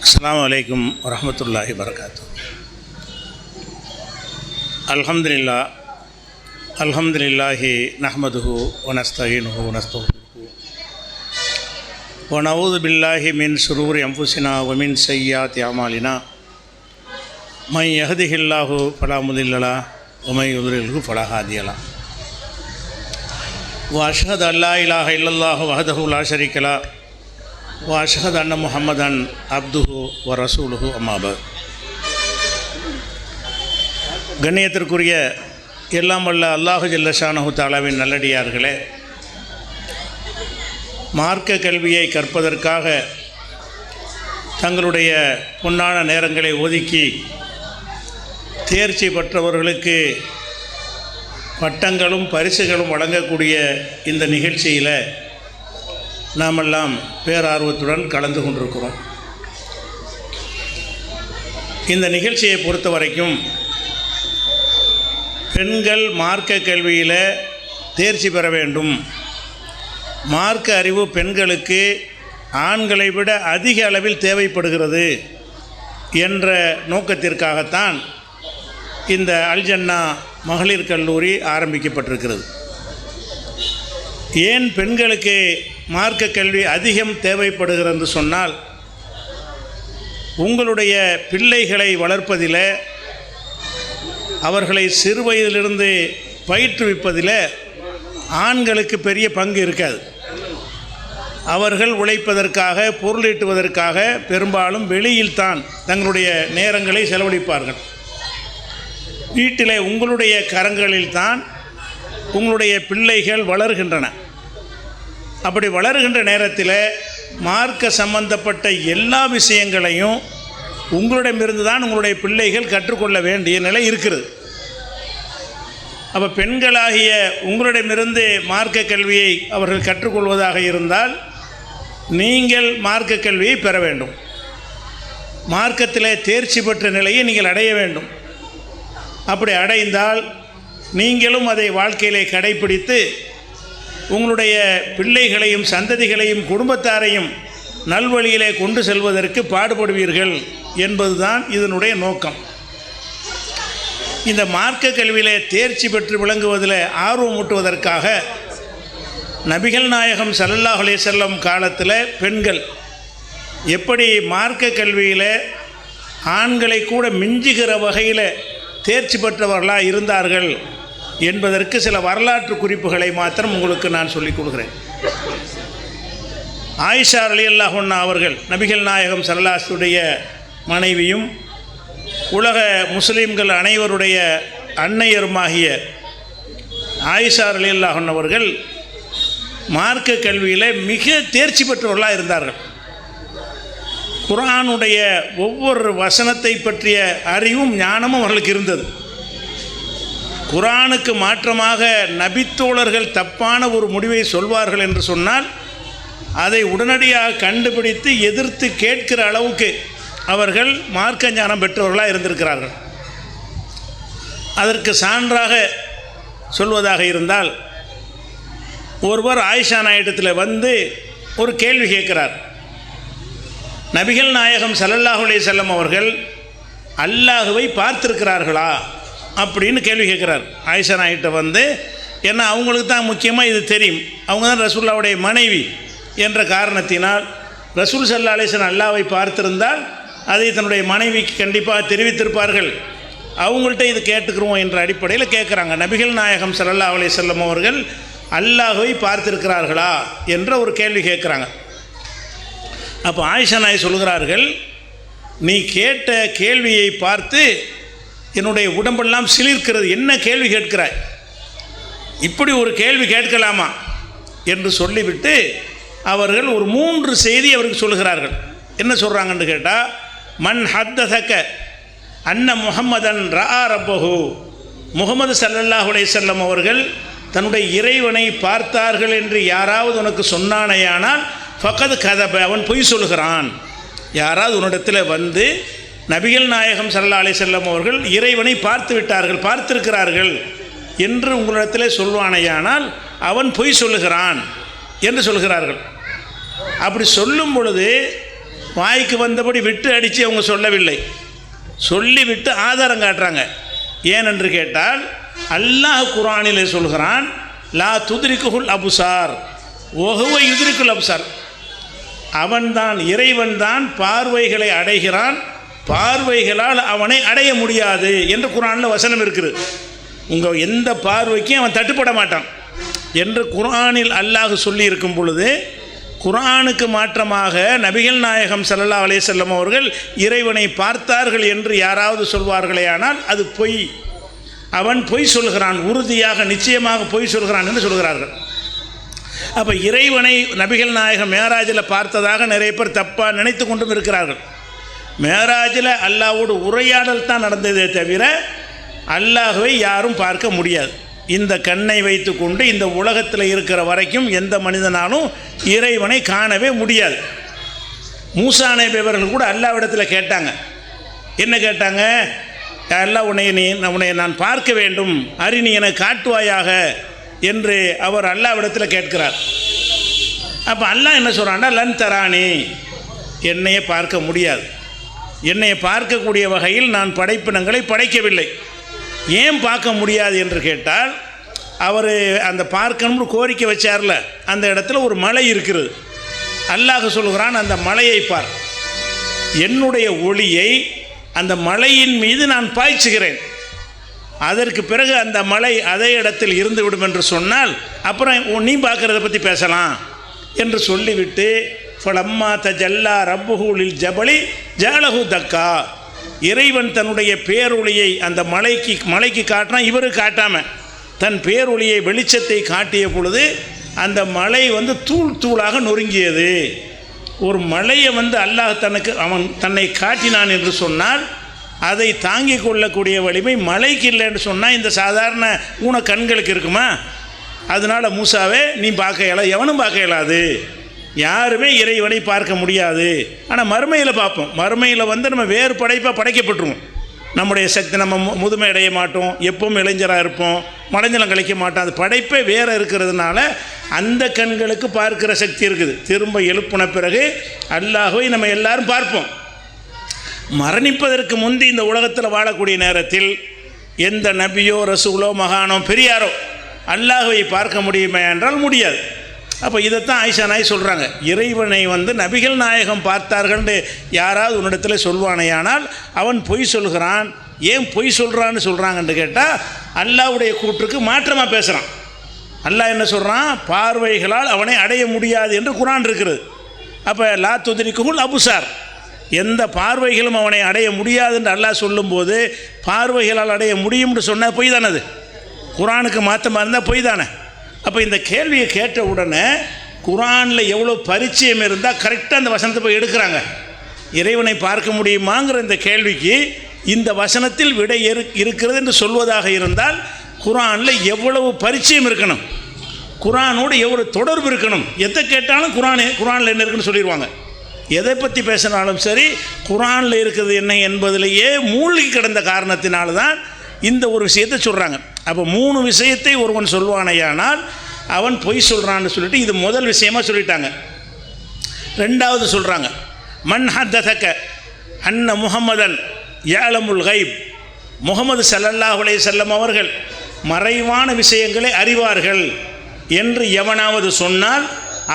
அஸ்ஸலாமு அலைக்கும் வரஹ்மத்துல்லாஹி வபரகாத்துஹு. அல்ஹம்துலில்லாஹி நஹ்மதுஹு வ நஸ்தஈனுஹு வ நஸ்தக்ஃபிருஹு வ நஊது பில்லாஹி மின் ஷுரூரி அன்ஃபுஸினா வ மின் ஸய்யிஆத்தி அமாலினா மன் யஹ்திஹில்லாஹு ஃபலா முதில்ல லஹு வ மன் யுத்லில்ஹு ஃபலா ஹாதிய லஹு. வ அஷ்ஹது அல்லா இலாஹ இல்லல்லாஹு வஹ்தஹு லா ஷரீக லஹு வ அஷ்ஹது அன்ன முஹம்மதன் அப்துஹு வ ரசூலுஹு அம்மா பஅத். கண்ணியத்திற்குரிய எல்லாம் வல்ல அல்லாஹு ஜல்ல ஷானஹு தஆலாவின் நல்லடியார்களே, மார்க்க கல்வியை கற்பதற்காக தங்களுடைய பொன்னான நேரங்களை ஒதுக்கி தேர்ச்சி பெற்றவர்களுக்கு பட்டங்களும் பரிசுகளும் வழங்கக்கூடிய இந்த நிகழ்ச்சியில் நாமெல்லாம் பேரார்வத்துடன் கலந்து கொண்டிருக்கிறோம். இந்த நிகழ்ச்சியை பொறுத்த வரைக்கும் பெண்கள் மார்க்க கல்வியில் தேர்ச்சி பெற வேண்டும், மார்க்க அறிவு பெண்களுக்கு ஆண்களை விட அதிக அளவில் தேவைப்படுகிறது என்ற நோக்கத்திற்காகத்தான் இந்த அல்ஜன்னா மகளிர் கல்லூரி ஆரம்பிக்கப்பட்டிருக்கிறது. ஏன் பெண்களுக்கு மார்க்க கல்வி அதிகம் தேவைப்படுகிறது என்று சொன்னால், உங்களுடைய பிள்ளைகளை வளர்ப்பதில், அவர்களை சிறு வயதிலிருந்து பயிற்றுவிப்பதில் ஆண்களுக்கு பெரிய பங்கு இருக்காது. அவர்கள் உழைப்பதற்காக, பொருளீட்டுவதற்காக பெரும்பாலும் வெளியில்தான் தங்களுடைய நேரங்களை செலவழிப்பார்கள். வீட்டில் உங்களுடைய கரங்களில்தான் உங்களுடைய பிள்ளைகள் வளர்கின்றன. அப்படி வளர்கின்ற நேரத்தில் மார்க்க சம்பந்தப்பட்ட எல்லா விஷயங்களையும் உங்களிடமிருந்து தான் உங்களுடைய பிள்ளைகள் கற்றுக்கொள்ள வேண்டிய நிலை இருக்கிறது. அப்போ பெண்களாகிய உங்களிடமிருந்து மார்க்க கல்வியை அவர்கள் கற்றுக்கொள்வதாக இருந்தால் நீங்கள் மார்க்க கல்வியை பெற வேண்டும். மார்க்கத்தில் தேர்ச்சி பெற்ற நிலையை நீங்கள் அடைய வேண்டும். அப்படி அடைந்தால் நீங்களும் அதை வாழ்க்கையிலே கடைப்பிடித்து உங்களுடைய பிள்ளைகளையும் சந்ததிகளையும் குடும்பத்தாரையும் நல்வழியிலே கொண்டு செல்வதற்கு பாடுபடுவீர்கள் என்பதுதான் இதனுடைய நோக்கம். இந்த மார்க்க கல்வியிலே தேர்ச்சி பெற்று விளங்குவதில் ஆர்வமூட்டுவதற்காக நபிகள் நாயகம் ஸல்லல்லாஹு அலைஹி வஸல்லம் காலத்தில் பெண்கள் எப்படி மார்க்க கல்வியில் ஆண்களை கூட மிஞ்சுகிற வகையில் தேர்ச்சி பெற்றவர்களாக இருந்தார்கள் என்பதற்கு சில வரலாற்று குறிப்புகளை மாத்திரம் உங்களுக்கு நான் சொல்லிக் கொடுக்கிறேன். ஆயிஷா ரலியல்லாஹு அன்ஹா அவர்கள் நபிகள் நாயகம் ஸல்லல்லாஹு அலைஹி வஸல்லம் உடைய மனைவியும் உலக முஸ்லீம்கள் அனைவருடைய அன்னையருமாகிய ஆயிஷா ரலியல்லாஹு அன்ஹா அவர்கள் மார்க்க கல்வியில் மிக தேர்ச்சி பெற்றவர்களாக இருந்தார்கள். குர்ஆனுடைய ஒவ்வொரு வசனத்தை பற்றிய அறிவும் ஞானமும் அவர்களுக்கு இருந்தது. குர்ஆனுக்கு மாற்றமாக நபித்தோழர்கள் தப்பான ஒரு முடிவை சொல்வார்கள் என்று சொன்னால் அதை உடனடியாக கண்டுபிடித்து எதிர்த்து கேட்கிற அளவுக்கு அவர்கள் மார்க்க ஞானம் பெற்றவர்களாக இருந்திருக்கிறார்கள். அதற்கு சான்றாக சொல்வதாக இருந்தால், ஒருவர் ஆயிஷா நாயிடத்தில் வந்து ஒரு கேள்வி கேட்கிறார். நபிகள் நாயகம் ஸல்லல்லாஹு அலைஹி வஸல்லம் அவர்கள் அல்லாஹுவை பார்த்திருக்கிறார்களா அப்படின்னு கேள்வி கேட்குறார். ஆயிஷா நாயிட்ட வந்து, ஏன்னா அவங்களுக்கு தான் முக்கியமாக இது தெரியும், அவங்க தான் ரசூலுல்லாஹ்வுடைய மனைவி என்ற காரணத்தினால் ரசூல் ஸல்லல்லாஹு அலைஹி வஸல்லம் அல்லாஹ்வை பார்த்திருந்தால் அதை தன்னுடைய மனைவிக்கு கண்டிப்பாக தெரிவித்திருப்பார்கள். அவங்கள்ட்ட இது கேட்டுக்கிறோம் என்ற அடிப்படையில் கேட்குறாங்க, நபிகள் நாயகம் ஸல்லல்லாஹு அலைஹி வஸல்லம் அவர்கள் அல்லாஹ்வை பார்த்திருக்கிறார்களா என்ற ஒரு கேள்வி கேட்குறாங்க. அப்போ ஆயிஷா நாய் சொல்கிறார்கள், நீ கேட்ட கேள்வியை பார்த்து என்னுடைய உடம்பெல்லாம் சிலிர்க்கிறது, என்ன கேள்வி கேட்கிறாய், இப்படி ஒரு கேள்வி கேட்கலாமா என்று சொல்லிவிட்டு அவர்கள் ஒரு 3 செய்தி அவருக்கு சொல்கிறார்கள். என்ன சொல்கிறாங்கன்னு கேட்டால், மன் ஹத்தஸக அன்ன முஹம்மதன் ரஆ ரப்பஹு, முஹம்மது ஸல்லல்லாஹு அலைஹி வஸல்லம் அவர்கள் தன்னுடைய இறைவனை பார்த்தார்கள் என்று யாராவது உனக்கு சொன்னானேயானால் ஃபக்கத் கதப, அவன் பொய் சொல்கிறான். யாராவது உன்னிடத்தில் வந்து நபிகள் நாயகம் ஸல்லல்லாஹு அலைஹி வஸல்லம் அவர்கள் இறைவனை பார்த்து விட்டார்கள், பார்த்திருக்கிறார்கள் என்று உங்களிடத்தில் சொல்வானேயானால் அவன் பொய் சொல்லுகிறான் என்று சொல்கிறார்கள். அப்படி சொல்லும் பொழுது வாய்க்கு வந்தபடி விட்டு அடித்து அவங்க சொல்லவில்லை, சொல்லிவிட்டு ஆதாரம் காட்டுறாங்க. ஏனென்று கேட்டால் அல்லாஹ் குர்ஆனிலே சொல்கிறான், லா துத்ரிகுல் அபுசார் வஹுவ யுத்ரிகுல் அப்சார். அவன்தான், இறைவன்தான் பார்வைகளை அடைகிறான், பார்வைகளால் அவனை அடைய முடியாது என்று குர்ஆனில் வசனம் இருக்குது. உங்கள் எந்த பார்வைக்கும் அவன் தட்டுப்பட மாட்டான் என்று குர்ஆனில் அல்லாஹ் சொல்லி இருக்கும் பொழுது, குர்ஆனுக்கு மாற்றமாக நபிகள் நாயகம் ஸல்லல்லாஹு அலைஹி வஸல்லம் அவர்கள் இறைவனை பார்த்தார்கள் என்று யாராவது சொல்வார்களே ஆனால் அது பொய். அவன் பொய் சொல்கிறான், உறுதியாக நிச்சயமாக பொய் சொல்கிறான் என்று சொல்கிறார்கள். அப்போ இறைவனை நபிகள் நாயகம் மேராஜில் பார்த்ததாக நிறைய பேர் தப்பாக நினைத்து கொண்டும் இருக்கிறார்கள். மேராஜில் அல்லாஹ்வோடு உரையாடல் தான் நடந்ததே தவிர அல்லாஹ்வை யாரும் பார்க்க முடியாது. இந்த கண்ணை வைத்து கொண்டு இந்த உலகத்தில் இருக்கிற வரைக்கும் எந்த மனிதனாலும் இறைவனை காணவே முடியாது. மூசா நபி அவர்கள் கூட அல்லாஹ்விடத்தில் கேட்டாங்க. என்ன கேட்டாங்க? அல்லாஹ் உன்னை நான் பார்க்க வேண்டும், அரிணி என காட்டுவாயாக என்று அவர் அல்லாஹ்விடத்தில் கேட்கிறார். அப்போ அல்லாஹ் என்ன சொல்கிறான்னா, லன் தரானி, என்னையே பார்க்க முடியாது, என்னை பார்க்கக்கூடிய வகையில் நான் படைப்பினங்களை படைக்கவில்லை. ஏன் பார்க்க முடியாது என்று கேட்டால், அவர் அந்த பார்க்கணும்னு கோரிக்கை வச்சார்ல, அந்த இடத்துல ஒரு மலை இருக்கிறது. அல்லாஹ் சொல்கிறான், அந்த மலையை பார், என்னுடைய ஒளியை அந்த மலையின் மீது நான் பாய்ச்சுகிறேன், அதற்கு பிறகு அந்த மலை அதே இடத்தில் இருந்து விடும் என்று சொன்னால் அப்புறம் நீ பார்க்குறத பற்றி பேசலாம் என்று சொல்லிவிட்டு, ஃபலம்மா தஜல்லா ரப்புஹு லில் ஜபலி ஜஅலஹு தக்கா, இறைவன் தன்னுடைய பேரொளியை அந்த மலைக்கு காட்டினா, இவரு காட்டாமல் தன் பேரொளியை வெளிச்சத்தை காட்டிய பொழுது அந்த மலை தூள் தூளாக நொறுங்கியது. ஒரு மலையை அல்லாஹ் அவன் தன்னை காட்டினான் என்று சொன்னால் அதை தாங்கிக் கொள்ளக்கூடிய வலிமை மலைக்கு இல்லைன்னு சொன்னால் இந்த சாதாரண ஊன கண்களுக்கு இருக்குமா? அதனால் மூசாவே நீ பார்க்க இயலாது, எவனும் பார்க்க இயலாது, யாருமே இறைவனை பார்க்க முடியாது. ஆனால் மறுமையில் பார்ப்போம். மறுமையில் நம்ம வேறு படைப்பாக படைக்கப்பட்டுருவோம். நம்முடைய சக்தி, நம்ம முதுமை அடைய மாட்டோம், எப்பவும் இளைஞராக இருப்போம், மடைஞ்சலம் கழிக்க மாட்டோம். அது படைப்பே வேறு இருக்கிறதுனால அந்த கண்களுக்கு பார்க்கிற சக்தி இருக்குது. திரும்ப எழுப்பின பிறகு அல்லாஹ்வை நம்ம எல்லாரும் பார்ப்போம். மரணிப்பதற்கு முந்தி இந்த உலகத்தில் வாழக்கூடிய நேரத்தில் எந்த நபியோ ரசூலோ மகானோ பெரியாரோ அல்லாஹ்வை பார்க்க முடியுமே என்றால் முடியாது. அப்போ இதைத்தான் ஆயிஷா நாய் சொல்கிறாங்க, இறைவனை நபிகள் நாயகம் பார்த்தார்கள்னு யாராவது உன்னிடத்தில் சொல்வானேயானால் அவன் பொய் சொல்கிறான். ஏன் பொய் சொல்கிறான்னு சொல்கிறாங்கன்னு கேட்டால், அல்லாஹ்வுடைய கூற்றுக்கு மாற்றமாக பேசுகிறான். அல்லாஹ் என்ன சொல்கிறான்? பார்வைகளால் அவனை அடைய முடியாது என்று குர்ஆன் இருக்கிறது. அப்போ லா துத்ரிகுல் அபுசார், எந்த பார்வைகளும் அவனை அடைய முடியாது என்று அல்லாஹ் சொல்லும்போது பார்வைகளால் அடைய முடியும்னு சொன்னால் பொய் தானே? அது குர்ஆனுக்கு மாற்றமாக இருந்தால் பொய் தானே? அப்போ இந்த கேள்வியை கேட்ட உடனே குர்ஆனில் எவ்வளோ பரிச்சயம் இருந்தால் கரெக்டாக அந்த வசனத்தை போய் எடுக்கிறாங்க. இறைவனை பார்க்க முடியுமாங்கிற இந்த கேள்விக்கு இந்த வசனத்தில் விடை இருக்கிறது என்று சொல்வதாக இருந்தால் குர்ஆனில் எவ்வளவு பரிச்சயம் இருக்கணும், குர்ஆனோடு எவ்வளோ தொடர்பு இருக்கணும். எதை கேட்டாலும் குர்ஆனில் என்ன இருக்குன்னு சொல்லிடுவாங்க. எதை பற்றி பேசினாலும் சரி, குர்ஆனில் இருக்கிறது என்ன என்பதிலேயே மூழ்கி கிடந்த காரணத்தினால்தான் இந்த ஒரு விஷயத்தை சொல்கிறாங்க. அப்போ 3 விஷயத்தை ஒருவன் சொல்வானையானால் அவன் பொய் சொல்கிறான்னு சொல்லிட்டு இது முதல் விஷயமாக சொல்லிட்டாங்க. ரெண்டாவது சொல்கிறாங்க, மன் ஹத்ததக அன்ன முஹம்மதன் யஅலமுல் கைப், முஹம்மது ஸல்லல்லாஹு அலைஹி வஸல்லம் அவர்கள் மறைவான விஷயங்களை அறிவார்கள் என்று எவனாவது சொன்னால்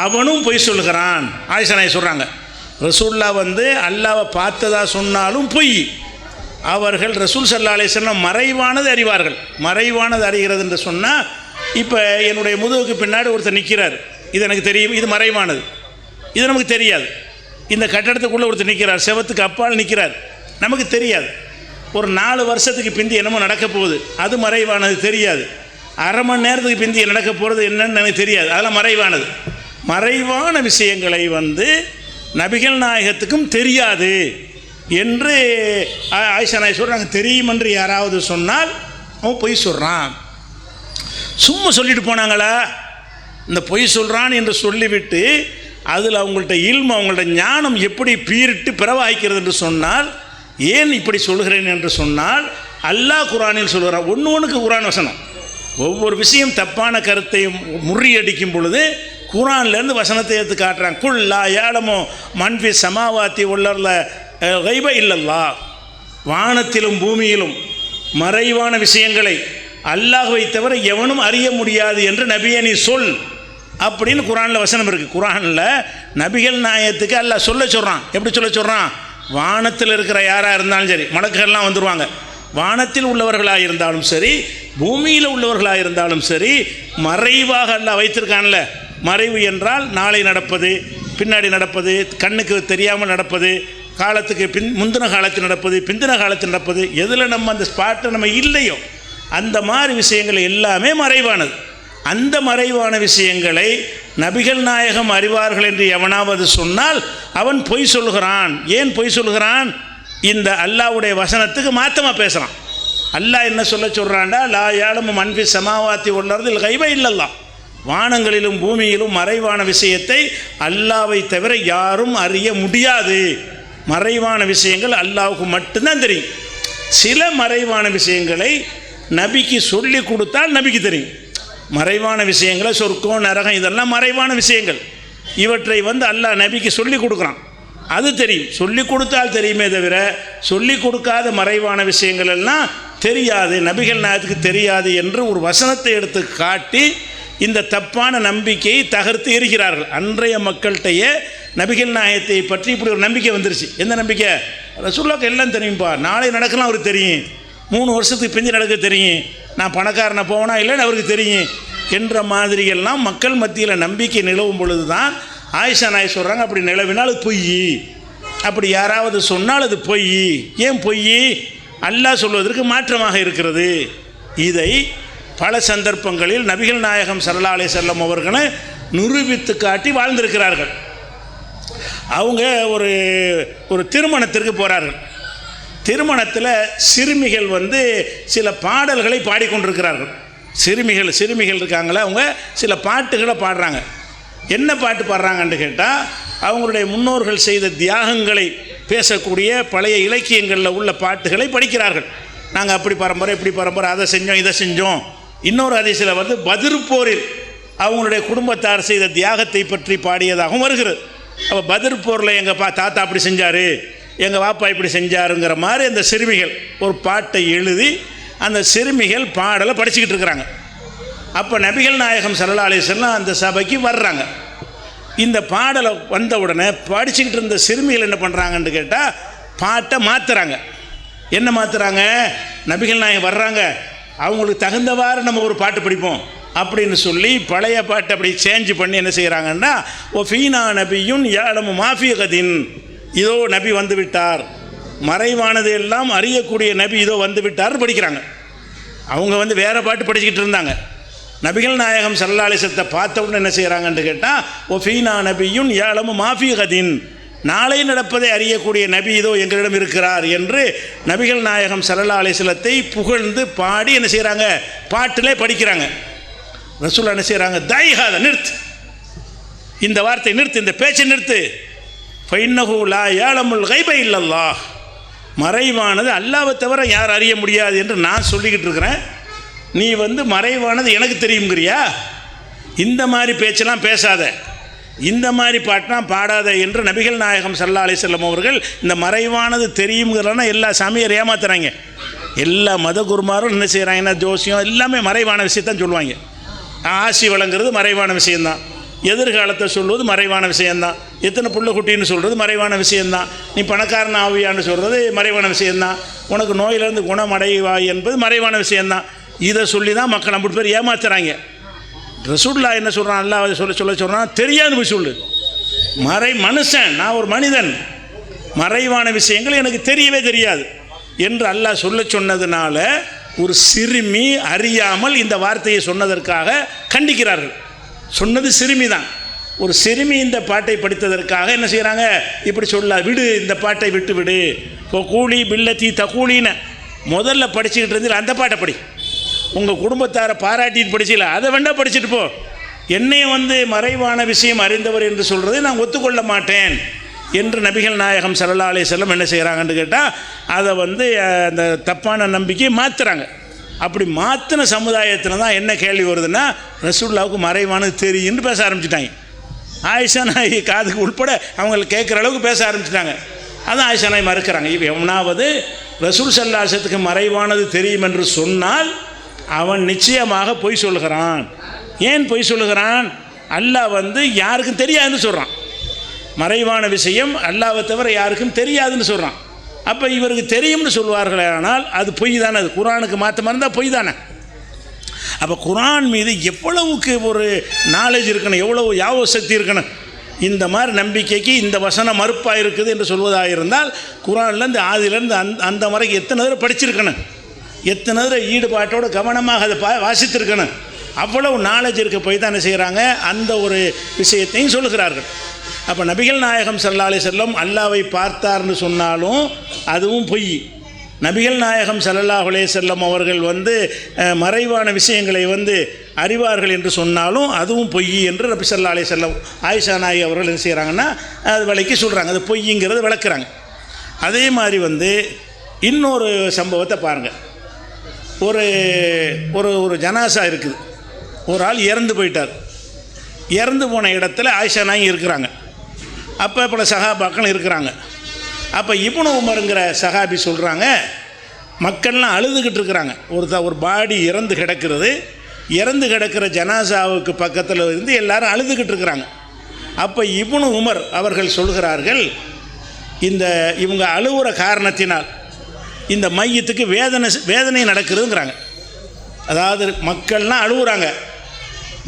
அவனும் பொய் சொல்கிறான். ஆயிஷா நாயகி சொல்கிறாங்க, ரசூல்லா அல்லாஹ்வை பார்த்ததா சொன்னாலும் பொய். அவர்கள் ரசூல் ஸல்லல்லாஹு அலைஹி வஸல்லம் மறைவானது அறிவார்கள். மறைவானது அறிகிறது என்று சொன்னால், இப்போ என்னுடைய முதுகுக்கு பின்னாடி ஒருத்தர் நிற்கிறார், இது எனக்கு தெரியும், இது மறைவானது, இது நமக்கு தெரியாது. இந்த கட்டடத்துக்குள்ளே ஒருத்தர் நிற்கிறார், செவத்துக்கு அப்பால் நிற்கிறார், நமக்கு தெரியாது. ஒரு 4 வருஷத்துக்கு பிந்தி என்னமோ நடக்க போகுது, அது மறைவானது, தெரியாது. அரை மணி நேரத்துக்கு பிந்தி நடக்க போகிறது என்னன்னு எனக்கு தெரியாது, அதெல்லாம் மறைவானது. மறைவான விஷயங்களை நபிகள் நாயகத்துக்கும் தெரியாது என்று ஆயிஷா நாயகி சொல்கிறாங்க. தெரியும் என்று யாராவது சொன்னால் அவன் பொய் சொல்கிறான். சும்மா சொல்லிட்டு போனாங்களா? இந்த பொய் சொல்கிறான் என்று சொல்லிவிட்டு அதில் அவங்கள்ட்ட இல்மு, அவங்கள்ட்ட ஞானம் எப்படி பீரிட்டு பிறவாய்க்கிறது என்று சொன்னால், ஏன் இப்படி சொல்கிறேன் என்று சொன்னால், அல்லாஹ் குர்ஆனில் சொல்கிறான். ஒன்றுக்கு குர்ஆன் வசனம். ஒவ்வொரு விஷயம் தப்பான கருத்தை முறியடிக்கும் பொழுது குர்ஆன்லேருந்து வசனத்தை எடுத்து காட்டுறாங்க. குல்லா ஏலமோ மன்ஃபி சமாவாத்தி உள்ளர்ல கைப இல்லல்லா, வானத்திலும் பூமியிலும் மறைவான விஷயங்களை அல்லாஹ்வை தவிர எவனும் அறிய முடியாது என்று நபியே நீ சொல் அப்படின்னு குர்ஆனில் வசனம் இருக்குது. குர்ஆனில் நபிகள் நாயகத்துக்கு அல்லாஹ் சொல்கிறான். எப்படி சொல்கிறான்? வானத்தில் இருக்கிற யாராக இருந்தாலும் சரி, மலக்குகள்லாம் வந்துடுவாங்க. வானத்தில் உள்ளவர்களாக இருந்தாலும் சரி, பூமியில் உள்ளவர்களாக இருந்தாலும் சரி, மறைவாக அல்லாஹ் வைத்திருக்கான்ல. மறைவு என்றால் நாளை நடப்பது, பின்னாடி நடப்பது, கண்ணுக்கு தெரியாமல் நடப்பது, காலத்துக்கு முந்தின காலத்தில் நடப்பது, பிந்தின காலத்தில் நடப்பது, எதில் நம்ம அந்த ஸ்பாட்டை நம்ம இல்லையோ அந்த மாதிரி விஷயங்கள் எல்லாமே மறைவானது. அந்த மறைவான விஷயங்களை நபிகள் நாயகம் அறிவார்கள் என்று எவனாவது சொன்னால் அவன் பொய் சொல்கிறான். ஏன் பொய் சொல்கிறான்? இந்த அல்லாஹ்வுடைய வசனத்துக்கு மாத்தமாக பேசுகிறான். அல்லாஹ் என்ன சொல்கிறான்டா, லா யாலமு மன்ஃபி சமாவாத்தி உள்ளதில் கைப இல்லல்லா, வானங்களிலும் பூமியிலும் மறைவான விஷயத்தை அல்லாஹ்வை தவிர யாரும் அறிய முடியாது. மறைவான விஷயங்கள் அல்லாஹ்வுக்கு மட்டும்தான் தெரியும். சில மறைவான விஷயங்களை நபிக்கு சொல்லி கொடுத்தால் நபிக்கு தெரியும். மறைவான விஷயங்களை, சொர்க்கம் நரகம் இதெல்லாம் மறைவான விஷயங்கள். இவற்றை அல்லாஹ் நபிக்கு சொல்லி கொடுக்குறான், அது தெரியும். சொல்லி கொடுத்தால் தெரியுமே தவிர சொல்லி கொடுக்காத மறைவான விஷயங்கள் எல்லாம் தெரியாது, நபிகள் நாயகத்துக்கு தெரியாது என்று ஒரு வசனத்தை எடுத்து காட்டி இந்த தப்பான நம்பிக்கையை தகர்த்து எறிகிறார்கள். அன்றைய மக்கள்கிட்டையே நபிகள் நாயகத்தை பற்றி இப்படி ஒரு நம்பிக்கை வந்துருச்சு. எந்த நம்பிக்கை? ரசூலுல்லாஹ்க்கு எல்லாம் தெரியும்ப்பா, நாளை நடக்கலாம் அவருக்கு தெரியும், 3 வருஷத்துக்கு பிந்தி நடக்க தெரியும், நான் பணக்காரனை போனா இல்லைன்னு அவருக்கு தெரியும் என்ற மாதிரியெல்லாம் மக்கள் மத்தியில் நம்பிக்கை நிலவும் பொழுது தான் ஆயிஷா நாய் சொல்கிறாங்க, அப்படி நிலவினால் அது பொய், அப்படி யாராவது சொன்னால் அது பொய். ஏன் பொய்? அல்லாஹ் சொல்வதற்கு மாற்றமாக இருக்கிறது. இதை பல சந்தர்ப்பங்களில் நபிகள் நாயகம் ஸல்லல்லாஹு அலைஹி வஸல்லம் அவர்களை நிரூபித்து காட்டி வாழ்ந்திருக்கிறார்கள். அவங்க ஒரு திருமணத்திற்கு போகிறார்கள். திருமணத்தில் சிறுமிகள் சில பாடல்களை பாடிக்கொண்டிருக்கிறார்கள். சிறுமிகள் இருக்காங்களே, அவங்க சில பாட்டுகளை பாடுறாங்க. என்ன பாட்டு பாடுறாங்கன்னு கேட்டால், அவங்களுடைய முன்னோர்கள் செய்த தியாகங்களை பேசக்கூடிய பழைய இலக்கியங்களில் உள்ள பாட்டுகளை படிக்கிறார்கள். நாங்கள் அப்படி பரம்பரை இப்படி பரம்பரை, அதை செஞ்சோம் இதை செஞ்சோம். இன்னொரு ஹதீஸில் பத்ர் போரில் அவங்களுடைய குடும்பத்தார் செய்த தியாகத்தை பற்றி பாடியதாகவும் வருகிறது. அப்போ பத்ர் போரில் எங்கள் தாத்தா அப்படி செஞ்சார், எங்கள் வாப்பா இப்படி செஞ்சாருங்கிற மாதிரி அந்த சிறுமிகள் ஒரு பாட்டை எழுதி அந்த சிறுமிகள் பாடலை படிச்சுக்கிட்டு இருக்கிறாங்க. அப்போ நபிகள் நாயகம் ஸல்லல்லாஹு அலைஹி வஸல்லம் அந்த சபைக்கு வர்றாங்க. இந்த பாடலை வந்த உடனே படிச்சுக்கிட்டு இருந்த சிறுமிகள் என்ன பண்ணுறாங்கன்னு கேட்டால், பாட்டை மாற்றுறாங்க. என்ன மாற்றுறாங்க? நபிகள் நாயகம் வர்றாங்க, அவங்களுக்கு தகுந்தவாறு நம்ம ஒரு பாட்டு படிப்போம் அப்படின்னு சொல்லி பழைய பாட்டை அப்படி சேஞ்ச் பண்ணி என்ன செய்கிறாங்கன்னா, ஓ ஃபீனா நபியுன் யாலமு மாஃபி கதின், இதோ நபி வந்து விட்டார், மறைவானது எல்லாம் அறியக்கூடிய நபி இதோ வந்து விட்டார் படிக்கிறாங்க. அவங்க வேறு பாட்டு படிச்சுக்கிட்டு இருந்தாங்க. நபிகள் நாயகம் ஸல்லல்லாஹு அலைஹி வஸல்லம் பார்த்த உடனே என்ன செய்கிறாங்கன்னு கேட்டால், ஓ ஃபீனா நபியுன் யாலமு மாஃபி கதின், நாளை நடப்பதை அறியக்கூடிய நபி இதோ எங்களிடம் இருக்கிறார் என்று நபிகள் நாயகம் ஸல்லல்லாஹு அலைஹி வஸல்லத்தை புகழ்ந்து பாடி என்ன செய்கிறாங்க, பாட்டிலே படிக்கிறாங்க. ரசூலுல்லாஹ் என்ன செய்கிறாங்க, தைஹாத நிறுத்து, இந்த வார்த்தை நிறுத்து, இந்த பேச்சை நிறுத்து. ஃபைன்னஹு லா யாலமுல் கைப இல்லல்லாஹ், மறைவானது அல்லாஹ்வை தவிர யார் அறிய முடியாது என்று நான் சொல்லிக்கிட்டு இருக்கிறேன். நீ மறைவானது எனக்கு தெரியுங்கிறியா? இந்த மாதிரி பேச்செல்லாம் பேசாத, இந்த மாதிரி பாட்டெலாம் பாடாத என்று நபிகள் நாயகம் ஸல்லல்லாஹு அலைஹி வஸல்லம் அவர்கள் இந்த மறைவானது தெரியுங்கிறனா எல்லா சாமியார் ஏமாத்துறாங்க. எல்லா மத குருமாரும் என்ன செய்கிறாங்கன்னா, ஜோசியம் எல்லாமே மறைவான விஷயத்தான் சொல்லுவாங்க. ஆசி வழங்குறது மறைவான விஷயந்தான், எதிர்காலத்தை சொல்வது மறைவான விஷயந்தான், எத்தனை புள்ள குட்டின்னு சொல்கிறது மறைவான விஷயந்தான், நீ பணக்காரன் ஆவியான்னு சொல்கிறது மறைவான விஷயந்தான், உனக்கு நோயிலிருந்து குணமடைவாய் என்பது மறைவான விஷயந்தான். இதை சொல்லி தான் மக்கள் 50 பேர் ஏமாத்துறாங்க. ரசூலுல்லாஹ் என்ன சொல்கிறான், அல்லாஹ் சொல்கிறான், தெரியாது போய் சொல்லு, மனுஷன், நான் ஒரு மனிதன், மறைவான விஷயங்கள் எனக்கு தெரியவே தெரியாது என்று அல்லாஹ் சொன்னதுனால ஒரு சிறுமி அறியாமல் இந்த வார்த்தையை சொன்னதற்காக கண்டிக்கிறார்கள். சொன்னது சிறுமி தான். ஒரு சிறுமி இந்த பாட்டை படித்ததற்காக என்ன செய்கிறாங்க, இப்படி சொல்ல விடு, இந்த பாட்டை விட்டு விடு. இப்போ கூலி பில்லத்தி தகூலின்னு முதல்ல படிச்சுக்கிட்டு இருந்தீங்க, அந்த பாட்டை படி. உங்கள் குடும்பத்தாரை பாராட்டிட்டு படிச்சில, அதை வேண்டாம் படிச்சுட்டு போ. என்னையும் மறைவான விஷயம் அறிந்தவர் என்று சொல்கிறதை நான் ஒத்துக்கொள்ள மாட்டேன் என்று நபிகள் நாயகம் ஸல்லல்லாஹு அலைஹி வஸல்லம் என்ன செய்கிறாங்கன்னு கேட்டால், அதை அந்த தப்பான நம்பிக்கையை மாற்றுறாங்க. அப்படி மாற்றின சமுதாயத்தில் தான் என்ன கேள்வி வருதுன்னா, ரசூலுல்லாவுக்கு மறைவானது தெரியும்னு பேச ஆரம்பிச்சிட்டாங்க. ஆயிஷா நாயகி காதுக்கு உட்பட அவங்களை கேட்குற அளவுக்கு பேச ஆரம்பிச்சிட்டாங்க. அதான் ஆயிஷா நாயகி மறுக்கிறாங்க. இப்போ எவனாவது ரசூல் ஸல்லல்லாஹு அலைஹி வஸல்லத்துக்கு மறைவானது தெரியும் என்று சொன்னால் அவன் நிச்சயமாக பொய் சொல்கிறான். ஏன் பொய் சொல்கிறான்? அல்லாஹ் யாருக்கும் தெரியாதுன்னு சொல்கிறான். மறைவான விஷயம் அல்லாஹ்வை தவிர யாருக்கும் தெரியாதுன்னு சொல்கிறான். அப்போ இவருக்கு தெரியும்னு சொல்வார்களே, ஆனால் அது பொய் தானே. அது குர்ஆனுக்கு மாற்றமாக இருந்தால் பொய் தானே. அப்போ குர்ஆன் மீது எவ்வளவுக்கு ஒரு நாலேஜ் இருக்கணும், எவ்வளவு யாவ சக்தி இருக்கணும். இந்த மாதிரி நம்பிக்கைக்கு இந்த வசனம் மறுப்பாக இருக்குது என்று சொல்வதாக இருந்தால் குர்ஆனில் இந்த ஆதியிலேருந்து அந்த வரைக்கும் எத்தனை தடவை படிச்சிருக்கணும், எத்தனை தடவை ஈடுபாட்டோடு கவனமாக அதை வாசித்திருக்கணும். அவ்வளவு நாலேஜ் இருக்க போய் தான் என்ன செய்கிறாங்க, அந்த ஒரு விஷயத்தையும் சொல்லுகிறார்கள். அப்போ நபிகள் நாயகம் ஸல்லல்லாஹு அலைஹி வஸல்லம் அல்லாஹ்வை பார்த்தார்னு சொன்னாலும் அதுவும் பொய். நபிகள் நாயகம் ஸல்லல்லாஹு அலைஹி வஸல்லம் அவர்கள் மறைவான விஷயங்களை அறிவார்கள் என்று சொன்னாலும் அதுவும் பொய் என்று நபி ஸல்லல்லாஹு அலைஹி வஸல்லம் ஆயிஷா நாயகி அவர்கள் என்ன செய்கிறாங்கன்னா அது விலைக்கு சொல்கிறாங்க. அது பொய்ங்கிறத விளக்குறாங்க. அதே மாதிரி இன்னொரு சம்பவத்தை பாருங்கள். ஒரு ஒரு ஒரு ஜனாசா இருக்குது. ஒரு ஆள் இறந்து போயிட்டார். இறந்து போன இடத்துல ஆயிஷா நாயகி இருக்கிறாங்க. அப்போ பல சஹாபாக்கள் இருக்கிறாங்க. அப்போ இப்னு உமருங்கிற சஹாபி சொல்கிறாங்க, மக்கள்லாம் அழுதுகிட்டு இருக்கிறாங்க. ஒரு பாடி இறந்து கிடக்கிறது. இறந்து கிடக்கிற ஜனாசாவுக்கு பக்கத்தில் இருந்து எல்லாரும் அழுதுகிட்டு இருக்கிறாங்க. அப்போ இப்னு உமர் அவர்கள் சொல்கிறார்கள், இவங்க அழுகிற காரணத்தினால் இந்த மையத்துக்கு வேதனை நடக்குதுங்கிறாங்க. அதாவது மக்கள்லாம் அழுகுறாங்க,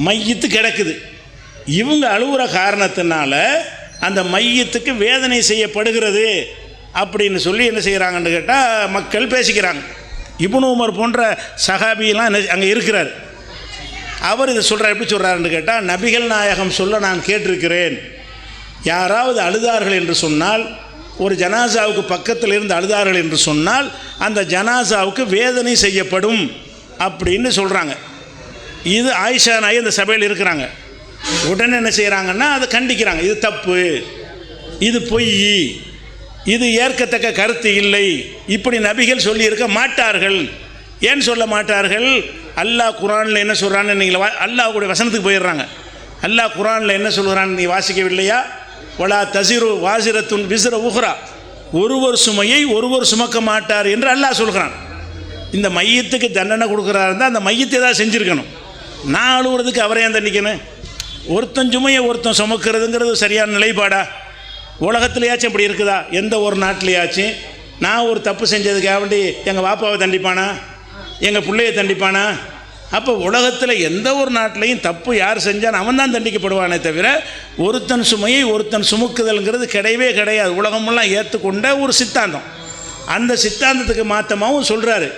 மையத்து கிடக்குது. இவங்க அழுகிற காரணத்தினால அந்த மையத்துக்கு வேதனை செய்யப்படுகிறது அப்படின்னு சொல்லி என்ன செய்கிறாங்கன்னு கேட்டால் மக்கள் பேசிக்கிறாங்க. இப்னு உமர் போன்ற சஹாபியெல்லாம் அங்கே இருக்கிறார். அவர் இதை சொல்கிறார். எப்படி சொல்கிறாருன்னு கேட்டால், நபிகள் நாயகம் சொல்ல நான் கேட்டிருக்கிறேன், யாராவது அழுதார்கள் என்று சொன்னால், ஒரு ஜனாசாவுக்கு பக்கத்தில் இருந்து அழுதார்கள் என்று சொன்னால் அந்த ஜனாசாவுக்கு வேதனை செய்யப்படும் அப்படின்னு சொல்கிறாங்க. இது ஆயிஷா நாயகி அந்த சபையில் இருக்கிறாங்க. உடனே என்ன செய்கிறாங்கன்னா அதை கண்டிக்கிறாங்க. இது தப்பு, இது பொய், இது ஏற்கத்தக்க கருத்து இல்லை, இப்படி நபிகள் சொல்லியிருக்க மாட்டார்கள். ஏன் சொல்ல மாட்டார்கள்? அல்லாஹ் குர்ஆனில் என்ன சொல்கிறான்னு நீங்கள் அல்லாஹ்வுடைய வசனத்துக்கு போயிடுறாங்க. அல்லாஹ் குர்ஆனில் என்ன சொல்கிறான்னு நீ வாசிக்கவில்லையா? வலா தஸிரு வாஸிரத்துன் விஸ்ர உஹ்ரா, ஒருவர் சுமையை ஒருவர் சுமக்க மாட்டார் என்று அல்லாஹ் சொல்கிறான். இந்த மையத்துக்கு தண்டனை கொடுக்குறாரு இருந்தால் அந்த மையத்தை தான் செஞ்சுருக்கணும். நான் அழுகுறதுக்கு அவரை ஏன் தண்டிக்கணும்? ஒருத்தன் சுமையை ஒருத்தன் சுமக்கிறதுங்கிறது சரியான நிலைப்பாடா? உலகத்துலையாச்சும் இப்படி இருக்குதா? எந்த ஒரு நாட்டிலையாச்சும் நான் ஒரு தப்பு செஞ்சதுக்காக வேண்டி எங்கள் வாப்பாவை தண்டிப்பானா, எங்கள் பிள்ளையை தண்டிப்பானா? அப்போ உலகத்தில் எந்த ஒரு நாட்டிலையும் தப்பு யார் செஞ்சான் அவன் தான் தண்டிக்கப்படுவானே தவிர ஒருத்தன் சுமையை ஒருத்தன் சுமக்குதல்ங்கிறது கிடையவே கிடையாது. உலகமெல்லாம் ஏற்றுக்கொண்ட ஒரு சித்தாந்தம். அந்த சித்தாந்தத்துக்கு மாற்றமாகவும் சொல்கிறாரு.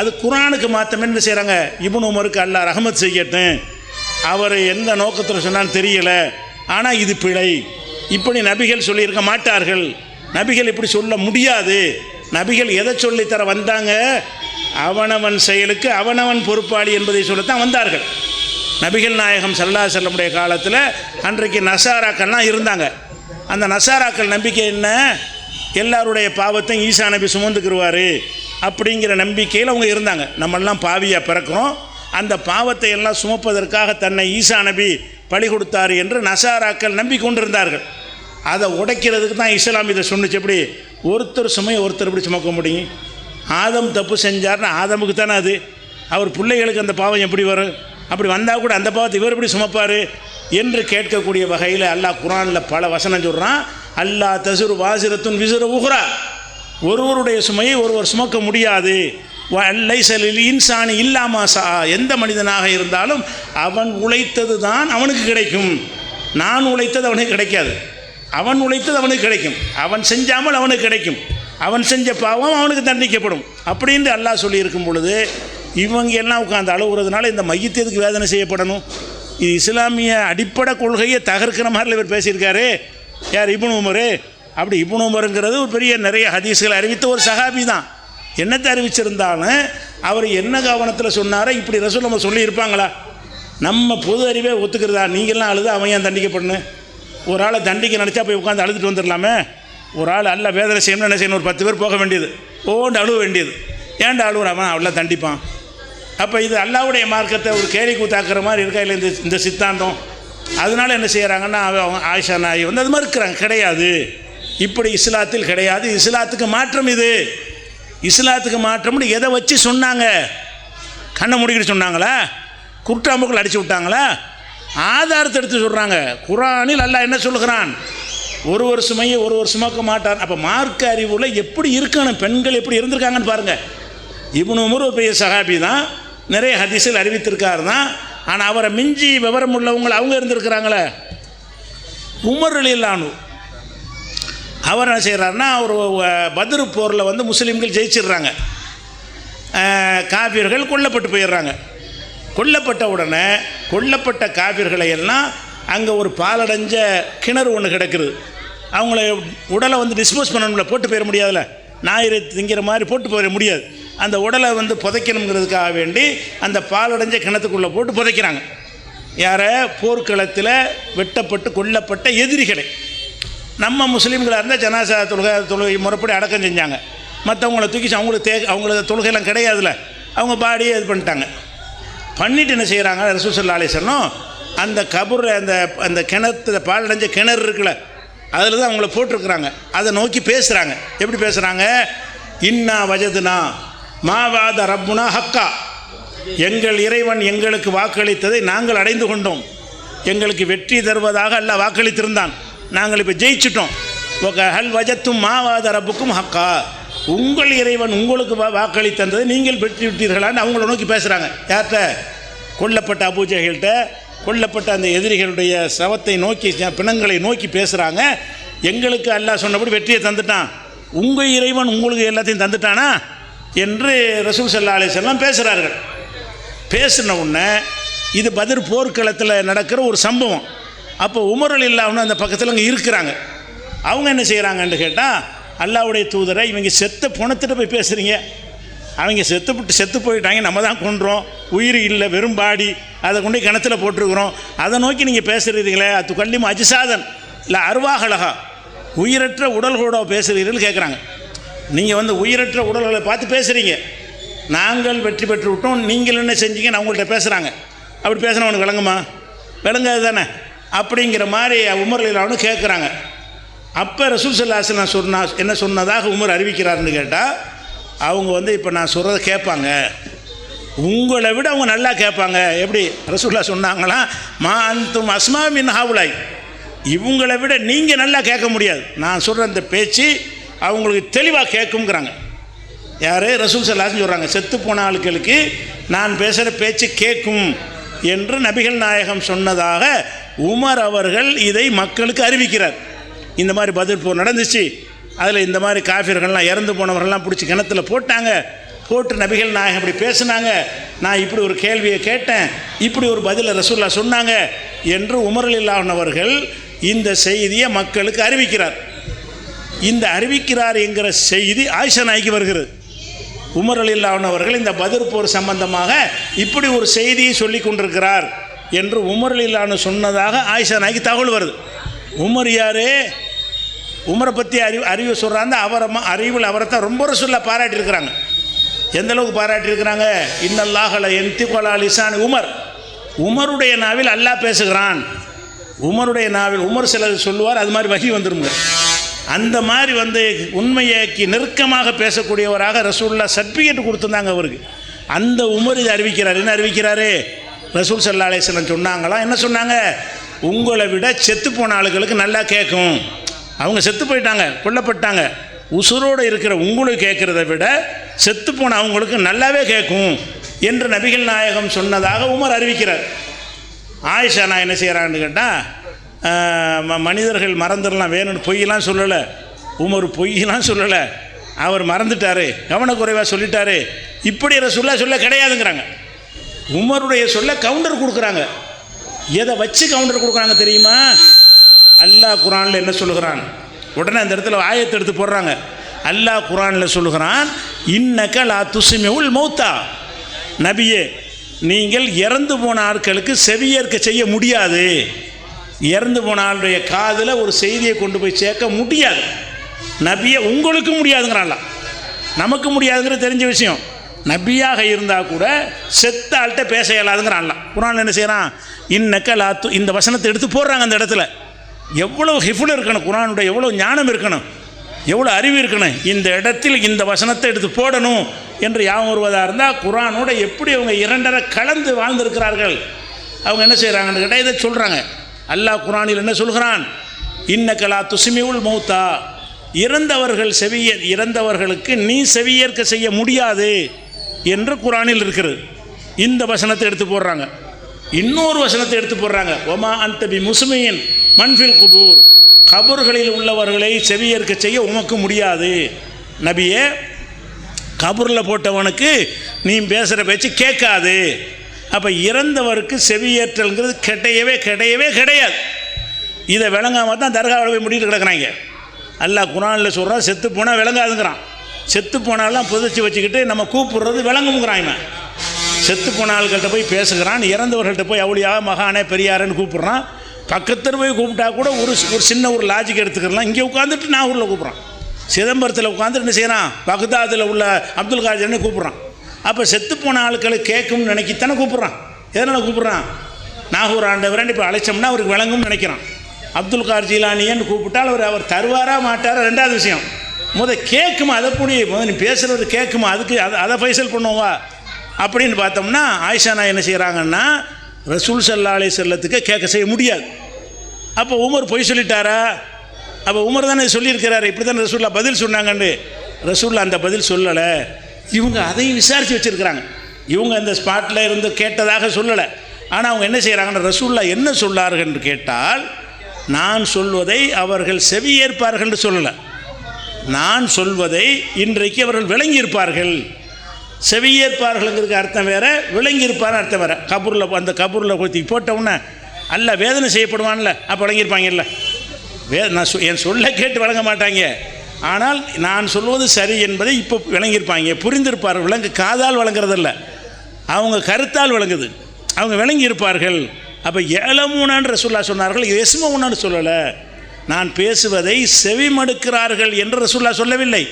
அது குர்ஆனுக்கு மாற்றம் என்ன செய்கிறாங்க? இப்னு உமருக்கு அல்லாஹ் ரஹ்மத் செய்யட்டும், அவர் எந்த நோக்கத்தில் சொன்னான்னு தெரியலை, ஆனால் இது பிழை, இப்படி நபிகள் சொல்லியிருக்க மாட்டார்கள், நபிகள் இப்படி சொல்ல முடியாது. நபிகள் எதை சொல்லித்தர வந்தாங்க? அவனவன் செயலுக்கு அவனவன் பொறுப்பாளி என்பதை சொல்லத்தான் வந்தார்கள். நபிகள் நாயகம் ஸல்லல்லாஹு அலைஹி வஸல்லம் காலத்தில் அன்றைக்கு நசாராக்கள்லாம் இருந்தாங்க. அந்த நசாராக்கள் நம்பிக்கை என்ன? எல்லாருடைய பாவத்தையும் ஈசா நபி சுமந்துக்குருவார் அப்படிங்கிற நம்பிக்கையில் அவங்க இருந்தாங்க. நம்மெல்லாம் பாவியாக பிறக்கிறோம், அந்த பாவத்தை எல்லாம் சுமப்பதற்காக தன்னை ஈசா நபி பலி கொடுத்தார் என்று நசாராக்கள் நம்பிக்கொண்டிருந்தார்கள். அதை உடைக்கிறதுக்கு தான் இஸ்லாம் இதை சொன்னிச்சு. எப்படி ஒருத்தர் சுமையை ஒருத்தர் எப்படி சுமக்க முடியும்? ஆதம் தப்பு செஞ்சார்னா ஆதமுக்கு தானே அது, அவர் பிள்ளைகளுக்கு அந்த பாவம் எப்படி வரும்? அப்படி வந்தால் கூட அந்த பாவத்தை இவர் எப்படி சுமப்பார் என்று கேட்கக்கூடிய வகையில் அல்லாஹ் குர்ஆனில் பல வசனம் சொல்கிறான். அல்லாஹ் தஸிரு வாஸிரத்துன் விஸ்ர உஹ்ரா, ஒருவருடைய சுமையை ஒருவர் சுமக்க முடியாது. லைஸ லில் இன்சானி இல்லா மா ஸா, எந்த மனிதனாக இருந்தாலும் அவன் உழைத்தது தான் அவனுக்கு கிடைக்கும். நான் உழைத்தது அவனுக்கு கிடைக்காது, அவன் உழைத்தது அவனுக்கு கிடைக்கும். அவன் செஞ்சாமல் அவனுக்கு கிடைக்கும், அவன் செஞ்ச பாவம் அவனுக்கு தண்டிக்கப்படும் அப்படின்னு அல்லாஹ் சொல்லியிருக்கும் பொழுது இவங்க எல்லாம் உட்காந்து அழுகுறதுனால இந்த மையத்திற்கு வேதனை செய்யப்படணும். இது இஸ்லாமிய அடிப்படை கொள்கையை தகர்க்கிற மாதிரி இவர் பேசியிருக்காரு. யார்? இப்னு உமர். அப்படி இப்னு உமருங்கிறது ஒரு பெரிய நிறைய ஹதீஸ்களை அறிவித்த ஒரு சஹாபி தான். என்னத்தை அறிவிச்சிருந்தாலும் அவர் என்ன கவனத்தில் சொன்னாரோ இப்படி ரசூல் நம்ம சொல்லியிருப்பாங்களா? நம்ம பொது அறிவே ஒத்துக்கிறதா? நீங்கள்லாம் அழுது அவன் ஏன் தண்டிக்கப்படணும்? ஒரு ஆளை தண்டிக்க நினச்சா போய் உட்காந்து அழுதுட்டு வந்துடலாமே. ஒரு ஆள் அல்ல வேதனை செய்யணும்னு என்ன செய்யணும்? ஒரு 10 பேர் போக வேண்டியது, ஓண்டு அழுவ வேண்டியது. ஏன்டா அழுவுற? அவன் அவ்வளோ தண்டிப்பான். அப்போ இது அல்லாஹ்வுடைய மார்க்கத்தை ஒரு கேலி கூத்தாக்குற மாதிரி இருக்கா இல்லை இந்த சித்தாந்தம்? அதனால என்ன செய்கிறாங்கன்னா அவங்க ஆயிஷா நாயகி வந்து அது மாதிரி இருக்கிறாங்க. கிடையாது, இப்படி இஸ்லாத்தில் கிடையாது, இஸ்லாத்துக்கு மாற்றம் இது. இஸ்லாத்துக்கு மாற்றம்னு எதை வச்சு சொன்னாங்க? கண்ணை முடிக்கிட்டு சொன்னாங்களா? குருட்டாம்புக்கள் அடித்து விட்டாங்களா? ஆதாரத்தை எடுத்து சொல்கிறாங்க. குர்ஆனில் அல்லாஹ் என்ன சொல்கிறான்? ஒரு சுமையை ஒரு சுமக்க மாட்டார். அப்போ மார்க்க அறிவுல எப்படி இருக்கணும், பெண்கள் எப்படி இருந்திருக்காங்கன்னு பாருங்கள். இப்னு உமர் ஒரு பெரிய சஹாபி தான், நிறைய ஹதீஸில் அறிவித்திருக்காரு தான். ஆனால் அவரை மிஞ்சி விவரம் உள்ளவங்களை அவங்க இருந்திருக்கிறாங்களே. உமர் ரலியல்லாஹு அன்ஹு அவர் என்ன செய்கிறாருன்னா, ஒரு பத்ரு போரில் வந்து முஸ்லீம்கள் ஜெயிச்சிடுறாங்க, காபிர்கள் கொல்லப்பட்டு போயிடுறாங்க. கொல்லப்பட்ட உடனே கொல்லப்பட்ட காபிர்களை எல்லாம் அங்கே ஒரு பாலடைஞ்ச கிணறு ஒன்று கிடக்குது. அவங்கள உடலை வந்து டிஸ்போஸ் பண்ணணும்ல, போட்டு போயிட முடியாதுல்ல, ஞாயிறு திங்கிற மாதிரி போட்டு போயிட முடியாது. அந்த உடலை வந்து புதைக்கணுங்கிறதுக்காக வேண்டி அந்த பாலடைஞ்ச கிணத்துக்குள்ளே போட்டு புதைக்கிறாங்க. யாரை? போர்க்களத்தில் வெட்டப்பட்டு கொல்லப்பட்ட எதிரிகளை. நம்ம முஸ்லீம்களாக இருந்தால் ஜனாசா தொழுகை முறைப்படி அடக்கம் செஞ்சாங்க. மற்றவங்கள தூக்கி அவங்களுக்கு தொழுகையெல்லாம் கிடையாதுல்ல, அவங்க பாடியே இது பண்ணிட்டாங்க. பண்ணிவிட்டு என்ன செய்கிறாங்க, ரசூல் ஸல்லல்லாஹு அலைஹி வஸல்லம் அந்த கபூர் அந்த கிணத்துல பாலடைஞ்ச கிணறு இருக்குல்ல, அதில் தான் அவங்கள போட்டிருக்கிறாங்க. அதை நோக்கி பேசுகிறாங்க. எப்படி பேசுகிறாங்க? இன்னா வஜதுனா மாவாத ரப்புனா ஹக்கா, எங்கள் இறைவன் எங்களுக்கு வாக்களித்ததை நாங்கள் அடைந்து கொண்டோம். எங்களுக்கு வெற்றி தருவதாக அல்லாஹ் வாக்களித்திருந்தான், நாங்கள் இப்போ ஜெயிச்சிட்டோம். ஹல் வஜத்தும் மாவாத ரப்புக்கும் ஹக்கா, உங்கள் இறைவன் உங்களுக்கு வாக்களித்ததை நீங்கள் பெற்று விட்டீர்களான்னு அவங்கள நோக்கி பேசுகிறாங்க. யார்கிட்ட? கொல்லப்பட்ட அபூஜஹல்கிட்ட, கொல்லப்பட்ட அந்த எதிரிகளுடைய சவத்தை நோக்கி, பிணங்களை நோக்கி பேசுகிறாங்க. எங்களுக்கு அல்லாஹ் சொன்னபடி வெற்றியை தந்துட்டான், உங்கள் இறைவன் உங்களுக்கு எல்லாத்தையும் தந்துட்டானா என்று ரசூல் ஸல்லல்லாஹு அலைஹி வஸல்லம் பேசுகிறார்கள். பேசின உடனே இது பத்ர் போர்க்களத்தில் நடக்கிற ஒரு சம்பவம். அப்போ உமர் ரலியல்லாஹு அன்ஹு அந்த பக்கத்தில் அங்கே இருக்கிறாங்க. அவங்க என்ன செய்கிறாங்கன்னு கேட்டால், அல்லாஹ்வுடைய தூதரை, இவங்க செத்த புணத்திட்ட போய் பேசுகிறீங்க, அவங்க செத்து போயிட்டாங்க, நம்ம தான் கொன்றோம், உயிர் இல்லை, வெறும் பாடி, அதை கொண்டு கிணத்துல போட்டிருக்கிறோம், அதை நோக்கி நீங்கள் பேசுகிறீங்களே, அது கல்லியும் அஜிசாதன் இல்லை அருவாகலகா, உயிரற்ற உடல்களோட பேசுகிறீர்கள் கேட்குறாங்க. நீங்கள் வந்து உயிரற்ற உடல்களை பார்த்து பேசுகிறீங்க, நாங்கள் வெற்றி பெற்று விட்டோம், நீங்கள் என்ன செஞ்சீங்கன்னு அவங்கள்ட்ட பேசுகிறாங்க. அப்படி பேசுனவனுக்கு விளங்குமா? விளங்காது தானே. அப்படிங்கிற மாதிரி உமர் ரலியல்லாஹு அன்ஹு கேட்குறாங்க. அப்போ ரசூல் ஸல்லல்லாஹு அலைஹி வஸல்லம் என்ன சொன்னதாக உமர் அறிவிக்கிறாருன்னு கேட்டால், அவங்க வந்து இப்போ நான் சொல்கிறத கேட்பாங்க, உங்களை விட அவங்க நல்லா கேட்பாங்க. எப்படி? ரசூலுல்லாஹ் சொன்னாங்களாம், மா அன்தும் அஸ்மா மின் ஹவுலாய், இவங்களை விட நீங்கள் நல்லா கேட்க முடியாது, நான் சொல்கிற அந்த பேச்சு அவங்களுக்கு தெளிவாக கேட்குங்கிறாங்க. யார்? ரசூல் ஸல்லல்லாஹு அலைஹி வஸல்லம் சொல்கிறாங்க, செத்து போன ஆட்களுக்கு நான் பேசுகிற பேச்சு கேட்கும் என்று நபிகள் நாயகம் சொன்னதாக உமர் அவர்கள் இதை மக்களுக்கு அறிவிக்கிறார். இந்த மாதிரி பத்ர் போர் நடந்துச்சு, அதில் இந்த மாதிரி காஃபிர்கள்லாம் இறந்து போனவர்கள்லாம் பிடிச்சி கிணத்துல போட்டாங்க, போட்டு நபிகள் நாயகம் இப்படி பேசுனாங்க, நான் இப்படி ஒரு கேள்வியை கேட்டேன், இப்படி ஒரு பதிலை ரசூலுல்லாஹ் சொன்னாங்க என்று உமர் ரலியல்லாஹு அன்ஹு அவர்கள் இந்த செய்தியை மக்களுக்கு அறிவிக்கிறார். இந்த அறிவிக்கிறார் என்கிற செய்தி ஆயிஷா நாய்க்கு வருகிறது. உமர் ரலியல்லாஹு அன்ஹு அவர்கள் இந்த பத்ர் போர் சம்பந்தமாக இப்படி ஒரு செய்தியை சொல்லி கொண்டிருக்கிறார் என்று உமர் ரலியல்லாஹு அன்ஹு சொன்னதாக ஆயிஷா நாய்க்கு தகவல் வருது. உமர் யார்? உமரை பற்றி அறிவு சொல்கிறாங்க. அறிவில் அவரை தான் ரொம்ப ரசூலுல்லாஹ் பாராட்டியிருக்கிறாங்க. எந்த அளவுக்கு பாராட்டியிருக்கிறாங்க? இன்னல்லாஹ லா யன்திகு அலா லிசானி உமர், உமருடைய நாவில் அல்லாஹ் பேசுகிறான். உமருடைய நாவில் உமர் சிலர் சொல்லுவார், அது மாதிரி வஹி வந்துருங்க. அந்த மாதிரி வந்து உண்மையைக்கு நெருக்கமாக பேசக்கூடியவராக ரசூலுல்லாஹ் சர்டிஃபிகேட் கொடுத்துருந்தாங்க அவருக்கு. அந்த உமர் இதை அறிவிக்கிறார். என்ன அறிவிக்கிறாரு? ரசூல் ஸல்லல்லாஹு அலைஹி வஸல்லம் சொன்னாங்களா? என்ன சொன்னாங்க? உங்களை விட செத்து போன ஆளுகளுக்கு நல்லா கேட்கும். அவங்க செத்து போயிட்டாங்க, கொல்லப்பட்டாங்க, உசுரோடு இருக்கிற உங்களுக்கு கேட்குறத விட செத்து போன அவங்களுக்கு நல்லாவே கேட்கும் என்று நபிகள் நாயகம் சொன்னதாக உமர் அறிவிக்கிறார். ஆயிஷா நான் என்ன செய்கிறான்னு கேட்டால், மனிதர்கள் மறந்துடலாம், வேணும்னு பொய்யெல்லாம் சொல்லலை, உமர் பொய்யெல்லாம் சொல்லலை, அவர் மறந்துட்டார், கவனக்குறைவாக சொல்லிட்டாரு, இப்படி சொல்ல கிடையாதுங்கிறாங்க. உமருடைய சொல்ல கவுண்டர் கொடுக்குறாங்க. எதை வச்சு கவுண்டர் கொடுக்குறாங்க தெரியுமா? அல்லாஹ் குர்ஆனில் என்ன சொல்லுகிறான்? உடனே அந்த இடத்துல ஆயத்தை எடுத்து போடுறாங்க. அல்லாஹ் குர்ஆனில் சொல்லுகிறான், இன்னக லா துஸ்மிஉல் மௌத்தா, நபியே நீங்கள் இறந்து போன ஆட்களுக்கு செவியேற்க செய்ய முடியாது. இறந்து போன ஆளுடைய காதில் ஒரு செய்தியை கொண்டு போய் சேர்க்க முடியாது. நபியை உங்களுக்கு முடியாதுங்கிறான்ல, நமக்கு முடியாதுங்கிற தெரிஞ்ச விஷயம். நபியாக இருந்தால் கூட செத்த ஆள்கிட்ட பேச இயலாதுங்கிறான் அல்லாஹ். குர்ஆனில் என்ன செய்கிறான், இன்னக்க லாத்து, இந்த வசனத்தை எடுத்து போடுறாங்க அந்த இடத்துல. எவ்வளோ ஹிஃபுல் இருக்கணும், குர்ஆனுடைய எவ்வளோ ஞானம் இருக்கணும், எவ்வளோ அறிவு இருக்கணும், இந்த இடத்தில் இந்த வசனத்தை எடுத்து போடணும் என்று யாவும் வருவதாக இருந்தால் குர்ஆனோட எப்படி அவங்க இரண்டரை கலந்து வாழ்ந்திருக்கிறார்கள். அவங்க என்ன செய்கிறாங்கன்னு கேட்டால் இதை சொல்கிறாங்க. அல்லாஹ் குர்ஆனில் என்ன சொல்கிறான், இன்னக்க லா துஸ்மிஉல் மௌத்தா, இறந்தவர்களுக்கு நீ செவியேற்க செய்ய முடியாது என்று குர்ஆனில் இருக்கிறது. இந்த வசனத்தை எடுத்து போடுறாங்க. இன்னொரு வசனத்தை எடுத்து போடுறாங்க, ஒமா அன்த பி முஸ்மியின் மன்ஃபில் குபூர், கபர்களில் உள்ளவர்களை செவியேற்க செய்ய உமக்கு முடியாது நபியே, கபூரில் போட்டவனுக்கு நீ பேசுகிற பேச்சு கேட்காது. அப்போ இறந்தவருக்கு செவியேற்றல்ங்கிறது கிடையவே கிடையாது. இதை விளங்காமல் தான் தர்காவில் போய் முடிட்டு கிடக்குறாங்க. அல்லாஹ் குர்ஆனில் சொல்கிறான், செத்து போனால் விளங்காதுங்கிறான். செத்து போனாலாம் புதைச்சி வச்சுக்கிட்டு நம்ம கூப்பிடுறது விளங்குங்கிறான். இவன் செத்து போன ஆள்கிட்ட போய் பேசுகிறான், இறந்தவர்கள்ட்ட போய் அவுளியா மகானே பெரியாருன்னு கூப்பிட்றான். பக்கத்தில் போய் கூப்பிட்டா கூட ஒரு சின்ன ஒரு லாஜிக் எடுத்துக்கலாம். இங்கே உட்காந்துட்டு நாகூரில் கூப்பிட்றான், சிதம்பரத்தில் உட்காந்துட்டு என்ன செய்கிறான், பக்தாதில் உள்ள அப்துல் காதர்னு கூப்பிட்றான். அப்போ செத்து போன ஆட்களை கேட்கும்னு நினைக்கித்தானே கூப்பிட்றான். எதனால் கூப்பிட்றான், நாகூர் ஆண்டவரன் இப்போ அழைச்சோம்னா அவருக்கு விளங்கும்னு நினைக்கிறான். அப்துல் கார் ஜீலானியன்னு கூப்பிட்டால் அவர் தருவாரா மாட்டாரா ரெண்டாவது விஷயம். கேட்குமா, அதை புனி நீ பேசுகிறது கேட்குமா, அதுக்கு அதை ஃபைசல் பண்ணுவா அப்படின்னு பார்த்தோம்னா ஆயிஷா என்ன செய்கிறாங்கன்னா, ரசூல் ஸல்லல்லாஹு அலைஹி வஸல்லத்துக்கு கேட்க செய்ய முடியாது. அப்போ உமர் பொய் சொல்லிட்டாரா, அப்போ உமர் தானே சொல்லியிருக்கிறாரு, இப்படி தானே ரசூல்லா பதில் சொன்னாங்கன்னு. ரசூல்லா அந்த பதில் சொல்லலை. இவங்க அதையும் விசாரித்து வச்சுருக்கிறாங்க. இவங்க அந்த ஸ்பாட்டில் இருந்து கேட்டதாக சொல்லலை. ஆனால் அவங்க என்ன செய்கிறாங்கன்னா, ரசூல்லா என்ன சொல்லார்கள் என்று கேட்டால், நான் சொல்வதை அவர்கள் செவியேற்பார்கள் என்று சொல்லலை, நான் சொல்வதை இன்றைக்கு அவர்கள் விளங்கியிருப்பார்கள். செவியேற்பார்கள்ங்கிறதுக்கு அர்த்தம் வேறு, விளங்கியிருப்பார்னு அர்த்தம் வேறு. அந்த கபூரில் கொத்தி போட்டவுடனே அல்ல வேதனை செய்யப்படுவான்ல, அப்போ விளங்கியிருப்பாங்கல்ல. நான் என் சொல்ல கேட்டு விளங்க மாட்டாங்க, ஆனால் நான் சொல்வது சரி என்பதை இப்போ விளங்கியிருப்பாங்க, புரிந்திருப்பார்கள். காதால் விளங்குறதில்ல, அவங்க கருத்தால் விளங்குது, அவங்க விளங்கியிருப்பார்கள். அப்போ ஏலமூனான்னு ரசூலுல்லாஹ் சொன்னார்கள், எஸ்மவுனான்னு சொல்லலை. நான் பேசுவதை செவிமடுக்கிறார்கள் என்று ரசூலுல்லாஹ் சொல்லவில்லை,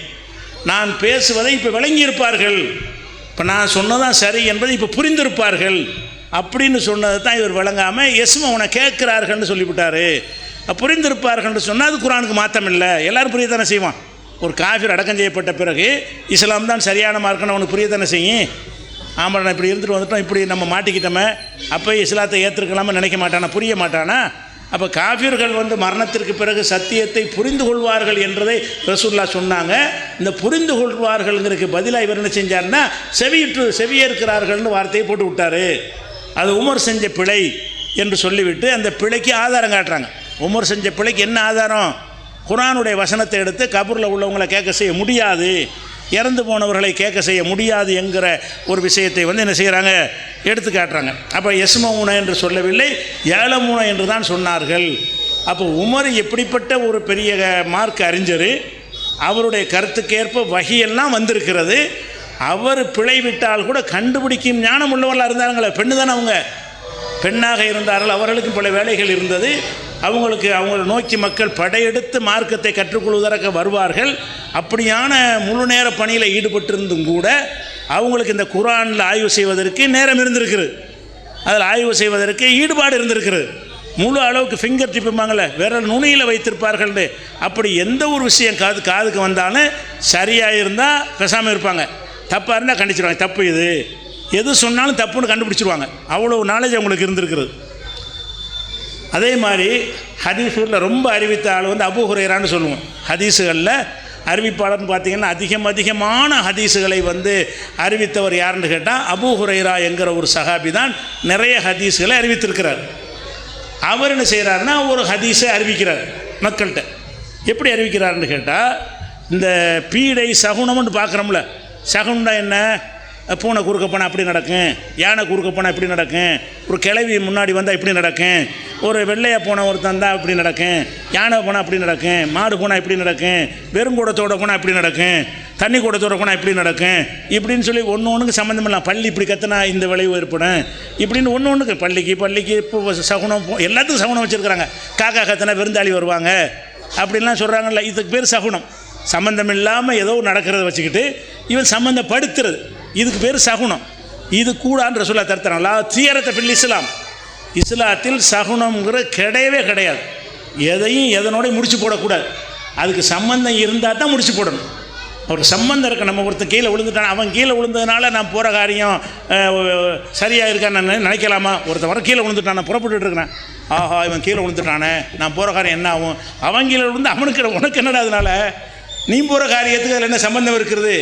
நான் பேசுவதை இப்போ விளங்கியிருப்பார்கள், இப்போ நான் சொன்னதான் சரி என்பதை இப்போ புரிந்திருப்பார்கள் அப்படின்னு சொன்னது தான் இவர் விளங்காமல் எஸ்மவுனை கேட்கிறார்கள்னு சொல்லிவிட்டார். புரிந்திருப்பார்கள்னு சொன்னால் அது குர்ஆனுக்கு மாற்றம் இல்லை, எல்லோரும் புரியத்தானே செய்வான். ஒரு காஃபிர் அடக்கம் செய்யப்பட்ட பிறகு இஸ்லாம் தான் சரியான மார்க்கன்னு அவனுக்கு புரியத்தானே செய்யும். ஆமாம், நான் இப்படி இருந்துட்டு வந்துட்டோம், இப்படி நம்ம மாட்டிக்கிட்டோமே, அப்போ இஸ்லாத்தை ஏற்றுக்கலாமல் நினைக்க மாட்டானா, புரிய மாட்டானா? அப்போ காஃபிர்கள் மரணத்திற்கு பிறகு சத்தியத்தை புரிந்து கொள்வார்கள் என்றதை ரசூலுல்லாஹ் சொன்னாங்க. இந்த புரிந்து கொள்வார்கள்ங்கிறதுக்கு பதிலாக இவர் என்ன செஞ்சார்னா, செவியேற்கிறார்கள்னு வார்த்தையை போட்டு விட்டார். அது உமர் செஞ்ச பிழை என்று சொல்லிவிட்டு அந்த பிழைக்கு ஆதாரம் காட்டுறாங்க. உமர் செஞ்ச பிழைக்கு என்ன ஆதாரம், குர்ஆனுடைய வசனத்தை எடுத்து கபூரில் உள்ளவங்களை கேட்க செய்ய முடியாது, இறந்து போனவர்களை கேட்க செய்ய முடியாது என்கிற ஒரு விஷயத்தை என்ன செய்கிறாங்க, எடுத்து காட்டுறாங்க. அப்போ எஸ்மவுன என்று சொல்லவில்லை, ஏலமூன என்று தான் சொன்னார்கள். அப்போ உமர் எப்படிப்பட்ட ஒரு பெரிய மார்க் அறிஞர், அவருடைய கருத்துக்கேற்ப வஹியெல்லாம் வந்திருக்கிறது. அவர் பிழை விட்டால் கூட கண்டுபிடிக்கும் ஞானம் உள்ளவர்களாக இருந்தாங்களே, பெண்ணு தானே அவங்க, பெண்ணாக இருந்தார்கள், அவர்களுக்கும் பல வேலைகள் இருந்தது. அவங்களை நோக்கி மக்கள் படையெடுத்து மார்க்கத்தை கற்றுக்கொள்வதற்கு வருவார்கள். அப்படியான முழு நேர பணியில் ஈடுபட்டிருந்தும் கூட அவங்களுக்கு இந்த குர்ஆனில் ஆய்வு செய்வதற்கு நேரம் இருந்திருக்குது, அதில் ஆய்வு செய்வதற்கு ஈடுபாடு இருந்திருக்குது. முழு அளவுக்கு ஃபிங்கர் டிப்புமாங்களே விரல் நுனியில் வைத்திருப்பார்கள். அப்படி எந்த ஒரு விஷயம் காதுக்கு வந்தாலும் சரியாக இருந்தால் பேசாமல் இருப்பாங்க, தப்பாக இருந்தால் கண்டிச்சிடுவாங்க. தப்பு இது, எது சொன்னாலும் தப்புன்னு கண்டுபிடிச்சிருவாங்க. அவ்வளோ நாலேஜ் அவங்களுக்கு இருந்திருக்குது. அதே மாதிரி ஹதீஸுகளில் ரொம்ப அறிவித்த ஆள் அபூ ஹுரைரான்னு சொல்லுவோம். ஹதீஸுகளில் அறிவிப்பாளர்னு பார்த்திங்கன்னா அதிகமான ஹதீஸுகளை அறிவித்தவர் யாருன்னு கேட்டால் அபூ ஹுரைரா என்கிற ஒரு சஹாபி தான் நிறைய ஹதீஸுகளை அறிவித்திருக்கிறார். அவர் என்ன செய்கிறாருன்னா, ஒரு ஹதீஸை அறிவிக்கிறார் மக்கள்கிட்ட. எப்படி அறிவிக்கிறாருன்னு கேட்டால், இந்த பீடை சகுனம்னு பார்க்குறோம்ல, சகுனம்னா என்ன, பூனை குறுக்க போனால் அப்படி நடக்கும், யானை குறுக்க போனால் இப்படி நடக்கும், ஒரு கிழவி முன்னாடி வந்தால் இப்படி நடக்கும், ஒரு வெள்ளையாக போன ஒருத்தன் தான் இப்படி நடக்கும், யானை போனால் அப்படி நடக்கும், மாடு போனால் இப்படி நடக்கும், வெறுங்கூடத்தோடு போனால் இப்படி நடக்கும், தண்ணி கூடத்தோடு போனால் இப்படி நடக்கும், இப்படின்னு சொல்லி ஒன்றுக்கு சம்மந்தம் இல்லை. பள்ளி இப்படி கத்தினா இந்த விளைவு ஏற்படும், இப்படின்னு ஒன்றுக்கு பள்ளிக்கு இப்போ சகுனம், எல்லாத்துக்கும் சகுனம் வச்சுருக்குறாங்க. காக்கா கத்தினா விருந்தாளி வருவாங்க அப்படின்லாம் சொல்கிறாங்கல்ல, இதுக்கு பேர் சகுனம். சம்மந்தம் இல்லாமல் ஏதோ நடக்கிறத வச்சுக்கிட்டு இவன் சம்மந்தப்படுத்துறது. இதுக்கு பேர் சகுனம். இது கூடான்னு ரசூலுல்லாஹ் தடுத்தாங்க. லா தியரத்தை ஃபில் இஸ்லாம், இஸ்லாத்தில் சகுனம்ங்கிற கிடையவே கிடையாது. எதையும் எதனோடய முடிச்சு போடக்கூடாது. அதுக்கு சம்பந்தம் இருந்தால் தான் முடிச்சு போடணும். ஒரு சம்பந்தம் இருக்குது. நம்ம ஒருத்தன் கீழே விழுந்துட்டான், அவன் கீழே விழுந்ததுனால நான் போகிற காரியம் சரியாக இருக்கான்னு நான் நினைக்கலாமா? ஒருத்தன் வர கீழே விழுந்துட்டான், நான் புறப்பட்டுட்டு இருக்கிறேன், ஆஹா இவன் கீழே விழுந்துட்டானே, நான் போகிற காரியம் என்ன ஆகும்? அவன் கீழே விழுந்து அவனுக்கு உனக்கு என்னடா? அதனால் நீ போகிற காரியத்துக்கு அதில் என்ன சம்பந்தம் இருக்கிறது?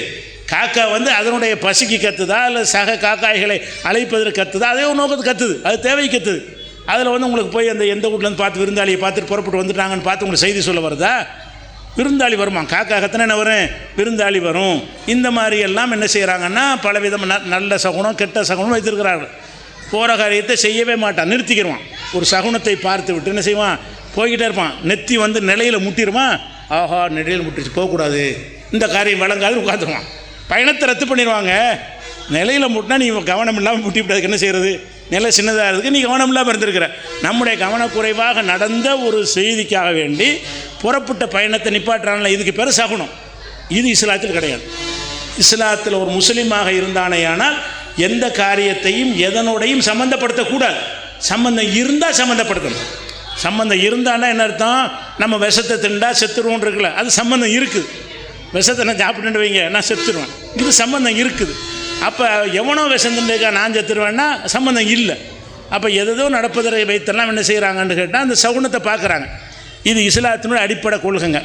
காக்கா வந்து அதனுடைய பசிக்கு கத்துதா இல்லை சக காக்காய்களை அழைப்பதற்கு கத்துதா? அதே ஒரு நோக்கத்துக்கு கத்துது, அது தேவை கத்துது. அதில் வந்து உங்களுக்கு போய் அந்த எந்த வீட்டிலேருந்து பார்த்து விருந்தாளியை பார்த்துட்டு புறப்பட்டு வந்துட்டாங்கன்னு பார்த்து உங்களுக்கு செய்தி சொல்ல வருதா? விருந்தாளி வருமா? காக்கா கத்தினா என்ன வரும்? விருந்தாளி வரும். இந்த மாதிரி எல்லாம் என்ன செய்கிறாங்கன்னா பலவிதம் நல்ல சகுனம் கெட்ட சகுனம் வைத்திருக்கிறார்கள். போகிற காரியத்தை செய்யவே மாட்டான், நிறுத்திக்கிடுவான். ஒரு சகுனத்தை பார்த்து விட்டு என்ன செய்வான்? போய்கிட்டே இருப்பான். நெத்தி வந்து நிலையில் முட்டிடுவான், ஆஹா நிலையில் முட்டிச்சு போகக்கூடாது, இந்த காரியம் வழங்காது உட்காந்துருவான். பயணத்தை ரத்து பண்ணிடுவாங்க. நிலையில் முட்டினா நீ கவனம் இல்லாமல் முட்டி விட்டதுக்கு என்ன செய்கிறது? நிலை சின்னதாக இருக்குது, நீ கவனம் இல்லாமல் இருந்திருக்கிற. நம்முடைய கவனக்குறைவாக நடந்த ஒரு செய்திக்காக வேண்டி புறப்பட்ட பயணத்தை நிப்பாட்டுறான்ல, இதுக்கு பேர் சகுனம். இது இஸ்லாத்தில் கிடையாது. இஸ்லாத்தில் ஒரு முஸ்லீமாக இருந்தானேயானால் எந்த காரியத்தையும் எதனோடையும் சம்மந்தப்படுத்தக்கூடாது. சம்பந்தம் இருந்தால் சம்மந்தப்படுத்தணும். சம்பந்தம் இருந்தான்னா என்ன அர்த்தம்? நம்ம விஷத்தை திண்டா செத்துருவோன்னு இருக்குல்ல, அது சம்பந்தம் இருக்குது. விஷத்தை நான் சாப்பிட்டு வைங்க, நான் செத்துருவேன், இது சம்பந்தம் இருக்குது. அப்போ எவனோ விஷம் திண்டுக்கா நான் செத்துருவேன்னா சம்பந்தம் இல்லை. அப்போ எதோ நடப்பதை வைத்தெல்லாம் என்ன செய்கிறாங்கன்னு கேட்டால் அந்த சகுனத்தை பார்க்குறாங்க. இது இஸ்லாத்தினுடைய அடிப்படை கொள்கைங்க.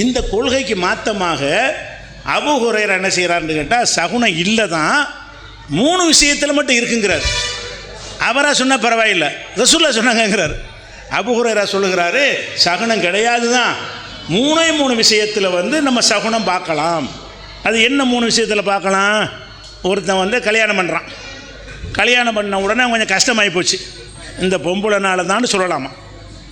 இந்த கொள்கைக்கு மாற்றமாக அபூ ஹுரைரா என்ன செய்கிறாருன்னு கேட்டால் சகுனம் இல்லை தான், 3 விஷயத்தில் மட்டும் இருக்குங்கிறார். அவராக சொன்னால் பரவாயில்லை, ரசூலுல்லாஹ் சொன்னாங்கங்கிறார். அபூ ஹுரைரா சொல்லுகிறாரு சகுனம் கிடையாது தான், 3 விஷயத்தில் வந்து நம்ம சகுனம் பார்க்கலாம். அது என்ன 3 விஷயத்தில் பார்க்கலாம்? ஒருத்தன் வந்து கல்யாணம் பண்ணுறான், கல்யாணம் பண்ண உடனே கொஞ்சம் கஷ்டமாகி போச்சு, இந்த பொம்பளைனால தான் சொல்லலாமா,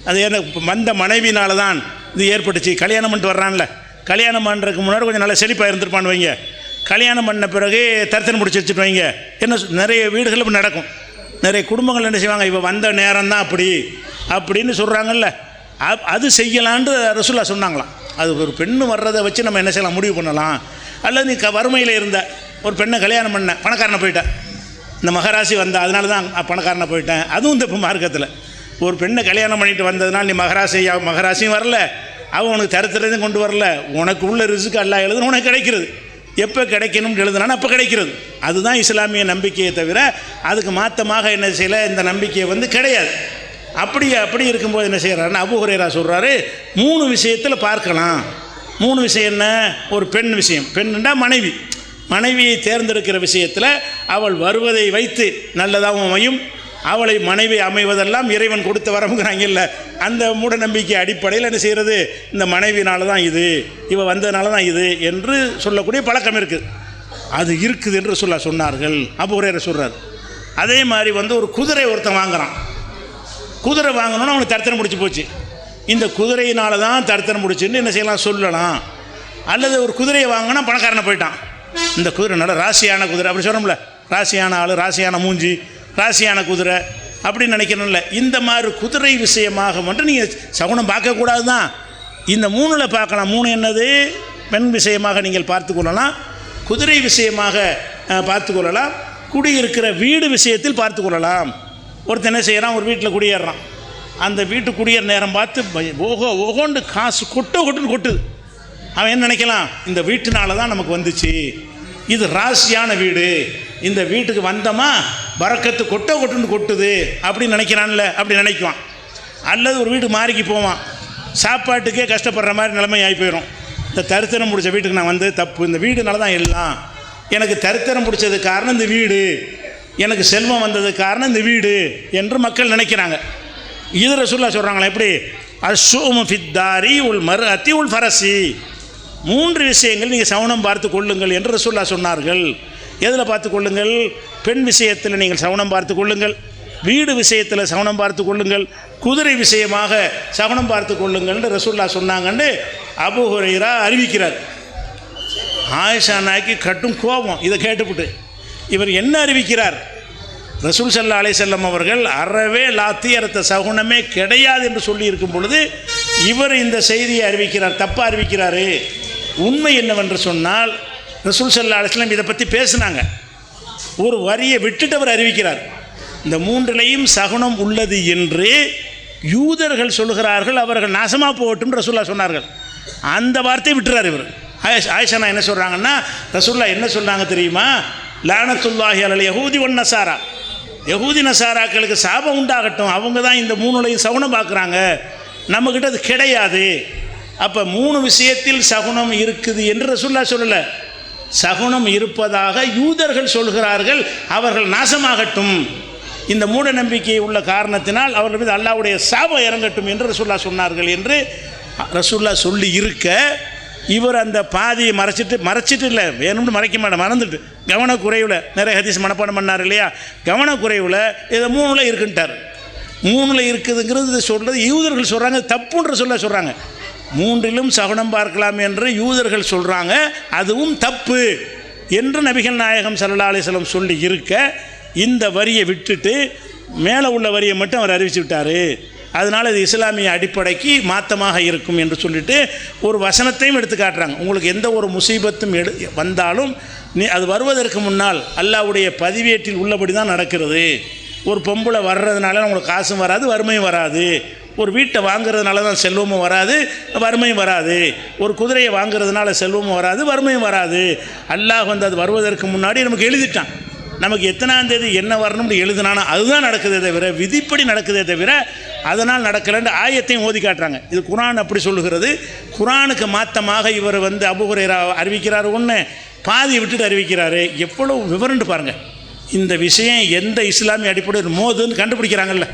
அது என்ன வந்த மனைவினால தான் இது ஏற்பட்டுச்சு. கல்யாணம் பண்ணிட்டு வர்றான்ல, கல்யாணம் பண்ணுறதுக்கு முன்னாடி கொஞ்சம் நல்லா செழிப்பாக இருந்துருப்பான்னு வைங்க, கல்யாணம் பண்ண பிறகு தரித்தனை முடிச்சு வச்சுட்டு வைங்க, என்ன நிறைய வீடுகள் இப்படி நடக்கும். நிறைய குடும்பங்கள் என்ன செய்வாங்க, இப்போ வந்த நேரம் தான் அப்படின்னு சொல்கிறாங்கல்ல, அது செய்யலான்ட்டு ரசூலுல்லாஹ் சொன்னாங்களாம். அது ஒரு பெண்ணு வர்றதை வச்சு நம்ம என்ன செய்யலாம், முடிவு பண்ணலாம். அல்லது நீ வறுமையில் இருந்த ஒரு பெண்ணை கல்யாணம் பண்ண, பணக்காரனை போயிட்டேன், இந்த மகராசி வந்த அதனால தான் பணக்காரனை போயிட்டேன், அதுவும் இந்த இப்போ மார்க்கத்தில் ஒரு பெண்ணை கல்யாணம் பண்ணிட்டு வந்ததுனால நீ மகராசியும் வரல, அவன் உனக்கு தரத்துலேருந்து கொண்டு வரல, உனக்கு உள்ள ரிஸ்க்கு எல்லாம் எழுதுன்னு உனக்கு கிடைக்கிறது. எப்போ கிடைக்கணும்னு எழுதுனாலும் அப்போ கிடைக்கிறது. அதுதான் இஸ்லாமிய நம்பிக்கையை தவிர அதுக்கு மாற்றமாக என்ன செய்யலை, இந்த நம்பிக்கையை வந்து கிடையாது. அப்படி இருக்கும்போது என்ன செய்கிறாருன்னா அபூ ஹுரைரா சொல்கிறாரு 3 விஷயத்தில் பார்க்கலாம். 3 விஷயம் என்ன? ஒரு பெண் விஷயம், பெண்ணுண்டா மனைவியை தேர்ந்தெடுக்கிற விஷயத்தில் அவள் வருவதை வைத்து நல்லதாகவும் அமையும், அவளை மனைவி அமைவதெல்லாம் இறைவன் கொடுத்த வரமுங்கிறாங்க இல்லை, அந்த மூட நம்பிக்கை அடிப்படையில் என்ன செய்கிறது, இந்த மனைவினால தான் இது, இவ வந்ததுனால தான் இது என்று சொல்லக்கூடிய பழக்கம் இருக்குது. அது இருக்குது என்று சொன்னார்கள். அபூ ஹுரைரா சொல்கிறார். அதே மாதிரி வந்து ஒரு குதிரை ஒருத்தன் வாங்குகிறான், குதிரை வாங்கணுன்னு அவனுக்கு தரித்திரம் முடிச்சு போச்சு, இந்த குதிரையினால தான் தரித்திரம் முடிச்சுன்னு என்ன செய்யலாம் சொல்லலாம். அல்லது ஒரு குதிரையை வாங்கினா பணக்காரனை போயிட்டான், இந்த குதிரை நல்ல ராசியான குதிரை அப்படி சொல்கிறோம்ல, ராசியான ஆள், ராசியான மூஞ்சி, ராசியான குதிரை அப்படின்னு நினைக்கணும்ல. இந்த மாதிரி குதிரை விஷயமாக மட்டும் நீங்கள் சகுனம் பார்க்கக்கூடாது தான். இந்த 3ல் பார்க்கலாம். 3 என்னது? பெண் விஷயமாக நீங்கள் பார்த்து கொள்ளலாம், குதிரை விஷயமாக பார்த்து கொள்ளலாம், குடியிருக்கிற வீடு விஷயத்தில் பார்த்து கொள்ளலாம். ஒருத்தன் என்ன செய்கிறான், ஒரு வீட்டில் குடியேறான், அந்த வீட்டு குடியேற நேரம் பார்த்து ஓகோண்டு காசு கொட்டுன்னு கொட்டுது. அவன் என்ன நினைக்கலாம், இந்த வீட்டுனால தான் நமக்கு வந்துச்சு, இது ராசியான வீடு, இந்த வீட்டுக்கு வந்தோமா பரக்கத்து கொட்டுன்னு கொட்டுது அப்படின்னு நினைக்கிறான்ல, அப்படி நினைக்குவான். அல்லது ஒரு வீட்டுக்கு மாறிக்கு போவான், சாப்பாட்டுக்கே கஷ்டப்படுற மாதிரி நிலைமை ஆகி போயிடும். இந்த தரித்திரம் முடிச்ச வீட்டுக்கு நான் வந்து தப்பு, இந்த வீடுனால தான் எல்லாம், எனக்கு தரித்திரம் பிடிச்சது காரணம் இந்த வீடு, எனக்கு செல்வம் வந்தது காரணம் இந்த வீடு என்று மக்கள் நினைக்கிறாங்க. இது ரசூலுல்லாஹ் சொல்கிறாங்களா எப்படி? அஷ்ஷூமு ஃபித்தாரி உல் மர்அத்தி உல் ஃபரசி, 3 விஷயங்கள் நீங்கள் சவுனம் பார்த்து கொள்ளுங்கள் என்று ரசூலுல்லாஹ் சொன்னார்கள். எதில் பார்த்து கொள்ளுங்கள்? பெண் விஷயத்தில் நீங்கள் சவுனம் பார்த்து கொள்ளுங்கள், வீடு விஷயத்தில் சவுனம் பார்த்து கொள்ளுங்கள், குதிரை விஷயமாக சவுனம் பார்த்து கொள்ளுங்கள்னு ரசூலுல்லாஹ் சொன்னாங்கன்னு அபூ ஹுரைரா அறிவிக்கிறார். ஆயிஷா நாய்க்கு கட்டும் கோபம் இதை கேட்டுவிட்டு. இவர் என்ன அறிவிக்கிறார்? ரசூல் ஸல்லல்லாஹு அலைஹி வஸல்லம் அவர்கள் அறவே லாத்தியரத்த சகுனமே கிடையாது என்று சொல்லி இருக்கும் பொழுது இவர் இந்த செய்தியை அறிவிக்கிறார், தப்பாக அறிவிக்கிறாரு. உண்மை என்னவென்று சொன்னால் ரசூல் ஸல்லல்லாஹு அலைஹி வஸல்லம் இதை பற்றி பேசுனாங்க. ஒரு வரியை விட்டுட்டு அவர் அறிவிக்கிறார், இந்த மூன்றிலையும் சகுனம் உள்ளது என்று யூதர்கள் சொல்கிறார்கள், அவர்கள் நாசமாக போகட்டும் ரசூல்லா சொன்னார்கள். அந்த வார்த்தையை விட்டுறார் இவர். ஆயிஷா என்ன சொல்கிறாங்கன்னா, ரசூல்லா என்ன சொன்னாங்க தெரியுமா, லானத்துல்லாஹி அலல் யஹூதி வன் நசாரா, யஹூதி நசாராக்களுக்கு சாபம் உண்டாகட்டும், அவங்க தான் இந்த மூணுலையும் சகுனம் பார்க்குறாங்க, நம்மக்கிட்ட அது கிடையாது. அப்போ 3 விஷயத்தில் சகுனம் இருக்குது என்று ரசூல்லா சொல்லலை, சகுனம் இருப்பதாக யூதர்கள் சொல்கிறார்கள், அவர்கள் நாசமாகட்டும், இந்த மூட நம்பிக்கை உள்ள காரணத்தினால் அவர்கள் மீது அல்லாஹ்வுடைய சாபம் இறங்கட்டும் என்று ரசூல்லா சொன்னார்கள் என்று ரசூல்லா சொல்லி இருக்க, இவர் அந்த பாதியை மறைச்சிட்டு இல்லை, வேணும்னு மறைக்க மாட்டேன், மறந்துட்டு கவனக்குறைவில் நிறைய ஹதீஸ் மனப்பாடம் பண்ணார் இல்லையா, கவனக்குறைவில் இதை 3ல் இருக்குன்ட்டார். 3ல் இருக்குதுங்கிறது சொல்கிறது யூதர்கள் சொல்கிறாங்க, தப்புன்ற சொல்கிறாங்க. 3லும் சகுனம் பார்க்கலாம் என்று யூதர்கள் சொல்கிறாங்க, அதுவும் தப்பு என்று நபிகள் நாயகம் ஸல்லல்லாஹு அலைஹி வஸல்லம் சொல்லி இருக்க, இந்த வரியை விட்டுட்டு மேலே உள்ள வரியை மட்டும் அவர் அறிவிச்சு விட்டார். அதனால் இது இஸ்லாமிய அடிப்படைக்கு மாற்றமாக இருக்கும் என்று சொல்லிட்டு ஒரு வசனத்தையும் எடுத்து காட்டுறாங்க. உங்களுக்கு எந்த ஒரு முசீபத்தும் வந்தாலும் அது வருவதற்கு முன்னால் அல்லாஹ்வுடைய பதிவேட்டில் உள்ளபடி தான் நடக்கிறது. ஒரு பொம்பளை வர்றதுனால உங்களுக்கு காசும் வராது, வறுமையும் வராது. ஒரு வீட்டை வாங்குறதுனால தான் செல்வமும் வராது, வறுமையும் வராது. ஒரு குதிரையை வாங்குறதுனால செல்வமும் வராது, வறுமையும் வராது. அல்லாஹ் வந்து அது வருவதற்கு முன்னாடி நமக்கு எழுதிட்டான். நமக்கு எத்தனாம் தேதி என்ன வரணும்னு எழுதுனானா அதுதான் நடக்குதே தவிர, விதிப்படி நடக்குதே தவிர அதனால் நடக்கலைன்னு ஆயத்தையும் ஓதி காட்டுறாங்க. இது குர்ஆன் அப்படி சொல்லுகிறது. குர்ஆனுக்கு மாற்றமாக இவர் வந்து அபூ ஹுரைரா அறிவிக்கிறார், ஒன்று பாதியை விட்டுட்டு அறிவிக்கிறாரு. எவ்வளோ விவரண்டு பாருங்கள். இந்த விஷயம் எந்த இஸ்லாமிய அடிப்படையில் மோதுன்னு கண்டுபிடிக்கிறாங்கல்ல.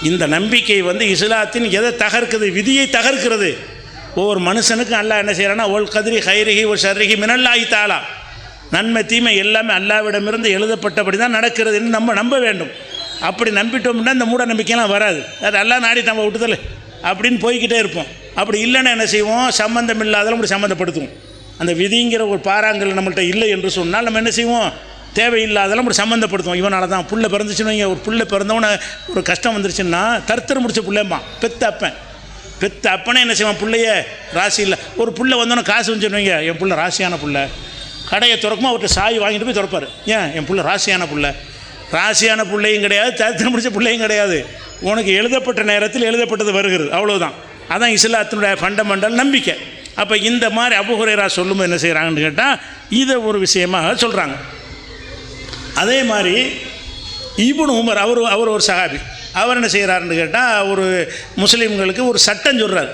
இந்த நம்பிக்கை வந்து இஸ்லாத்தின் எதை தகர்க்குது, விதியை தகர்க்கிறது. ஒவ்வொரு மனுஷனுக்கும் அல்லாஹ் என்ன செய்கிறான்னா, ஒல் கதிரி ஹைரிஹி ஒ ஷர்ரிஹி மினல்லாஹி தஆலா, நன்மை தீமை எல்லாமே அல்லாஹ்விடமிருந்து எழுதப்பட்டபடி தான் நடக்கிறது என்று நம்ம நம்ப வேண்டும். அப்படி நம்பிட்டோம்னா இந்த மூட நம்பிக்கைலாம் வராது. அது எல்லாம் நாடி நம்ம விட்டுதல் அப்படின்னு போய்கிட்டே இருப்போம். அப்படி இல்லைன்னா என்ன செய்வோம், சம்மந்தம் இல்லாதெல்லாம் அப்படி சம்மந்தப்படுத்துவோம். அந்த விதிங்கிற ஒரு பாறாங்கல் நம்மள்கிட்ட இல்லை என்று சொன்னால் நம்ம என்ன செய்வோம், தேவையில்லாதெல்லாம் அப்படி சம்மந்தப்படுத்துவோம். இவனால தான் புள்ள பிறந்துச்சுன்னு வைங்க, ஒரு புள்ள பிறந்தவனை ஒரு கஷ்டம் வந்துருச்சுன்னா தருத்தர் முடிச்ச பிள்ளைம்மா பெத்த அப்பனே என்ன செய்வான், பிள்ளைய ராசி இல்லை. ஒரு புள்ள வந்தோன்னே காசு வந்துச்சுன்னு வைங்க, என் புள்ள ராசியான புள்ள, கடையை திறக்குமா அவர்கிட்ட சாய் வாங்கிட்டு போய் திறப்பார். ஏன், என் புள்ள ராசியான பிள்ளையும் கிடையாது, தருத்தர் முடிச்ச பிள்ளையும் கிடையாது. உனக்கு எழுதப்பட்ட நேரத்தில் எழுதப்பட்டது வருகிறது, அவ்வளோதான். அதான் இஸ்லாத்தினுடைய ஃபண்டமெண்டல் நம்பிக்கை. அப்போ இந்த மாதிரி அபூ ஹுரைரா சொல்லும்போது என்ன செய்கிறாங்கன்னு கேட்டால் இதை ஒரு விஷயமாக சொல்கிறாங்க. அதே மாதிரி இப்னு உமர் அவர் ஒரு சஹாபி, அவர் என்ன செய்கிறாருன்னு கேட்டால் ஒரு முஸ்லீம்களுக்கு ஒரு சட்டம் சொல்கிறார்.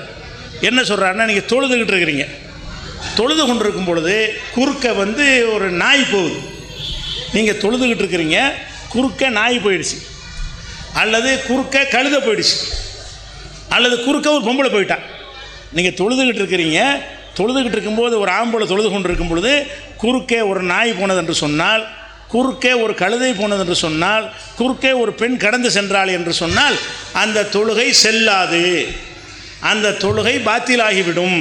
என்ன சொல்கிறாருன்னா, நீங்கள் தொழுதுகிட்டு இருக்கிறீங்க, தொழுது கொண்டு இருக்கும் பொழுது குறுக்க வந்து ஒரு நாய் போகுது. நீங்கள் தொழுதுகிட்டு இருக்கிறீங்க, குறுக்க நாய் போயிடுச்சு, அல்லது குறுக்க கழுதை போயிடுச்சு, அல்லது குறுக்க ஒரு பொம்பளை போயிட்டா. நீங்கள் தொழுதுகிட்டு இருக்கிறீங்க, தொழுதுகிட்டு இருக்கும்போது ஒரு ஆம்பளை தொழுது கொண்டு இருக்கும் பொழுது குறுக்கே ஒரு நாய் போனது என்று சொன்னால், குறுக்கே ஒரு கழுதை போனது என்று சொன்னால், குறுக்கே ஒரு பெண் கடந்து சென்றாள் என்று சொன்னால் அந்த தொழுகை செல்லாது, அந்த தொழுகை பாத்திலாகிவிடும்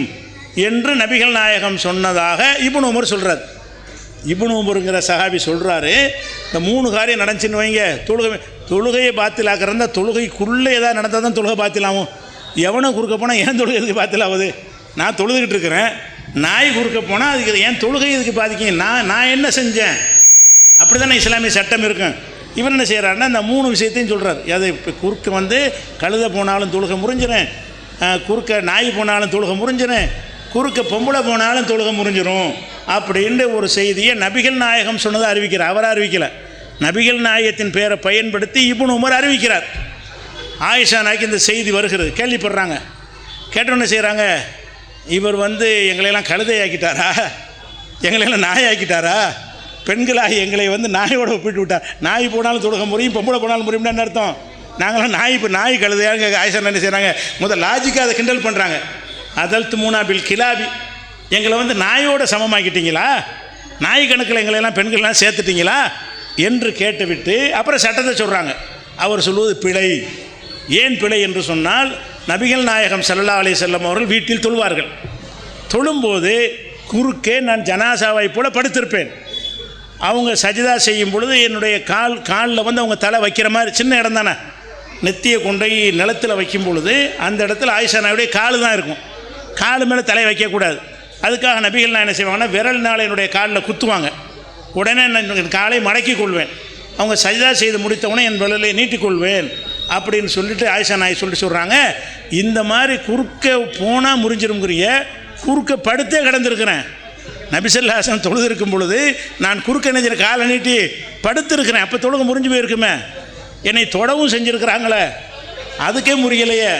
என்று நபிகள் நாயகம் சொன்னதாக இப்னு உமர் சொல்கிறார். இப்னு உமருங்கிற சஹாபி சொல்கிறாரு, இந்த 3 காரியம் நடந்துச்சுன்னு வைங்க, தொழுகையை பாத்திலாக்கிறதா, தொழுகைக்குள்ளே ஏதாவது நடந்தால் தான் தொழுகை பாத்திலாகும். எவனை குறுக்க போனால் ஏன் தொழுகை இதுக்கு பாத்திலாகுது? நான் தொழுதுகிட்டு இருக்கிறேன், நாய் குறுக்க போனால் அதுக்கு ஏன் தொழுகை இதுக்கு பாதிக்கும்? நான் என்ன செஞ்சேன்? அப்படி தானே இஸ்லாமிய சட்டம் இருக்கும். இவர் என்ன செய்கிறாருன்னா இந்த 3 விஷயத்தையும் சொல்கிறார். அது இப்போ குறுக்க வந்து கழுதை போனாலும் தொழுகை முறிஞ்சிடும், குறுக்க நாய் போனாலும் தொழுகை முறிஞ்சிடும், குறுக்க பொம்பளை போனாலும் தொழுகை முறிஞ்சிடும் அப்படின்ற ஒரு செய்தியை நபிகள் நாயகம் சொன்னதை அறிவிக்கிறார். அவராக அறிவிக்கலை, நபிகள் நாயகத்தின் பேரை பயன்படுத்தி இப்னு உமர் அறிவிக்கிறார். ஆயிஷா நாய்க்கு இந்த செய்தி வருகிறது, கேள்விப்படுறாங்க. கேட்டோன்னு செய்கிறாங்க, இவர் வந்து எங்களையெல்லாம் கழுதையாக்கிட்டாரா, எங்களையெல்லாம் நாயாக்கிட்டாரா, பெண்களாகி எங்களை வந்து நாயோட ஒப்பிட்டு விட்டார். நாய் போனாலும் தொழுக முறையும், பொம்பளை போனாலும் முறையும் என்ன அர்த்தம்? நாங்களாம் நாய் கழுதையாக ஆயிஷா என்ன செய்கிறாங்க, முதல் லாஜிக்காக அதை கிண்டல் பண்ணுறாங்க. அதல்த்து மூணா பில் கிலாபி, எங்களை வந்து நாயோட சமமாக்கிட்டீங்களா, நாய் கணக்கில் எங்களையெல்லாம் பெண்கள்லாம் சேர்த்துட்டீங்களா என்று கேட்டுவிட்டு அப்புறம் சட்டத்தை சொல்கிறாங்க. அவர் சொல்வது பிழை. ஏன் பிழை என்று சொன்னால், நபிகள் நாயகம் ஸல்லல்லாஹு அலைஹி வஸல்லம் அவர்கள் வீட்டில் தொழுவார்கள். தொழும்போது குறுக்கே நான் ஜனாசாவை போல படுத்திருப்பேன். அவங்க சஜிதா செய்யும் பொழுது என்னுடைய காலில் வந்து அவங்க தலை வைக்கிற மாதிரி, சின்ன இடம் தானே, நெத்தியை கொண்டை நிலத்தில் வைக்கும் பொழுது அந்த இடத்துல ஆயிஷா நாயுடைய கால் தான் இருக்கும். காலு மேலே தலையை வைக்கக்கூடாது. அதுக்காக நபிகள் நான் என்ன செய்வாங்கன்னா விரல் நாளை என்னுடைய காலில் குத்துவாங்க. உடனே நான் காலை மடக்கி கொள்வேன். அவங்க சஜ்தா செய்து முடித்தவுடனே என் விரலை நீட்டிக்கொள்வேன் அப்படின்னு சொல்லிட்டு ஆயிஷா நாய் சொல்கிறாங்க. இந்த மாதிரி குறுக்க போனால் முறிஞ்சிருங்கிறிய, குறுக்க படுத்தே கிடந்திருக்கிறேன். நபிசல்லாசன் தொழுது இருக்கும் பொழுது நான் குறுக்க நெஞ்சிற காலை நீட்டி படுத்திருக்கிறேன். அப்போ தொழுக முறிஞ்சு போயிருக்குமே. என்னை தொடவும் செஞ்சுருக்கிறாங்களே, அதுக்கே முறியலையே.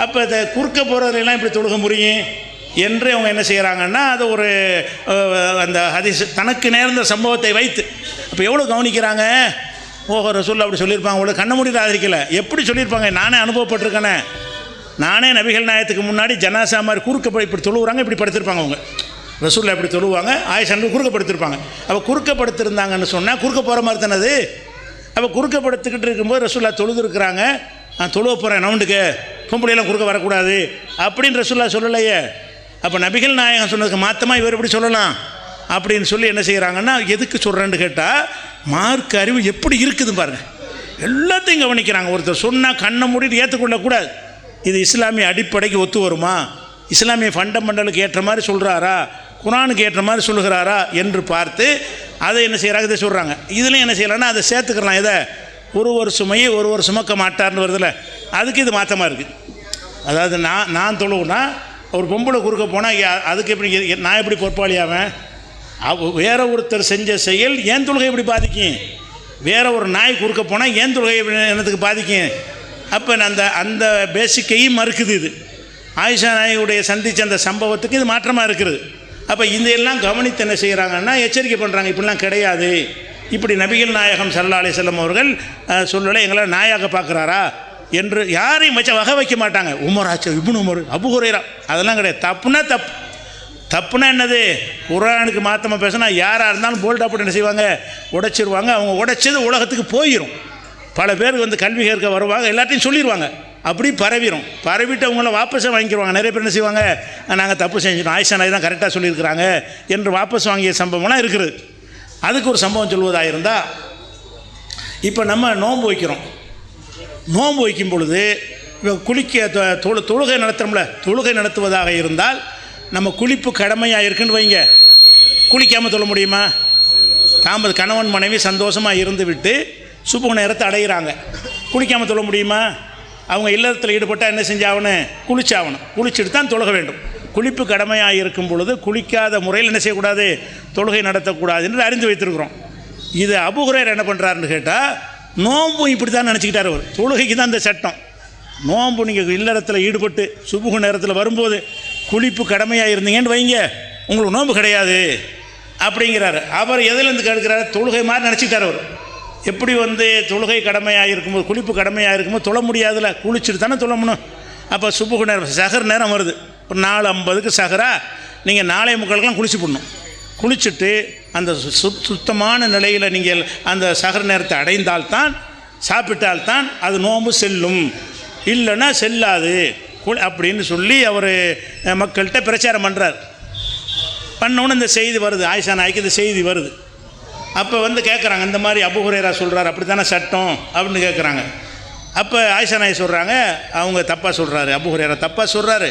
அப்போ இந்த குறுக்க போகிறவரெல்லாம் இப்படி தொழுக முறியும் என்று அவங்க என்ன செய்கிறாங்கன்னா, அது ஒரு அந்த ஹதீஸ் தனக்கு நேர்ந்த சம்பவத்தை வைத்து அப்போ எவ்வளோ கவனிக்கிறாங்க. ஓஹோ, ரசூல் அப்படி சொல்லியிருப்பாங்க, அவ்வளோ கண்ண முடியாது ஆதரிக்கலை. எப்படி சொல்லியிருப்பாங்க? நானே அனுபவப்பட்டிருக்கேனே. நானே நபிகள் நாயத்துக்கு முன்னாடி ஜனாசா மாதிரி குறுக்க இப்படி தொழுவுறாங்க, இப்படி படுத்திருப்பாங்க. அவங்க ரசூலில் எப்படி தொழுவாங்க, ஆயிஷா குறுக்கப்படுத்திருப்பாங்க. அப்போ குறுக்கப்படுத்திருந்தாங்கன்னு சொன்னால் குறுக்க போகிற மாதிரி தானே அது. அப்போ குறுக்கப்படுத்திக்கிட்டு இருக்கும்போது ரசூல்லா தொழுது இருக்கிறாங்க. நான் தொழுவ போகிறேன், நவுண்டுக்கு பொம்பளையெல்லாம் குறுக்க வரக்கூடாது அப்படின்னு ரசூல்லா சொல்லலையே. அப்போ நபிகள் நாயகம் சொன்னதுக்கு மாற்றமாக இவர் எப்படி சொல்லலாம் அப்படின்னு சொல்லி என்ன செய்கிறாங்கன்னா, எதுக்கு சொல்கிறேன்னு கேட்டால் மார்க் அறிவு எப்படி இருக்குது பாருங்கள். எல்லாத்தையும் கவனிக்கிறாங்க. ஒருத்தர் சொன்னால் கண்ணை மூடிட்டு ஏற்றுக்கொள்ளக்கூடாது. இது இஸ்லாமிய அடிப்படைக்கு ஒத்து வருமா, இஸ்லாமிய ஃபண்டமெண்டலுக்கு ஏற்ற மாதிரி சொல்கிறாரா, குரானுக்கு ஏற்ற மாதிரி சொல்லுகிறாரா என்று பார்த்து அதை என்ன செய்கிறாங்க, இதை சொல்கிறாங்க. இதுலேயும் என்ன செய்யலாம்னா அதை சேர்த்துக்கலாம். இதை ஒரு சுமையை ஒரு சுமக்க மாட்டார்னு வருதில்ல, அதுக்கு இது மாற்றமாக இருக்குது. அதாவது நான் தொழுவுனா ஒரு பொம்பளை குறுக்க போனால் அதுக்கு எப்படி நான் எப்படி பொறுப்பாளியாவேன்? வேற ஒருத்தர் செஞ்ச செயல் ஏன் தொழுகை எப்படி பாதிக்கும்? வேற ஒரு நாய் குறுக்க போனால் ஏன் தொழுகை என்னத்துக்கு பாதிக்கும்? அப்போ அந்த பேசிக்கையும் மறுக்குது. இது ஆயிஷா நாயுடைய சந்தித்த அந்த சம்பவத்துக்கு இது மாற்றமாக இருக்குது. அப்போ இதையெல்லாம் கவனித்து என்ன செய்கிறாங்கன்னா எச்சரிக்கை பண்ணுறாங்க, இப்படிலாம் கிடையாது. இப்படி நபிகள் நாயகம் ஸல்லல்லாஹு அலைஹி வஸல்லம் அவர்கள் சொல்லலை, எங்களை நாயாக பார்க்குறாரா என்று யாரையும் வச்ச வகை வைக்க மாட்டாங்க. உமர் ஆச்சு, இப்னு உமர், அபூ ஹுரைரா, அதெல்லாம் கிடையாது. தப்புனா தப்புனா என்னது? குர்ஆனுக்கு மாற்றமாக பேசினா யாராக இருந்தாலும் போல்டாக போட்டு என்ன செய்வாங்க, உடைச்சிருவாங்க. அவங்க உடைச்சது உலகத்துக்கு போயிடும். பல பேருக்கு வந்து கல்வி கேட்க வருவாங்க, எல்லாத்தையும் சொல்லிடுவாங்க. அப்படி பரவிட்டு அவங்கள வாபஸை வாங்கிடுவாங்க. நிறைய பேர் என்ன செய்வாங்க, நாங்கள் தப்பு செஞ்சிட்டோம், ஆயிஷா நாய் தான் கரெக்டாக சொல்லியிருக்கிறாங்க என்று வாபஸ் வாங்கிய சம்பவம்லாம் இருக்குது. அதுக்கு ஒரு சம்பவம் சொல்வதாக இருந்தால், இப்போ நம்ம நோன்பு வைக்கிறோம். நோன்பு வைக்கும் பொழுது குளிக்க தொழுகை நடத்துகிறோம்ல, தொழுகை நடத்துவதாக இருந்தால் நம்ம குளிப்பு கடமையாக இருக்குன்னு வைங்க. குளிக்காமல் தொழ முடியுமா? கணவன் மனைவி சந்தோஷமாக இருந்து விட்டு சுப நேரத்தை அடைகிறாங்க, குளிக்காமல் தொழ முடியுமா? அவங்க இல்லறத்தில் ஈடுபட்டால் என்ன செஞ்சாகணும், குளிச்சாகணும். குளிச்சுட்டு தான் தொழுக வேண்டும். குளிப்பு கடமையாக இருக்கும் பொழுது குளிக்காத முறையில் என்ன செய்யக்கூடாது, தொழுகை நடத்தக்கூடாது என்று அறிந்து வைத்திருக்கிறோம். இது அபூ ஹுரைரா என்ன பண்ணுறாருன்னு கேட்டால், நோம்பும் இப்படி தான் நினச்சிக்கிட்டார் அவர். தொழுகைக்கு தான் இந்த சட்டம். நோம்பு நீங்கள் இல்லறத்தில் ஈடுபட்டு சுபுகு நேரத்தில் வரும்போது குளிப்பு கடமையாக இருந்தீங்கன்னு வைங்க, உங்களுக்கு நோம்பு கிடையாது அப்படிங்கிறாரு. அவர் எதுலேருந்து கேட்குறாரு, தொழுகை மாதிரி நினச்சிக்கிட்டார் அவர். எப்படி வந்து தொழுகை கடமையாக இருக்கும்போது குளிப்பு கடமையாக இருக்கும்போது தொழ முடியாதுல்ல, குளிச்சுட்டு தானே தொழணும். அப்போ சுபுகு நேரம் சஹர் நேரம் வருது, ஒரு 4:50க்கு சஹரா, நீங்கள் 4:45க்கெலாம் குளிச்சு போடணும். குளிச்சுட்டு அந்த சுத்தமான நிலையில் நீங்கள் அந்த சஹர் நேரத்தை அடைந்தால்தான், சாப்பிட்டால்தான் அது நோன்பு செல்லும், இல்லைன்னா செல்லாது அப்படின்னு சொல்லி அவர் மக்கள்கிட்ட பிரச்சாரம் பண்ணுறார். பண்ணோன்னு இந்த செய்தி வருது, ஆயிஷா நாய்க்கு இந்த செய்தி வருது. அப்போ வந்து கேட்குறாங்க, இந்த மாதிரி அபூ ஹுரைரா சொல்கிறார், அப்படி தானே சட்டம் அப்படின்னு கேட்குறாங்க. அப்போ ஆயிஷா நாய் சொல்கிறாங்க, அவங்க தப்பாக சொல்கிறாரு, அபூ ஹுரைரா தப்பாக சொல்கிறாரு.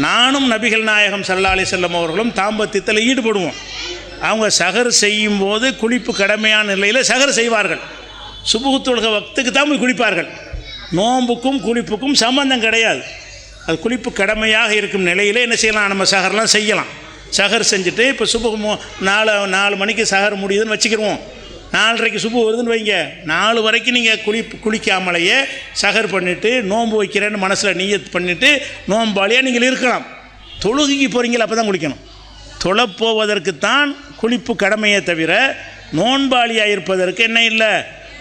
நானும் நபிகள் நாயகம் ஸல்லல்லாஹு அலைஹி வஸல்லம் அவர்களும் தாம்பத்தியத்தில் ஈடுபடுவோம். அவங்க சஹர் செய்யும்போது குளிப்பு கடமையான நிலையில் சஹர் செய்வார்கள். சுபுஹ் தொழுகை வக்துக்கு தான் போய் குளிப்பார்கள். நோம்புக்கும் குளிப்புக்கும் சம்பந்தம் கிடையாது. அது குளிப்பு கடமையாக இருக்கும் நிலையில் என்ன செய்யலாம், நம்ம சஹர்லாம் செய்யலாம். சஹர் செஞ்சுட்டு இப்போ சுபுஹ் 4 மணிக்கு சஹர் முடியுதுன்னு வச்சுக்கிடுவோம். 4:30க்கு சுபுஹ் வருதுன்னு வைங்க, 4 வரைக்கும் நீங்கள் குளிக்காமலேயே சஹர் பண்ணிவிட்டு நோன்பு வைக்கிறேன்னு மனசில் நியத் பண்ணிவிட்டு நோம்பாளியாக நீங்கள் இருக்கலாம். தொழுகைக்கு போகிறீங்களா, அப்போ தான் குளிக்கணும். தொழப்போவதற்குத்தான் குளிப்பு கடமையே தவிர நோன்பாளியாக இருப்பதற்கு என்ன இல்லை,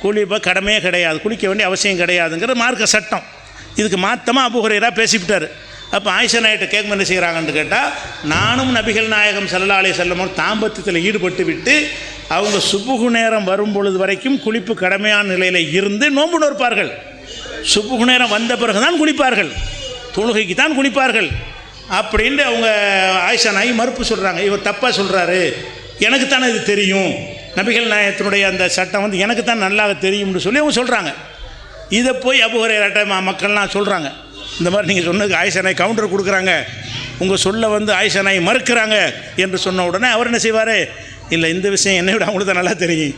குளிப்பை கடமையே கிடையாது, குளிக்க வேண்டிய அவசியம் கிடையாதுங்கிற மார்க்க சட்டம். இதுக்கு மாற்றமாக அபூ ஹுரைரா பேசிவிட்டார். அப்போ ஆயிஷா நாயிட்ட கேட்கும் என்ன செய்கிறாங்கன்னு கேட்டால், நானும் நபிகள் நாயகம் ஸல்லல்லாஹு அலைஹி வஸல்லம் தாம்பத்தியத்தில் ஈடுபட்டு விட்டு அவங்க சுபுகு நேரம் வரும் பொழுது வரைக்கும் குளிப்பு கடமையான நிலையில் இருந்து நோன்பு நோற்பார்கள். சுபுகு நேரம் வந்த பிறகு தான் குளிப்பார்கள், தொழுகைக்கு தான் குளிப்பார்கள் அப்படின்ட்டு அவங்க ஆயிஷா நாயகி மறுப்பு சொல்கிறாங்க. இவர் தப்பாக சொல்கிறாரு, எனக்கு தானே இது தெரியும், நபிகள் நாயகத்தினுடைய அந்த சட்டம் வந்து எனக்கு தான் நல்லாக தெரியும்னு சொல்லி அவங்க சொல்கிறாங்க. இதை போய் அபூ ஹுரைராட்ட மக்கள்லாம் சொல்கிறாங்க, இந்த மாதிரி நீங்கள் சொன்னதுக்கு ஆயிஷா நாயகி கவுண்டர் கொடுக்குறாங்க, உங்கள் சொல்ல வந்து ஆயிஷா நாய் மறுக்கிறாங்க என்று சொன்ன உடனே அவர் என்ன செய்வார், இல்லை இந்த விஷயம் என்னை விட அவங்களுக்கு தான் நல்லா தெரியும்,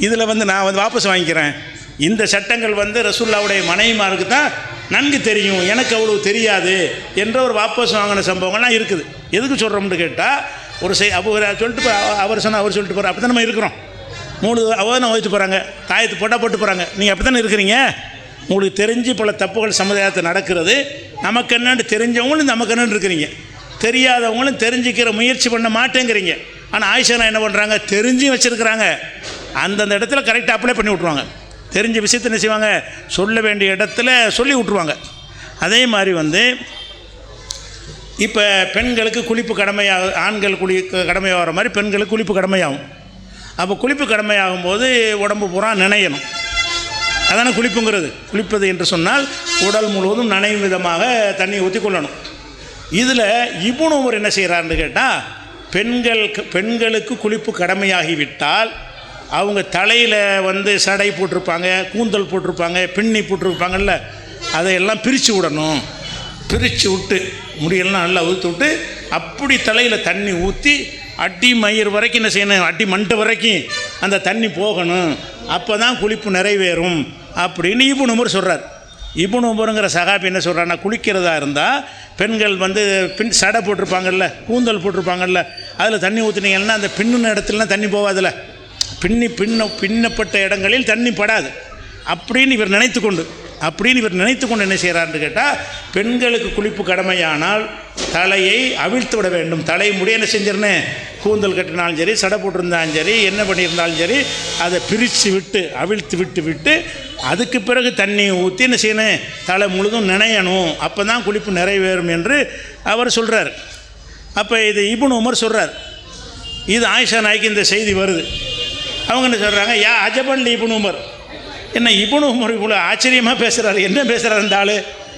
இதில் வந்து நான் வந்து வாபஸ் வாங்கிக்கிறேன், இந்த சட்டங்கள் வந்து ரசூலுல்லாஹ்வுடைய மனைவிமாருக்கு தான் நன்கு தெரியும், எனக்கு அவ்வளோ தெரியாது என்ற ஒரு வாபஸ் வாங்கின சம்பவங்கள்லாம் இருக்குது. எதுக்கு சொல்கிறோம்னு கேட்டால், ஒரு அவர் சொல்லிட்டு அவர் சொன்னால் அவர் சொல்லிட்டு போகிறார், அப்படி தான் நம்ம இருக்கிறோம். 3 அவதானம் வச்சுட்டு போகிறாங்க, தாயத்து போட்டால் போட்டு போகிறாங்க, நீங்கள் அப்படி தானே இருக்கிறீங்க. உங்களுக்கு தெரிஞ்சு பல தப்புகள் சமுதாயத்தில் நடக்கிறது, நமக்கு என்னன்னு தெரிஞ்சவங்களும் நமக்கு என்னன்னு இருக்கிறீங்க, தெரியாதவங்களும் தெரிஞ்சுக்கிற முயற்சி பண்ண மாட்டேங்கிறீங்க. ஆனால் ஆயிஷா என்ன பண்ணுறாங்க, தெரிஞ்சும் வச்சுருக்கிறாங்க, அந்தந்த இடத்துல கரெக்டாக அப்ளை பண்ணி விட்ருவாங்க. தெரிஞ்ச விஷயத்தை என்ன செய்வாங்க, சொல்ல வேண்டிய இடத்துல சொல்லி விட்ருவாங்க. அதே மாதிரி வந்து இப்போ பெண்களுக்கு குளிப்பு கடமையாக, ஆண்கள் கடமையாகிற மாதிரி பெண்களுக்கு குளிப்பு கடமையாகும். அப்போ குளிப்பு கடமையாகும் போது உடம்பு பூரா நினையணும், அதான குளிப்புங்கிறது. குளிப்பது என்று சொன்னால் உடல் முழுவதும் நனையும் விதமாக தண்ணியை ஊற்றி கொள்ளணும். இதில் இப்னு உமர் என்ன செய்கிறாருன்னு கேட்டால், பெண்களுக்கு குளிப்பு கடமையாகிவிட்டால் அவங்க தலையில் வந்து சடை போட்டிருப்பாங்க, கூந்தல் போட்டிருப்பாங்க, பின்னி போட்டிருப்பாங்கல்ல, அதையெல்லாம் பிரித்து விடணும். பிரித்து விட்டு முடியெல்லாம் நல்லா ஊற்றி விட்டு அப்படி தலையில் தண்ணி ஊற்றி அடி மயிர் வரைக்கும் என்ன செய்யணும், அடி மண்டை வரைக்கும் அந்த தண்ணி போகணும், அப்போ தான் குளிப்பு நிறைவேறும் அப்படின்னு இப்னு உமர் சொல்கிறார். இப்னு உமருங்கிற சகாபி என்ன சொல்கிறாருன்னா, குளிக்கிறதா இருந்தால் பெண்கள் வந்து சடை போட்டிருப்பாங்கல்ல, கூந்தல் போட்டிருப்பாங்கல்ல, அதில் தண்ணி ஊற்றுனீங்கன்னா அந்த பின்னுன இடத்துலலாம் தண்ணி போகாதில்ல, பின்னப்பட்ட இடங்களில் தண்ணி படாது அப்படின்னு இவர் நினைத்து கொண்டு என்ன செய்கிறார்னு கேட்டால், பெண்களுக்கு குளிப்பு கடமையானால் தலையை அவிழ்த்து விட வேண்டும். தலை முடிய என்ன செஞ்சிருந்தேன், கூந்தல் கட்டினாலும் சரி, சடை போட்டிருந்தாலும் சரி, என்ன பண்ணியிருந்தாலும் சரி, அதை பிரித்து விட்டு அவிழ்த்து விட்டு அதுக்கு பிறகு தண்ணி ஊற்றி என்ன செய்யணும், தலை முழுதும் நினையணும், அப்போ தான் குளிப்பு நிறைவேறும் என்று அவர் சொல்கிறார். அப்போ இது இப்னு உமர் சொல்கிறார். இது ஆயிஷா நாய்க்கு இந்த செய்தி வருது. அவங்க என்ன சொல்கிறாங்க, யா அஜபன் இப்னு உமர், என்ன இப்னு உமர் இவ்வளோ ஆச்சரியமாக பேசுகிறாரு, என்ன பேசுகிறார் இந்த ஆள்,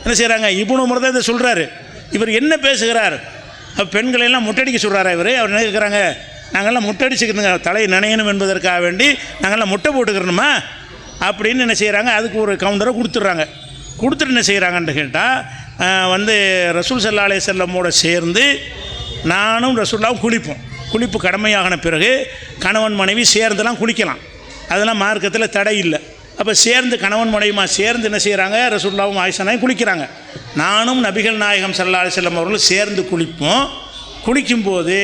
என்ன செய்கிறாங்க, இப்னு உமர் தான் இதை சொல்கிறாரு, இவர் என்ன பேசுகிறார், அப்போ பெண்களெல்லாம் முட்டடிக்க சொல்கிறாரா இவர். அவர் என்ன கேட்குறாங்க, நாங்கள்லாம் முட்டடிச்சுக்கிறோங்க, தலை நனையணும் என்பதற்காக வேண்டி நாங்கள்லாம் முட்டை போட்டுக்கிறணுமா அப்படின்னு என்ன செய்கிறாங்க, அதுக்கு ஒரு கவுண்டரை கொடுத்துட்றாங்க. கொடுத்துட்டு என்ன செய்கிறாங்கன்னு கேட்டால், வந்து ரசூல் ஸல்லல்லாஹு அலைஹி வஸல்லமோடு சேர்ந்து நானும் ரசூலுல்லாஹ்வும் குளிப்போம். குளிப்பு கடமையாகின பிறகு கணவன் மனைவி சேர்ந்துலாம் குளிக்கலாம், அதெல்லாம் மார்க்கத்தில் தடை இல்லை. அப்போ சேர்ந்து கணவன் மனைவிமா சேர்ந்து என்ன செய்கிறாங்க, ரசூலுல்லாஹ்வும் ஆயிஷா நாயும் குளிக்கிறாங்க. நானும் நபிகள் நாயகம் ஸல்லல்லாஹு அலைஹி வஸல்லம் அவர்களும் சேர்ந்து குளிப்போம். குளிக்கும்போது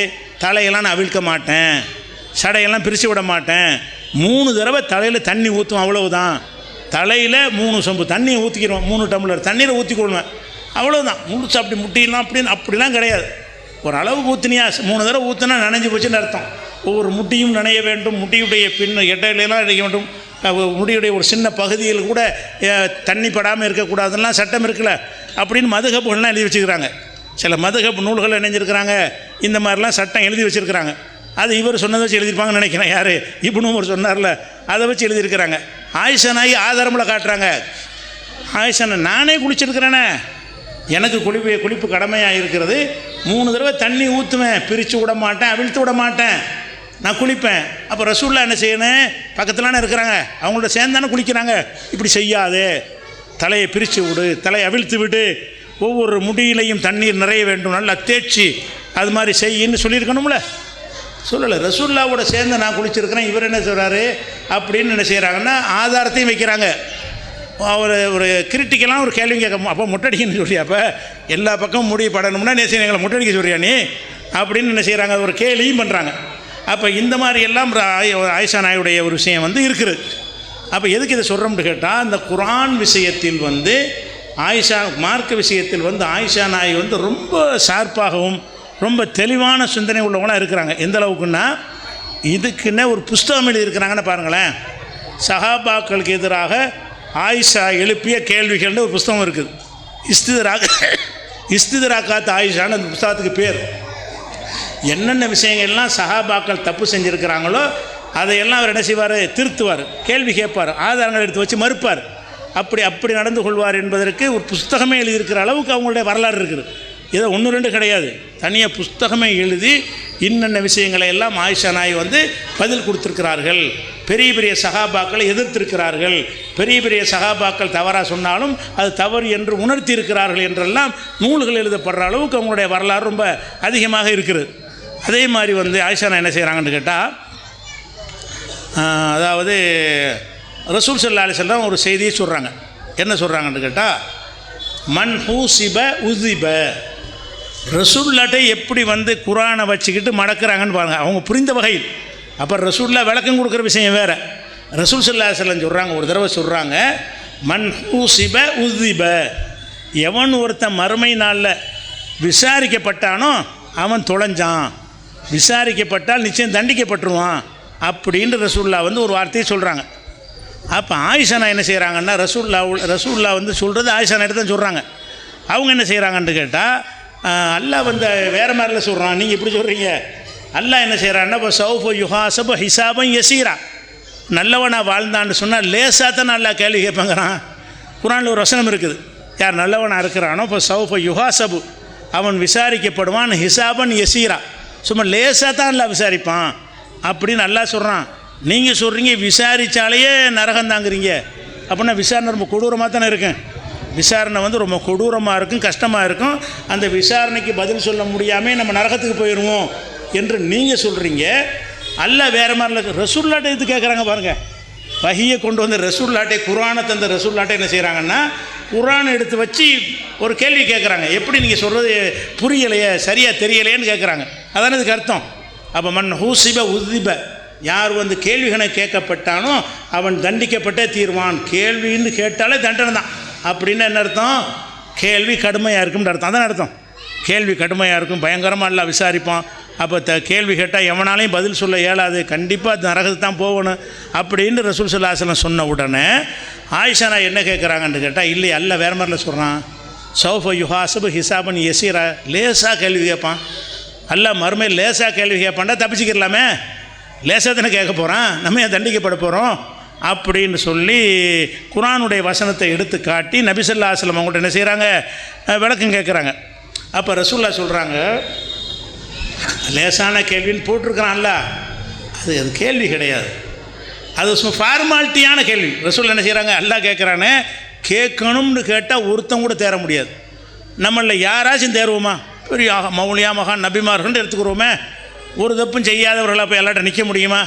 தலையெல்லாம் நான் அவிழ்க்க மாட்டேன், சடையெல்லாம் பிரித்து விட மாட்டேன், 3 தடவை தலையில் தண்ணி ஊற்றுவோம், அவ்வளவுதான். தலையில் 3 சொம்பு தண்ணியை ஊற்றிக்கிறோம், 3 டம்ளர் தண்ணீரை ஊற்றிக்கொள்வேன், அவ்வளோதான். முழுச்சு அப்படி முட்டிலாம் அப்படிலாம் கிடையாது. ஒரு அளவுக்கு ஊற்றினியா, 3 தடவை ஊற்றினா நனைஞ்சு போச்சுன்னு அர்த்தம். ஒவ்வொரு முட்டியும் நனைய வேண்டும், முட்டியுடைய பின் எட்டையிலாம் நனைய வேண்டும், முடியுடைய ஒரு சின்ன பகுதியில் கூட தண்ணி படாமல் இருக்கக்கூடாதுலாம் சட்டம் இருக்குல்ல அப்படின்னு மதுஹப்லாம் எழுதி வச்சுக்கிறாங்க. சில மதுஹப் நூல்கள் இணைஞ்சிருக்கிறாங்க, இந்த மாதிரிலாம் சட்டம் எழுதி வச்சுருக்கிறாங்க. அது இவர் சொன்னதை வச்சு எழுதியிருப்பாங்கன்னு நினைக்கிறேன். யார், இப்னு உமர் சொன்னார்ல, அதை வச்சு எழுதியிருக்கிறாங்க. ஆயிஷா நாய் ஆதாரமில் காட்டுறாங்க. ஆயிஷா நானே குளிச்சிருக்கிறேனே, எனக்கு குளிப்பு கடமையாக இருக்கிறது, 3 தடவை தண்ணி ஊற்றுவேன், பிரித்து விட மாட்டேன், அவிழ்த்து விட மாட்டேன், நான் குளிப்பேன். அப்போ ரசூலுல்லாஹ் என்ன செய்யணும், பக்கத்துலான இருக்கிறாங்க, அவங்களோட சேர்ந்தானே குளிக்கிறாங்க, இப்படி செய்யாதே, தலையை பிரித்து விடு, தலையை அவிழ்த்து விடு, ஒவ்வொரு முடியிலையும் தண்ணீர் நிறைய வேண்டும், நல்லா தேய்ச்சி அது மாதிரி செய்யின்னு சொல்லியிருக்கணும்ல, சொல்லலை. ரசூலுல்லாவோட சேர்ந்து நான் குளிச்சிருக்கிறேன், இவர் என்ன சொல்கிறாரு அப்படின்னு என்ன செய்கிறாங்கன்னா ஆதாரத்தையும் வைக்கிறாங்க. ஒரு கிரிட்டிக்கலாக ஒரு கேள்வி கேட்க, அப்போ முட்டடிக்கன்னு சொல்றியா, அப்போ எல்லா பக்கமும் முடி படணும்னா நேசி எங்களை முட்டடிக்க சொல்றியா நீ அப்படின்னு என்ன செய்கிறாங்க, ஒரு கேள்வியும் பண்ணுறாங்க. அப்போ இந்த மாதிரி எல்லாம் ஆயிஷா நாயுடைய ஒரு விஷயம் வந்து இருக்குது. அப்போ எதுக்கு இதை சொல்கிறோம்னு கேட்டால், இந்த குர்ஆன் விஷயத்தில் வந்து ஆயிஷா, மார்க்க விஷயத்தில் வந்து ஆயிஷா நாய் வந்து ரொம்ப ஷார்ப்பாகவும் ரொம்ப தெளிவான சிந்தனை உள்ளவங்களாக இருக்கிறாங்க. எந்த அளவுக்குன்னா, இதுக்குன்னே ஒரு புஸ்தகம் எழுதியிருக்கிறாங்கன்னு பாருங்களேன். சஹாபாக்களுக்கு எதிராக ஆயிஷா எழுப்பிய கேள்விகள்னு ஒரு புஸ்தகம் இருக்குது. இஸ்திதராக்காத் ஆயிஷான்னு அந்த புஸ்தகத்துக்கு பேர். என்னென்ன விஷயங்கள்லாம் சஹாபாக்கள் தப்பு செஞ்சுருக்கிறாங்களோ அதையெல்லாம் அவர் என்ன செய்வார், திருத்துவார், கேள்வி கேட்பார், ஆதாரங்கள் எடுத்து வச்சு மறுப்பார். அப்படி நடந்து கொள்வார் என்பதற்கு ஒரு புஸ்தகமே எழுதியிருக்கிற அளவுக்கு அவங்களுடைய வரலாறு இருக்குது. இதை 1-2 கிடையாது, தனியாக புஸ்தகமே எழுதி இன்னென்ன விஷயங்களை எல்லாம் ஆயிஷா நாய் வந்து பதில் கொடுத்துருக்கிறார்கள் பெரிய பெரிய சகாபாக்களை எதிர்த்திருக்கிறார்கள், பெரிய பெரிய சகாபாக்கள் தவறாக சொன்னாலும் அது தவறு என்று உணர்த்தி இருக்கிறார்கள் என்றெல்லாம் நூல்கள் எழுதப்படுற அளவுக்கு அவங்களுடைய வரலாறு ரொம்ப அதிகமாக இருக்குது. அதே மாதிரி வந்து ஆயிஷா என்ன செய்கிறாங்கன்னு கேட்டால், அதாவது ரசூல் ஸல்லல்லாஹு அலைஹி வஸல்லம் ஒரு செய்தியை சொல்கிறாங்க. என்ன சொல்கிறாங்கன்னு கேட்டால், மன் ஹூசிப உதிப. ரசூல்லாட்டை எப்படி வந்து குரானை வச்சுக்கிட்டு மடக்கிறாங்கன்னு பாருங்கள், அவங்க புரிந்த வகையில். அப்போ ரசூல்லா விளக்கம் கொடுக்குற விஷயம் வேறு. ரசூல் ஸல்லல்லாஹு அலைஹி வஸல்லம் சொல்கிறாங்க, ஒரு தடவை சொல்கிறாங்க, மன் ஹூசிப உதிப. எவன் ஒருத்தன் மறுமை நாளில் விசாரிக்கப்பட்டானோ அவன் தொலைஞ்சான், விசாரிக்கப்பட்டால் நிச்சயம் தண்டிக்கப்பட்டுருவான் அப்படின்ற ரசூல்லா வந்து ஒரு வார்த்தையை சொல்கிறாங்க. அப்போ ஆயிஷா என்ன செய்கிறாங்கன்னா, ரசூல்லா வந்து சொல்கிறது ஆயிஷா தான் சொல்கிறாங்க. அவங்க என்ன செய்கிறாங்கன்னு கேட்டால், அல்லாஹ் வந்து வேறு மாதிரிலாம் சொல்கிறான், நீங்கள் இப்படி சொல்கிறீங்க. அல்லாஹ் என்ன செய்கிறான்னா, இப்போ சௌஃப யுஹாசப ஹிசாபம் யசீரா. நல்லவனாக வாழ்ந்தான்னு சொன்னால் லேசாக தான் அல்லாஹ் கேள்வி கேட்பாங்கிறான். குர்ஆனில் ஒரு வசனம் இருக்குது, யார் நல்லவனாக இருக்கிறானோ இப்போ சௌஃப யுஹாசபு, அவன் விசாரிக்கப்படுவான், ஹிசாபன் யசீரா, சும்மா லேசாக தான் அல்லாஹ் விசாரிப்பான் அப்படின்னு அல்லாஹ் சொல்கிறான். நீங்கள் சொல்கிறீங்க விசாரித்தாலேயே நரகம் தாங்கிறீங்க. அப்படின்னா விசாரணை ரொம்ப கொடூரமாக தானே இருக்கும். விசாரணை வந்து ரொம்ப கொடூரமாக இருக்கும், கஷ்டமாக இருக்கும். அந்த விசாரணைக்கு பதில் சொல்ல முடியாமல் நம்ம நரகத்துக்கு போயிடுவோம் என்று நீங்கள் சொல்கிறீங்க. அல்லாஹ் வேறு மாதிரில ரசூல்லாட்டை எடுத்து கேட்குறாங்க பாருங்கள். வஹியை கொண்டு வந்து ரசூல்லாட்டை, குர்ஆனை தந்த ரசூல்லாட்டை என்ன செய்கிறாங்கன்னா, குர்ஆனை எடுத்து வச்சு ஒரு கேள்வி கேட்குறாங்க. எப்படி நீங்கள் சொல்கிறது புரியலையே, சரியாக தெரியலையேன்னு கேட்குறாங்க. அதானே இதுக்கு அர்த்தம். அப்போ மன் ஹூசிப உதிப, யார் வந்து கேள்விகளை கேட்கப்பட்டானோ அவன் தண்டிக்கப்பட்டே தீர்வான். கேள்வின்னு கேட்டாலே தண்டனை தான். அப்படின்னு என்ன அர்த்தம்? கேள்வி கடுமையாக இருக்கும்னு அர்த்தம். அதான் அர்த்தம். கேள்வி கடுமையாக இருக்கும், பயங்கரமாக எல்லாம் விசாரிப்பான். அப்போ கேள்வி கேட்டால் எவனாலையும் பதில் சொல்ல இயலாது, கண்டிப்பாக நரகத்துக்கு தான் போகணும் அப்படின்னு ரசூல் ஸல்லல்லாஹு அலைஹி வஸல்லம் சொன்ன உடனே ஆயிஷா என்ன கேட்குறாங்கன்னு கேட்டால், இல்லை அல்ல வேறு மாதிரில சொல்கிறான், சௌஃப யுஹாசபு ஹிசாபன் யசீரா, லேசாக கேள்வி கேட்பான். அல்ல மறுமையில் லேசாக கேள்வி கேட்பான்டா, தப்பிச்சுக்கிடலாமே, லேசாக தானே கேட்க போகிறான், நம்ம ஏன் தண்டிக்கப்பட போகிறோம் அப்படின்னு சொல்லி குர்ஆனுடைய வசனத்தை எடுத்து காட்டி நபி ஸல்லல்லாஹு அலைஹி வஸல்லம் அவங்கள்ட்ட என்ன செய்கிறாங்க, விளக்கம் கேட்குறாங்க. அப்போ ரசூல்லா சொல்கிறாங்க, லேசான கேள்வின்னு போட்டிருக்கிறான்ல, அது கேள்வி கிடையாது, அது சும்மா ஃபார்மாலிட்டியான கேள்வி. ரசூல் என்ன செய்கிறாங்க, அல்லாஹ் கேட்குறானே, கேட்கணும்னு கேட்டால் ஒருத்தன் கூட தேர முடியாது. நம்மளில் யாராச்சும் தேர்வோமா? பெரிய மௌலியா மகான் நபிமார்கள் எடுத்துக்கிறோமே, ஒரு தப்பும் செய்யாதவர்களாக போய் எல்லாட்ட நிற்க முடியுமா?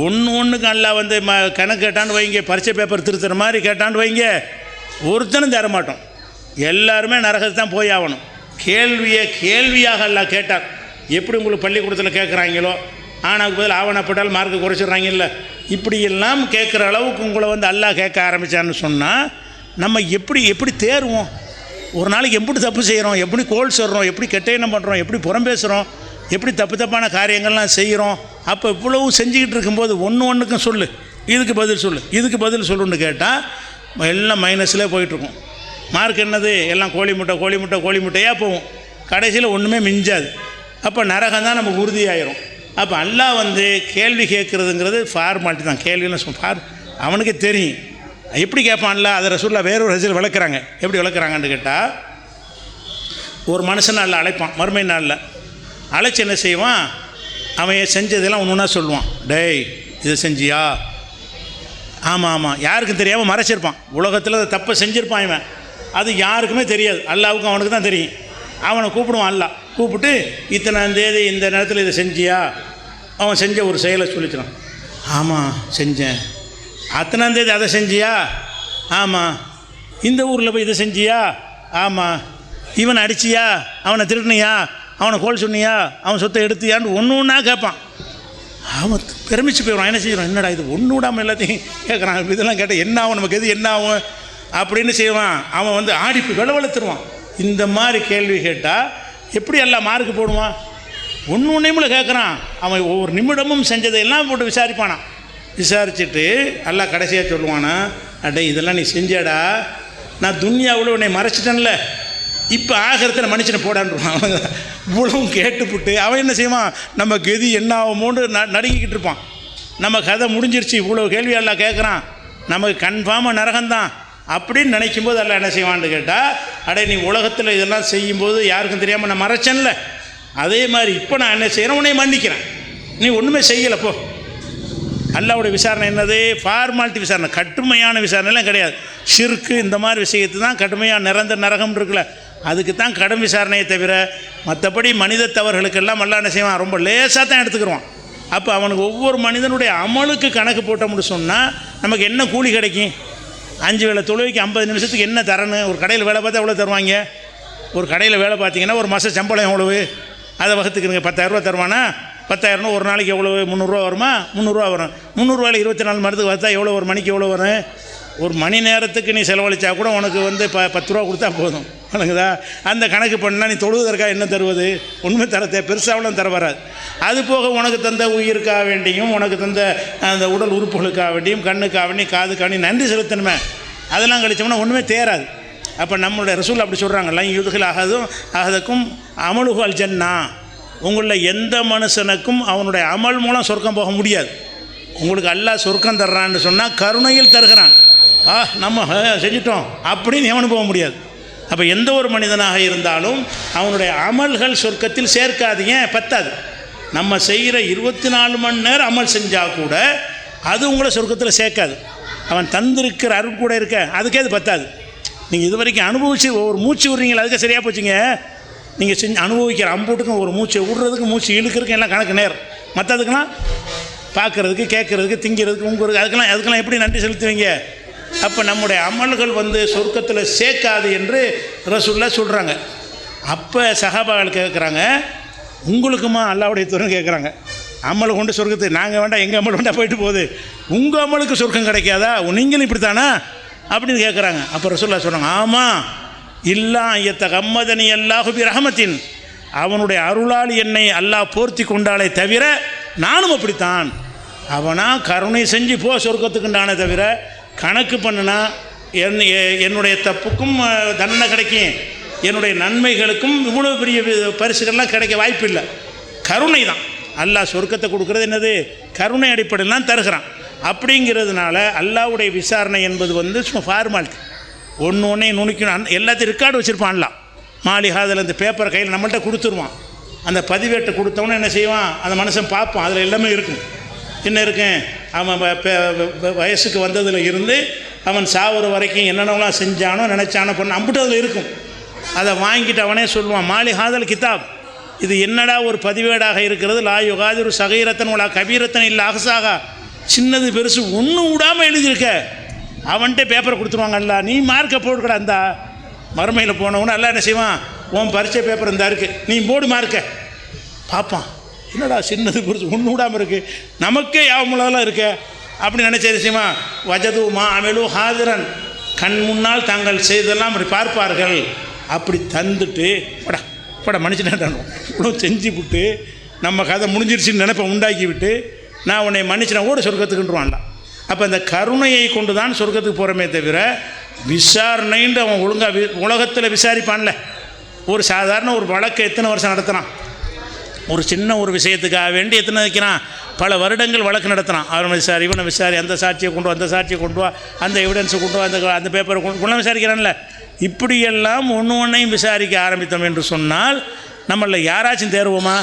ஒன்றுக்கு அல்லாஹ் வந்து கணக்கு கேட்டான்னு வைங்க, பரீட்சை பேப்பர் திருத்துற மாதிரி கேட்டான்னு வைங்க, ஒருத்தனும் தர மாட்டோம். எல்லாருமே நரகத்தை தான் போய் ஆகணும். கேள்வியாக அல்லாஹ் கேட்டார். எப்படி உங்களுக்கு பள்ளிக்கூடத்தில் கேட்குறாங்களோ, ஆனால் பதில் ஆவணப்பட்டால் மார்க்கு குறைச்சிட்றாங்கல்ல, இப்படியெல்லாம் கேட்குற அளவுக்கு உங்களை வந்து அல்லாஹ் கேட்க ஆரம்பித்தான்னு சொன்னால் நம்ம எப்படி தேருவோம்? ஒரு நாளைக்கு எப்படி தப்பு செய்கிறோம், எப்படி கோல் சொல்கிறோம், எப்படி கெட்டையனம் பண்ணுறோம், எப்படி புறம் பேசுகிறோம், எப்படி தப்பான காரியங்கள்லாம் செய்கிறோம். அப்போ இவ்வளவு செஞ்சுக்கிட்டு இருக்கும்போது ஒன்றுக்கும் சொல்லு, இதுக்கு பதில் சொல்லு, இதுக்கு பதில் சொல்லுன்னு கேட்டால் எல்லாம் மைனஸ்லேயே போயிட்டுருக்கும். மார்க் என்னது, எல்லாம் கோழி முட்டையாக போகும், கடைசியில் ஒன்றுமே மிஞ்சாது. அப்போ நரகம் தான் நமக்கு உறுதியாயிரும். அப்போ அல்லாஹ் வந்து கேள்வி கேட்குறதுங்கிறது ஃபார்மாலிட்டி தான். கேள்வின்னு அவனுக்கே தெரியும் எப்படி கேட்பான்ல. அதை ரசூலுல்லாஹ் வேறொரு ஹதீஸில் விளக்குறாங்க. எப்படி விளக்குறாங்கன்னு கேட்டால், ஒரு மனுஷனை அல்ல அழைப்பான் மறுமை நாளில். அழைச்சி என்ன செய்வான், அவன் செஞ்சதெல்லாம் ஒன்று ஒன்றா சொல்லுவான். டேய் இதை செஞ்சியா? ஆமாம், யாருக்கும் தெரியாமல் மறைச்சிருப்பான். உலகத்தில் அதை தப்பை செஞ்சுருப்பான் இவன், அது யாருக்குமே தெரியாது, அல்லாவுக்கும் அவனுக்கு தான் தெரியும். அவனை கூப்பிடுவான். அல்லாஹ் கூப்பிட்டு, இத்தனாம் தேதி இந்த நேரத்தில் இதை செஞ்சியா? அவன் செஞ்ச ஒரு செயலை சொல்லிச்சிடான். ஆமாம் செஞ்சேன். அத்தனாம் தேதி அதை செஞ்சியா? ஆமாம். இந்த ஊரில் போய் இதை செஞ்சியா? ஆமாம். இவனை அடிச்சியா? அவனை திருடினியா? அவனை கோல் சொன்னியா? அவன் சொத்தை எடுத்தியான்னு ஒன்றா கேட்பான். அவன் பெருமிச்சு போயிடுவான். என்ன செய்வான், என்னடா இது ஒன்று விடாமல் எல்லாத்தையும் கேட்குறான், இதெல்லாம் கேட்டால் என்ன ஆகும், நமக்கு எது என்ன ஆகும் அப்படின்னு செய்வான். அவன் வந்து ஆடிப்பு வெளவெளுத்துருவான். இந்த மாதிரி கேள்வி கேட்டால் எப்படி எல்லாம் மார்க்கு போடுவான்? ஒன்றுமே கேட்குறான். அவன் ஒவ்வொரு நிமிடமும் செஞ்சதையெல்லாம் போட்டு விசாரிப்பானான். விசாரிச்சுட்டு எல்லாம் கடைசியாக சொல்லுவானா, அடே இதெல்லாம் நீ செஞ்சாடா, நான் துன்யாவில் உன்னை மறைச்சிட்டேன்ல, இப்போ ஆகிறத்தில் மனுஷனை போடான்றான். அவன் இவ்வளவும் கேட்டுப்புட்டு அவன் என்ன செய்வான், நம்ம கெதி என்ன ஆகுமோன்னு நடுங்கிக்கிட்டு இருப்பான். நம்ம கதை முடிஞ்சிருச்சு, இவ்வளோ கேள்வி எல்லாம் கேட்குறான், நமக்கு கன்ஃபார்மாக நரகம்தான் அப்படின்னு நினைக்கும்போது எல்லாம் என்ன செய்வான்னு கேட்டால், அடே நீ உலகத்தில் இதெல்லாம் செய்யும்போது யாருக்கும் தெரியாமல் நான் மறைச்சேன்ல, அதே மாதிரி இப்போ நான் என்ன செய்கிறேன், உன்னை மன்னிக்கிறேன், நீ ஒன்றுமே செய்யலை போ, அல்லாஹ்வுடைய விசாரணை என்னது? ஃபார்மாலிட்டி விசாரணை, கடுமையான விசாரணைலாம் கிடையாது. ஷிர்க்கு இந்த மாதிரி விஷயத்து தான் கடுமையாக நிரந்தர நரகம் இருக்குல்ல, அதுக்கு தான் கடும் விசாரணையை தவிர மற்றபடி மனித தவறுகளுக்கெல்லாம் அல்லாஹ் என்ன செய்வான்? ரொம்ப லேசாக தான் எடுத்துக்கிடுவான். அப்போ அவனுக்கு ஒவ்வொரு மனிதனுடைய அமலுக்கு கணக்கு போட்டோம்னு சொன்னால் நமக்கு என்ன கூலி கிடைக்கும்? 5 வேளை தொழுகைக்கு 50 நிமிஷத்துக்கு என்ன தரணும்? ஒரு கடையில் வேலை பார்த்தா எவ்வளோ தருவாங்க? ஒரு கடையில் வேலை பார்த்தீங்கன்னா ஒரு மாதம் சம்பளம் எவ்வளவு? அதை வகுத்துக்குங்க. 10,000 ரூபா தருவானா? 10,000 ஒரு நாளைக்கு எவ்வளோ? 300 ரூபா வருமா? 300 ரூபா வரும். 300 ரூபாயில் 24 மணி நேரத்துக்கு பார்த்தா எவ்வளோ? ஒரு மணிக்கு எவ்வளோ வரும்? ஒரு மணி நேரத்துக்கு நீ செலவழித்தா கூட உனக்கு வந்து 10 ரூபா கொடுத்தா போதும். வணங்குதா? அந்த கணக்கு பண்ணால் நீ தொழுவதற்காக என்ன தருவது? ஒன்றுமே தரத்தை பெருசாவெல்லாம் தர வராது. அது போக உனக்கு தந்த உயிருக்காக வேண்டியும் உனக்கு தந்த அந்த உடல் உறுப்புகளுக்காக வேண்டியும் கண்ணுக்காக வேண்டியும் காதுக்காக வேண்டியும் நன்றி செலுத்தணுமே. அதெல்லாம் கழிச்சோம்னா ஒன்றுமே தேராது. அப்போ நம்மளுடைய ரசூல் அப்படி சொல்கிறாங்கல்ல, யுதுகில் அகதுக்கும் அமலுகு அல் ஜன்னா, உங்களில் எந்த மனுஷனுக்கும் அவனுடைய அமல் மூலம் சொர்க்கம் போக முடியாது. உங்களுக்கு அல்லாஹ் சொர்க்கம் தர்றான்னு சொன்னால் கருணையில் தருகிறான். நம்ம செஞ்சிட்டோம் அப்படின்னு எவனும் போக முடியாது. அப்போ எந்த ஒரு மனிதனாக இருந்தாலும் அவனுடைய அமல்கள் சொர்க்கத்தில் சேர்க்காதீங்க, பத்தாது. நம்ம செய்கிற 24 மணி நேரம் அமல் செஞ்சால் கூட அது உங்களை சொர்க்கத்தில் சேர்க்காது. அவன் தந்திருக்கிற அருள் கூட இருக்க அதுக்கே அது பத்தாது. நீங்கள் இது வரைக்கும் அனுபவிச்சு ஒவ்வொரு மூச்சு விட்றீங்களா, அதுக்கு சரியாக போச்சுங்க. நீங்கள் செஞ்சு அனுபவிக்கிற அம்பூட்டுக்கும் ஒரு மூச்சை விட்றதுக்கு மூச்சு இழுக்கிறதுக்கு எல்லாம் கணக்கு நேரம். மற்றதுக்கெல்லாம் பார்க்குறதுக்கு கேட்குறதுக்கு திங்கிறதுக்கு உங்களுக்கு அதுக்கெல்லாம் எப்படி நன்றி செலுத்துவீங்க? அப்போ நம்முடைய அமல்கள் வந்து சொர்க்கத்தில் சேர்க்காது என்று ரசூலுல்லாஹ் சொல்கிறாங்க. அப்போ சஹாபாக்கள் கேட்குறாங்க, உங்களுக்குமா அல்லாஹ்வுடைய தூதர்னு கேட்குறாங்க. அமலை கொண்டு சொர்க்கத்துக்கு நாங்கள் வேண்டாம், எங்கள் அமல் வேண்டாம் போயிட்டு போகுது, உங்கள் அமலுக்கு சொர்க்கம் கிடைக்காதா? நீங்களும் இப்படி தானா அப்படின்னு கேட்குறாங்க. அப்போ ரசூலுல்லாஹ் சொல்கிறாங்க, ஆமாம், இல்லா ஐயத்த கம்மதனி அல்லாஹு பி ரஹமத்தின், அவனுடைய அருளால் என்னை அல்லாஹ் போர்த்தி கொண்டாலே தவிர நானும் அப்படித்தான். அவனா கருணை செஞ்சு போ சொர்க்கத்துக்குண்டானே தவிர கணக்கு பண்ணுனா என்னுடைய தப்புக்கும் தண்டனை கிடைக்கும், என்னுடைய நன்மைகளுக்கும் இவ்வளோ பெரிய பரிசுகள்லாம் கிடைக்க வாய்ப்பு இல்லை. கருணை தான். அல்லாஹ் சொர்க்கத்தை கொடுக்குறது என்னது? கருணை அடிப்படையிலாம் தருகிறான். அப்படிங்கிறதுனால அல்லாஹ்வுடைய விசாரணை என்பது வந்து சும்மா ஃபார்மாலிட்டி. ஒன்று நுணுக்கணும். எல்லாத்தையும் ரெக்கார்டு வச்சுருப்பான்ல, மாளிகாதில் அந்த பேப்பரை கையில் நம்மள்கிட்ட கொடுத்துருவான். அந்த பதிவேட்டை கொடுத்தவொன்னே என்ன செய்வான்? அந்த மனுஷன் பார்ப்பான், அதில் எல்லாமே இருக்கும். என்ன இருக்கும்? அவன் வயசுக்கு வந்ததில் இருந்து அவன் சாவுற வரைக்கும் என்னென்னலாம் செஞ்சானோ நினச்சானோ பண்ண அம்பிட்டு அதில் இருக்கும். அதை வாங்கிட்டு அவனே சொல்லுவான், மாளிகாதல் கிதாப், இது என்னடா ஒரு பதிவேடாக இருக்கிறது. லா யுகாதிரு சகீரத்தன் உலா கபீரத்தன் இல்லை அகசாகா, சின்னது பெருசு ஒன்றும் விடாமல் எழுதியிருக்க. அவன்கிட்ட பேப்பரை கொடுத்துருவாங்கல்ல, நீ மார்க்கை போட்டுக்கடா. அந்த மறுமையில் போனவொன்னு எல்லாம் என்ன செய்வான்? உன் பரீட்சை பேப்பர் இந்த இருக்குது, நீ போடு மார்க்க. பார்ப்பான், என்னடா சின்னது பெருசு ஒன்றும் விடாமல் இருக்குது, நமக்கே யாவமுலாம் இருக்க அப்படி நினச்ச விஷயமா. வஜது மா அமெலு ஹாதிரன், கண் முன்னால் தாங்கள் செய்தெல்லாம் அப்படி பார்ப்பார்கள். அப்படி தந்துட்டு பட மன்னிச்சுட்டான் இவ்வளோ செஞ்சு விட்டு நம்ம கதை முடிஞ்சிருச்சுன்னு நினைப்ப உண்டாக்கி விட்டு நான் உன்னை மன்னிச்சுனா ஓட சொர்க்கத்துக்குன்றான்ல. அப்போ இந்த கருணையை கொண்டு தான் சொர்க்கத்துக்கு போகிறோமே தவிர விசாரணைன்னு அவன் ஒழுங்காக உலகத்தில் விசாரிப்பான்ல. ஒரு சாதாரண ஒரு வழக்கை எத்தனை வருஷம் நடத்துகிறான்? ஒரு சின்ன ஒரு விஷயத்துக்காக வேண்டி எத்தனை வைக்கிறான்? பல வருடங்கள் வழக்கு நடத்துகிறான். அவனை விசாரி, இவனை விசாரி, அந்த சாட்சியை கொண்டு வா, அந்த சாட்சியை கொண்டு வா, அந்த எவிடன்ஸை கொண்டு வா, அந்த பேப்பரை கொண்டு விசாரிக்கிறான்ல. இப்படியெல்லாம் ஒன்றையும் விசாரிக்க ஆரம்பித்தோம் என்று சொன்னால் நம்மளில் யாராச்சும் தேருவோமா?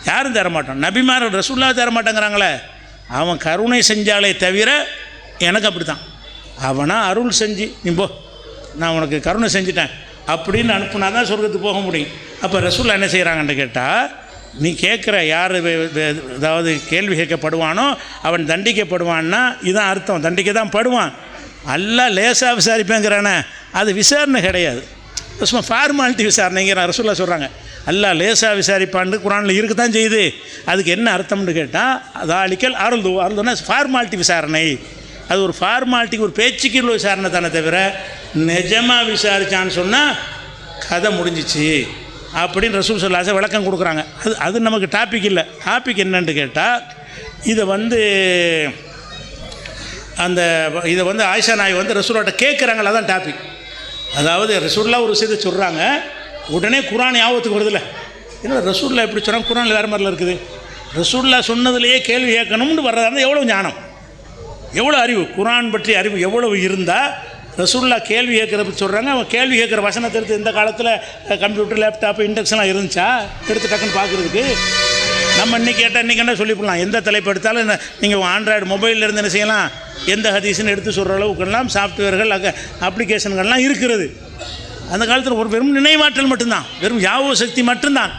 யாரும் தேர மாட்டோம். நபிமார்கள் ரசூலுல்லாஹ் தேர மாட்டேங்கிறாங்களே. அவன் கருணை செஞ்சாலே தவிர எனக்கு அப்படி தான். அவனா அருள் செஞ்சு நீ போ, நான் உனக்கு கருணை செஞ்சுட்டேன் அப்படின்னு அனுப்புனா தான் சொர்க்கத்துக்கு போக முடியும். அப்போ ரசூலுல்லாஹ் என்ன செய்கிறாங்கன்னு கேட்டால், நீ கேட்குற யார் அதாவது கேள்வி கேட்கப்படுவானோ அவன் தண்டிக்கப்படுவான்னா இதுதான் அர்த்தம். தண்டிக்க தான் படுவான். அல்லாஹ் லேசாக விசாரிப்பேங்கிறானே, அது விசாரணை கிடையாது, சும்மா ஃபார்மாலிட்டி விசாரணைங்கிற ரசூலுல்லாஹ் சொல்கிறாங்க. அல்லாஹ் லேசாக விசாரிப்பான்னு குரானில் இருக்க தான் செய்யுது. அதுக்கு என்ன அர்த்தம்னு கேட்டால், அதாலிக்கல் அருள்துன்னா ஃபார்மாலிட்டி விசாரணை. அது ஒரு ஃபார்மாலிட்டிக்கு ஒரு பேச்சுக்கு உள்ள விசாரணை தானே தவிர நிஜமாக விசாரித்தான்னு சொன்னால் கதை முடிஞ்சிச்சு அப்படின்னு ரசூல் ஸல்லல்லாஹு அலைஹி விளக்கம் கொடுக்குறாங்க. அது நமக்கு டாபிக் இல்லை. டாபிக் என்னன்னு கேட்டால், இதை வந்து ஆயிஷா நாய் வந்து ரசூலாட்ட கேட்குறாங்களா, தான் டாபிக். அதாவது ரசூலுல்லாஹ் ஒரு விஷயத்தை சொல்கிறாங்க, உடனே குரான் ஞாபகத்துக்கு வருதில்ல. ஏன்னா ரசூலுல்லாஹ் எப்படி சொல்கிறாங்க, குரானில் வேறு மாதிரிலாம் இருக்குது. ரசூலுல்லாஹ் சொன்னதுலேயே கேள்வி கேட்கணும்னு வர்றதா இருந்தால் எவ்வளோ ஞானம், எவ்வளோ அறிவு, குரான் பற்றி அறிவு எவ்வளவு இருந்தால் ரசூலுல்லாஹ் கேள்வி கேட்குறப்ப சொல்கிறாங்க. அவன் கேள்வி கேட்குற வசனத்தை எடுத்து இந்த காலத்தில் கம்ப்யூட்டர் லேப்டாப்பு இண்டக்ஷன்லாம் இருந்துச்சா எடுத்து டக்குன்னு பார்க்குறதுக்கு? நம்ம இன்றைக்கி கேட்டால் இன்றைக்கி என்ன சொல்லிவிடலாம், எந்த தலைப்பு எடுத்தாலும் என்ன நீங்கள் ஆண்ட்ராய்டு மொபைலில் என்ன செய்யலாம், எந்த ஹதீஸ்ன்னு எடுத்து சொல்கிற அளவுக்கெல்லாம் சாஃப்ட்வேர்கள் அப்ளிகேஷன்கள்லாம் இருக்கிறது. அந்த காலத்தில் ஒரு வெறும் நினைவாற்றல் மட்டும்தான், வெறும் யாவோ சக்தி மட்டும்தான்.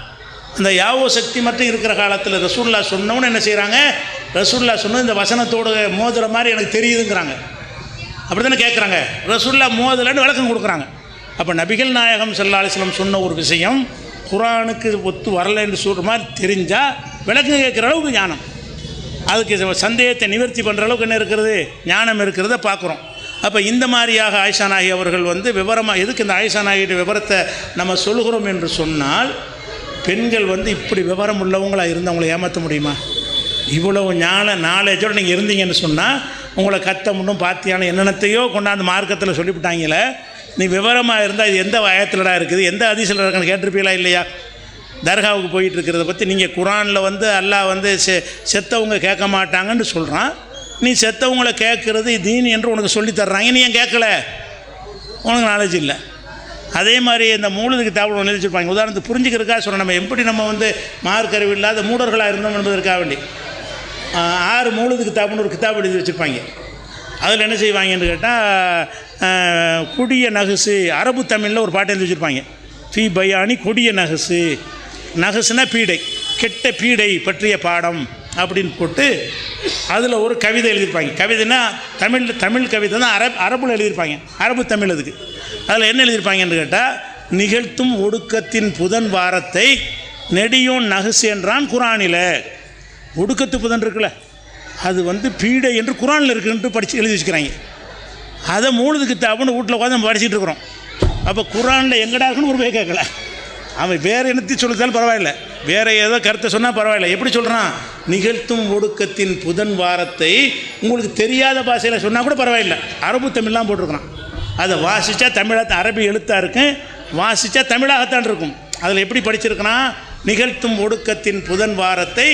அந்த யாவோ சக்தி மட்டும் இருக்கிற காலத்தில் ரசூல்லா சொன்னவன்னு என்ன செய்கிறாங்க, ரசூல்லா சொன்னது இந்த வசனத்தோடு மோதுற மாதிரி எனக்கு தெரியுதுங்கிறாங்க. அப்படி தானே கேட்குறாங்க. ரசூல்லா மோதலன்னு விளக்கம் கொடுக்குறாங்க. அப்போ நபிகள் நாயகம் ஸல்லல்லாஹு அலைஹி வஸல்லம் சொன்ன ஒரு விஷயம் குர்ஆனுக்கு ஒத்து வரலைன்னு சொல்கிற மாதிரி தெரிஞ்சால் விளக்கம் கேட்குற அளவுக்கு ஞானம், அதுக்கு சந்தேகத்தை நிவர்த்தி பண்ணுற அளவுக்கு என்ன இருக்கிறது, ஞானம் இருக்கிறத பார்க்குறோம். அப்போ இந்த மாதிரியாக ஆயிஷா நாயகி அவர்கள் வந்து விவரமாக, எதுக்கு இந்த ஆயிஷா நாயகியோட விவரத்தை நம்ம சொல்கிறோம் என்று சொன்னால், பெண்கள் வந்து இப்படி விவரம் உள்ளவங்களாக இருந்து அவங்கள ஏமாற்ற முடியுமா? இவ்வளவு நாலேஜோடு நீங்கள் இருந்தீங்கன்னு சொன்னால் உங்களை கத்த முன்னும் பாத்தியான என்னென்னத்தையோ கொண்டாந்து மார்க்கத்தில் சொல்லிவிட்டாங்களே, நீ விவரமாக இருந்தால் இது எந்த வயத்திலடா இருக்குது, எந்த அதிசயில் இருக்குன்னு கேட்டிருப்பீங்களா இல்லையா? தர்காவுக்கு போயிட்டு இருக்கிறத பற்றி நீங்கள் குர்ஆனில் வந்து அல்லாஹ் வந்து செத்தவங்க கேட்க மாட்டாங்கன்னு சொல்கிறான். நீ செத்தவங்களை கேட்குறது தீன் என்று உனக்கு சொல்லித்தர்றாங்க, நீ ஏன் கேட்கல? உனக்கு நாலேஜ் இல்லை. அதே மாதிரி இந்த மூலதுக்கு கிதாபுல ஒன்று எழுதிச்சிருப்பாங்க. உதாரணத்துக்கு புரிஞ்சுக்கிறதுக்காக சொல்கிறேன், நம்ம எப்படி நம்ம வந்து மார்க்கறிவு இல்லாத மூடர்களாக இருந்தோம் என்பதற்காக வேண்டி 6 மூலதுக்கு கிதாபுன்னு ஒரு கிதாப் எழுதி வச்சுருப்பாங்க. அதில் என்ன செய்வாங்கன்னு கேட்டால், கொடிய நகுசு, அரபு தமிழில் ஒரு பாட்டு எழுதி வச்சுருப்பாங்க. ஃபீ பயானி கொடிய நகுசு, நகுசுனா பீடை, கெட்ட பீடை பற்றிய பாடம் அப்படின்னு போட்டு அதில் ஒரு கவிதை எழுதியிருப்பாங்க. கவிதைனா தமிழ் கவிதை தான், அரபுல எழுதியிருப்பாங்க, அரபு தமிழ். அதுக்கு அதில் என்ன எழுதியிருப்பாங்கன்னு கேட்டால், நிகழ்த்தும் ஒடுக்கத்தின் புதன் வாரத்தை நெடியோன் நகுசு என்றான் குர்ஆனில். ஒடுக்கத்து புதன் இருக்குல்ல, அது வந்து பீடை என்று குர்ஆனில் இருக்குன்ட்டு படித்து எழுதி வச்சுக்கிறாங்க. அதை மூலதுக்கு கிதாபுன்னு வீட்டில் உட்காந்து நம்ம படிச்சுட்டு இருக்கிறோம். அப்போ குர்ஆனில் எங்கடா இருக்குன்னு ஒரு போய் கேட்கல, அவன் வேறு என்னத்தையும் சொல்லித்தாலும் பரவாயில்ல, வேறு ஏதோ கருத்தை சொன்னால் பரவாயில்ல. எப்படி சொல்கிறான், நிகழ்த்தும் ஒடுக்கத்தின் புதன் வாரத்தை உங்களுக்கு தெரியாத பாஷையில் சொன்னால் கூட பரவாயில்லை, அரபு தமிழ்லாம் போட்டிருக்கிறான். அதை வாசித்தா தமிழாக அரபி எழுத்தாக இருக்கும், வாசித்தா தமிழாகத்தான் இருக்கும். அதில் எப்படி படிச்சிருக்கிறான், நிகழ்த்தும் ஒடுக்கத்தின் புதன் வாரத்தை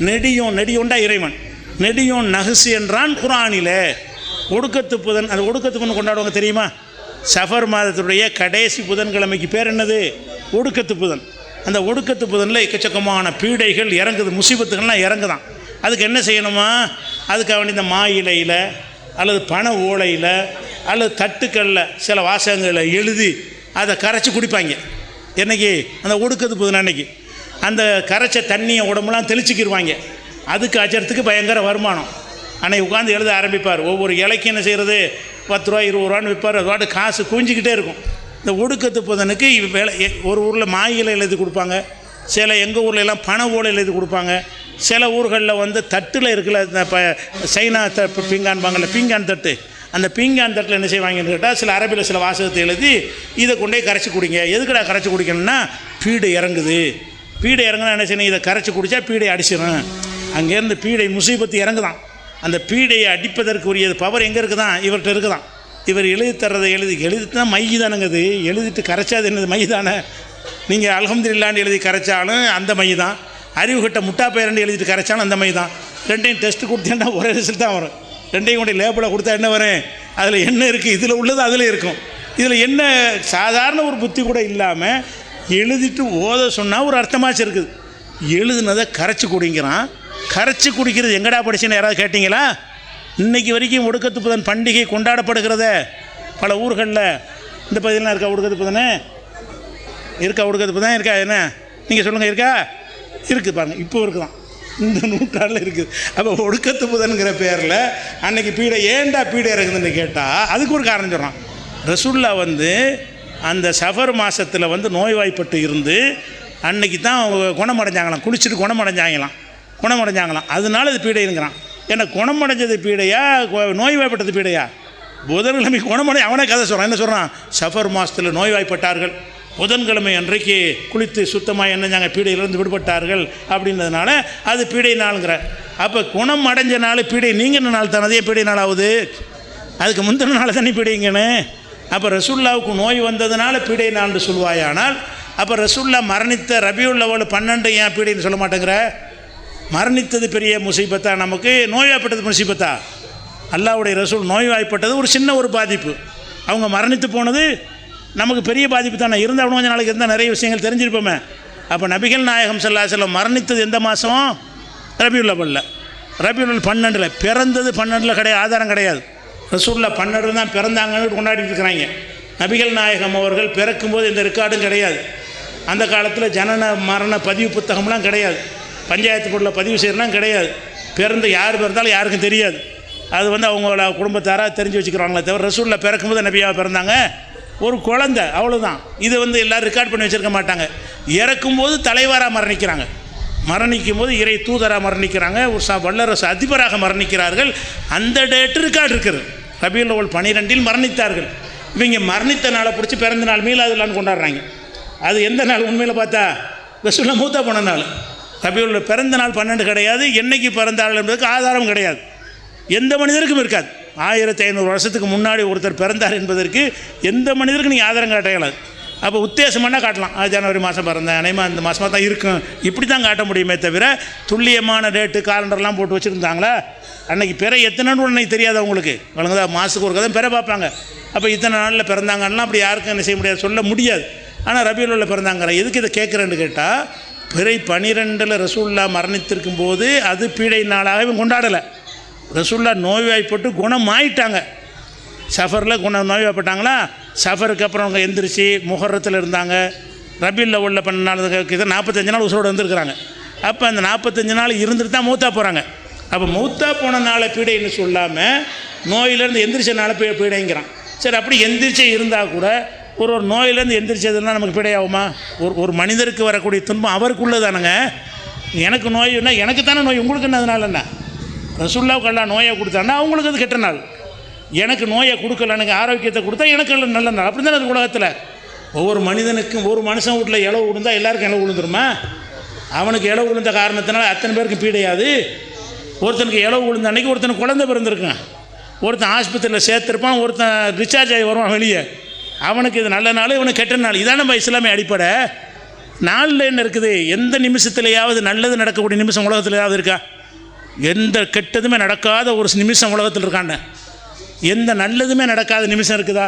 நெடியோண்டா இறைவன், நெடியோன் நகுசு என்றான் குர்ஆனில். ஒடுக்கத்து புதன், அந்த ஒடுக்கத்து புதன் கொண்டாடுவாங்க தெரியுமா? சஃபர் மாதத்துடைய கடைசி புதன்கிழமைக்கு பேர் என்னது, ஒடுக்கத்து புதன். அந்த ஒடுக்கத்து புதனில் எக்கச்சக்கமான பீடைகள் இறங்குது, முசீபத்துகள்லாம் இறங்குதான். அதுக்கு என்ன செய்யணுமா, அதுக்காக வேண்டி இந்த மா இலையில் அல்லது பனை ஓலையில் அல்லது தட்டுக்களில் சில வாசகங்களை எழுதி அதை கரைச்சி குடிப்பாங்க. என்றைக்கு, அந்த ஒடுக்கத்து புதன் அன்னைக்கு அந்த கரைச்ச தண்ணியை உடம்புலாம் தெளிச்சிக்கிடுவாங்க. அதுக்கு அச்சறத்துக்கு பயங்கர வருமானம். அன்னைக்கு உட்காந்து எழுத ஆரம்பிப்பார். ஒவ்வொரு இலைக்கு என்ன செய்கிறது, 10 ரூபா 20 ரூபான்னு விற்பார். அது பாட்டு காசு குவிஞ்சிக்கிட்டே இருக்கும். இந்த ஒடுக்கத்து புதனுக்கு ஒரு ஊரில் மாயிலை எழுதி கொடுப்பாங்க, சில எங்கள் ஊரில் எல்லாம் பனை ஓலை எழுதி கொடுப்பாங்க, சில ஊர்களில் வந்து தட்டில் இருக்குல்ல, இப்போ சைனா பீங்கான்பாங்கள்ல, பீங்கான் தட்டு, அந்த பீங்கான் தட்டில் என்ன செய்வாங்கன்னு கேட்டால் சில அரபியில் சில வாசகத்தை எழுதி இதை கொண்டே கரைச்சி குடிங்க. எதுக்குடா கரைச்சி குடிக்கணும்னா, பீடை இறங்குது, பீடை இறங்குனா என்ன செய்யணும், இதை கரைச்சி குடித்தா பீடை அடிச்சிடும். அங்கேருந்து பீடை முசீபத்து இறங்குதான். அந்த பீடையை அடிப்பதற்கு உரியது பவர் எங்கே இருக்குதான், இவர்கிட்ட இருக்குதான். இவர் எழுதி தர்றதை எழுதிட்டு தான் மை தானுங்க, அது எழுதிட்டு கரைச்சாது என்னது, மை தானே. நீங்கள் அல்ஹம்துலில்லாஹ்னு எழுதி கரைச்சாலும் அந்த மை தான், அறிவு கட்ட முட்டா பேரண்டு எழுதிட்டு கரைச்சாலும் அந்த மை தான். ரெண்டையும் டெஸ்ட்டு கொடுத்தேன்னா ஒரே ரிசல்ட் தான் வரும். ரெண்டையும் கொண்டு லேபில் கொடுத்தா என்ன வரும், அதில் என்ன இருக்குது, இதில் உள்ளது அதில் இருக்கும். இதில் என்ன சாதாரண ஒரு புத்தி கூட இல்லாமல் எழுதிட்டு ஓத சொன்னால் ஒரு அர்த்தமாச்சு இருக்குது. எழுதுனதை கரைச்சி குடிங்கிறான். கரைச்சி குடிக்கிறது எங்கடா படிச்சுன்னு யாராவது கேட்டிங்களா? இன்றைக்கி வரைக்கும் ஒடுக்கத்து புதன் பண்டிகை கொண்டாடப்படுகிறத பல ஊர்களில். இந்த பகுதியெலாம் இருக்கா ஒடுக்கத்து புதனே? இருக்கா ஒடுக்கத்து புதன் இருக்கா? என்ன நீங்கள் சொல்லுங்கள், இருக்கா? இருக்குது பாருங்கள், இப்போ இருக்குதான், இந்த நூற்றாண்டில் இருக்குது. அப்போ ஒடுக்கத்து புதன்கிற பேரில் அன்றைக்கி பீடை ஏண்டா பீடை இறங்குதுன்னு கேட்டால் அதுக்கு ஒரு காரணம் சொல்கிறான். ரசூல்லா வந்து அந்த சஃபர் மாதத்தில் வந்து நோய்வாய்ப்பட்டு இருந்து அன்னைக்கு தான் குணமடைஞ்சாங்களாம், குளிச்சுட்டு குணமடைஞ்சாங்களாம். அதனால அது பீடைங்கிறான். ஏன்னா குணமடைஞ்சது பீடையா, நோய்வாய்ப்பட்டது பீடையா? புதன்கிழமை குணமடை அவனே கதை சொல்கிறான். என்ன சொல்கிறான், சஃபர் மாதத்தில் நோய்வாய்ப்பட்டார்கள், புதன்கிழமை அன்றைக்கு குளித்து சுத்தமாக என்னஞ்சாங்க, பீடையிலிருந்து விடுபட்டார்கள் அப்படின்றதுனால அது பீடை நாளுங்கிற. அப்போ குணம் அடைஞ்ச நாள் பீடை நீங்கின நாள் தானே, அதே பீடை நாள் ஆகுது. அதுக்கு முந்தின நாள் தானே பீடைங்கன்னு. அப்போ ரசூல்லாவுக்கு நோய் வந்ததுனால பீடை நாள்னு சொல்வாயானால், அப்போ ரசூல்லா மரணித்த ரபியுல் அவ்வல் 12 ஏன் பீடைன்னு சொல்ல மாட்டேங்கிற? மரணித்தது பெரிய முசீபத்தா, நமக்கு நோய்வாய்ப்பட்டது முசீபத்தா? அல்லாஹ்வுடைய ரசூல் நோய்வாய்ப்பட்டது ஒரு சின்ன ஒரு பாதிப்பு, அவங்க மரணித்து போனது நமக்கு பெரிய பாதிப்பு தானே. இருந்தால் கொஞ்சம் நாளைக்கு இருந்தால் நிறைய விஷயங்கள் தெரிஞ்சிருப்போமே. அப்போ நபிகள் நாயகம் ஸல்லல்லாஹு அலைஹி வஸல்லம் மரணித்தது எந்த மாதம்? ரபியுல் அவ்வல்ல. ரபியுல் 12 பிறந்தது 12 கிடையாது, ஆதாரம் கிடையாது. ரசூலுல்லாஹ் 12 தான் பிறந்தாங்கன்னு கொண்டாடிட்டு இருக்கிறாங்க. நபிகள் நாயகம் அவர்கள் பிறக்கும்போது எந்த ரெக்கார்டும் கிடையாது. அந்த காலத்தில் ஜனன மரண பதிவு புத்தகம்லாம் கிடையாது, பஞ்சாயத்து போர்டில் பதிவு செய்யலாம் கிடையாது. பிறந்து யார் பிறந்தாலும் யாருக்கும் தெரியாது. அது அவங்களோட குடும்பத்தாராக தெரிஞ்சு வச்சுக்கிறாங்களே தவிர ரசூலுல்லாஹ் பிறக்கும்போது நபியாக பிறந்தாங்க ஒரு குழந்தை, அவ்வளோதான். இது எல்லோரும் ரெக்கார்ட் பண்ணி வச்சுருக்க மாட்டாங்க. இறக்கும்போது தலைவராக மரணிக்கிறாங்க, மரணிக்கும் போது இறை தூதராக மரணிக்கிறாங்க, ஒரு வல்லரசு அதிபராக மரணிக்கிறார்கள். அந்த டேட்டு ரெக்கார்டு இருக்குது. ரபியுல் அவ்வல் 12 மரணித்தார்கள். இவங்க மரணித்த நாளை பிடிச்சி பிறந்த நாள் மீலாதுல்லான்னு கொண்டாடுறாங்க. அது எந்த நாள்? உண்மையில் பார்த்தா ரசூலுல்லாஹ் மூத்தா போன நாள். ரபியுல் பிறந்த நாள் 12 கிடையாது. என்னைக்கு பிறந்தாள் என்பதுக்கு ஆதாரம் கிடையாது, எந்த மனிதருக்கும் இருக்காது. 1500 வருஷத்துக்கு முன்னாடி ஒருத்தர் பிறந்தார் என்பதற்கு எந்த மனிதருக்கும் நீங்கள் ஆதாரம் காட்ட இயலாது. அப்போ உத்தேசமான காட்டலாம், ஜனவரி மாதம் பிறந்தேன், அனைமா இந்த மாதமாக தான் இருக்கும், இப்படி தான் காட்ட முடியுமே தவிர துல்லியமான டேட்டு காலண்டர்லாம் போட்டு வச்சுருந்தாங்களா? அன்றைக்கி பிற எத்தனை நாள் அன்றைக்கி தெரியாது அவங்களுக்கு, வழங்குதா மாதத்துக்கு ஒரு கதை பிற பார்ப்பாங்க. அப்போ இத்தனை நாளில் பிறந்தாங்கன்னா அப்படி யாருக்கும் என்ன செய்ய முடியாது, சொல்ல முடியாது. ஆனால் ரபியுல் அவ்வல்ல பிறந்தாங்கிற எதுக்கு இதை கேட்குறேன்னு கேட்டால், பிறை 12 ரசூலுல்லாஹ் மரணித்திருக்கும் போது அது பீடை நாளாகவே கொண்டாடலை. ரசூலுல்லாஹ் நோய்வாய்ப்பட்டு குணமாயிட்டாங்க. சஃபரில் நோய்வாய்ப்பட்டாங்களா? சஃபருக்கு அப்புறம் அவங்க எந்திரிச்சு முஹர்ரத்தில் இருந்தாங்க. ரபியுல் அவ்வல்ல 12 நாள் 45 நாள் உசுரோடு வந்துருக்குறாங்க. அப்போ அந்த 45 நாள் இருந்துட்டு தான் மௌத்தா போகிறாங்க. அப்போ மௌத்தா போன நாளை பீடைன்னு சொல்லாமல் நோயிலேருந்து எந்திரிச்ச நாளை பீடைங்கிறான். சரி, அப்படி எந்திரிச்சே இருந்தால் கூட ஒரு நோயிலேருந்து எந்திரிச்சதுன்னா நமக்கு பீடையாகுமா? ஒரு மனிதருக்கு வரக்கூடிய துன்பம் அவருக்குள்ளே தானுங்க. எனக்கு நோய்னா எனக்கு தானே நோய், உங்களுக்கு என்ன அதனால என்ன? ரசூலுல்லாஹ்வுக்கு அல்லாஹ் நோயை கொடுத்தான்னா அவங்களுக்கு அது கெட்ட நாள். எனக்கு நோயை கொடுக்கல, எனக்கு ஆரோக்கியத்தை கொடுத்தா எனக்கு நல்ல நாள். அப்படி தானே அது உலகத்தில். ஒவ்வொரு மனிதனுக்கும் ஒரு மனுஷன் வீட்டில் இளவு விழுந்தால் எல்லாருக்கும் இளவு விழுந்துருமா? அவனுக்கு இளவு விழுந்த காரணத்தினால அத்தனை பேருக்கு பீடையாது. ஒருத்தனுக்கு இளவு விழுந்த அன்றைக்கி ஒருத்தனுக்கு குழந்தை பிறந்திருக்கான், ஒருத்தன் ஆஸ்பத்திரியில் சேர்த்துருப்பான், ஒருத்தன் டிஸ்சார்ஜ் ஆகி வருவான் வெளியே. அவனுக்கு இது நல்ல நாள், இவனுக்கு கெட்ட நாள். இதான் நம்ம இஸ்லாமிய அடிப்படை. நாளில் என்ன இருக்குது? எந்த நிமிஷத்துலையாவது நல்லது நடக்கக்கூடிய நிமிஷம் உலகத்துலையாவது இருக்கா? எந்த கெட்டதுமே நடக்காத ஒரு நிமிஷம் உலகத்தில் இருக்கான்னு? எந்த நல்லதுமே நடக்காத நிமிஷம் இருக்குதா?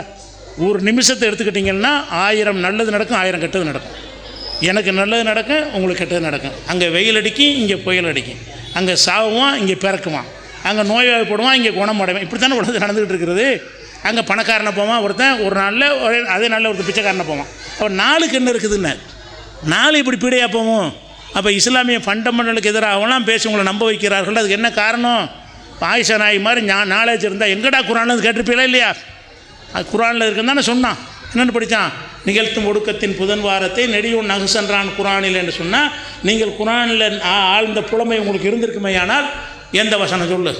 ஒரு நிமிஷத்தை எடுத்துக்கிட்டிங்கன்னா 1000 நல்லது நடக்கும், 1000 கெட்டது நடக்கும். எனக்கு நல்லது நடக்கும், உங்களுக்கு கெட்டது நடக்கும். அங்கே வெயில் அடிக்கும், இங்கே புயல் அடிக்கும். அங்கே சாவுவான், இங்கே பிறக்குவான். அங்கே நோய்வாய்ப்படுவான், இங்கே குணமடைவான். இப்படி தானே உலகத்தில் நடந்துக்கிட்டு இருக்கிறது. அங்கே பணக்காரனை போவான் ஒருத்தன், ஒரு நாளில் அதே நாளில் ஒருத்தர் பிச்சைக்காரனை போவான். அப்போ நாளுக்கு என்ன இருக்குதுன்னு நாலு இப்படி பீடையாக போவோம். அப்போ இஸ்லாமிய ஃபண்டமெண்டலுக்கு எதிராகலாம் பேசி உங்களை நம்ப வைக்கிறார்கள். அதுக்கு என்ன காரணம்? ஆயிஷா நாய் மாதிரி நாலேஜ் இருந்தால் எங்கடா குரானில் கேட்டிருப்பீங்களா இல்லையா? அது குரானில் இருக்குன்னு தானே சொன்னான். என்னென்னு படித்தான்? நிகழ்த்தும் ஒடுக்கத்தின் புதன்வாரத்தை நெடியும் நகுசன்றான் குரானில் என்று சொன்னால், நீங்கள் குரானில் ஆழ்ந்த புலமை உங்களுக்கு இருந்திருக்குமே. ஆனால் எந்த வசனம் சொல்லு,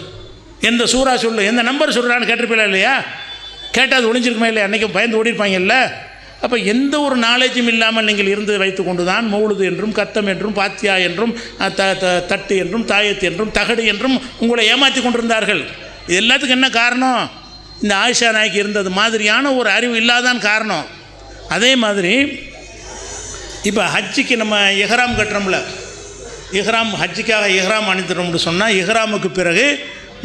எந்த சூறா சொல்லு, எந்த நம்பர் சொல்கிறான்னு கேட்டிருப்பீங்களா இல்லையா? கேட்டால் அது ஒளிஞ்சிருக்குமே இல்லையா? அன்றைக்கி பயந்து ஓடிருப்பாங்கல்ல. அப்போ எந்த ஒரு நாலேஜும் இல்லாமல் நீங்கள் இருந்து வைத்து கொண்டு தான் மௌலுது என்றும் கத்தம் என்றும் பாத்தியா என்றும் தட்டு என்றும் தாயத்து என்றும் தகடு என்றும் உங்களை ஏமாற்றி கொண்டிருந்தார்கள். இது எல்லாத்துக்கும் என்ன காரணம்? இந்த ஆயிஷா நாய்க்கு இருந்தது மாதிரியான ஒரு அறிவு இல்லாதான் காரணம். அதே மாதிரி இப்போ ஹஜ்ஜிக்கு நம்ம இஹ்ராம் கட்டுறோம்ல, இஹ்ராம் ஹஜ்ஜிக்காக இஹ்ராம் அணிந்துட்டோம்னு சொன்னால் இஹ்ராமுக்கு பிறகு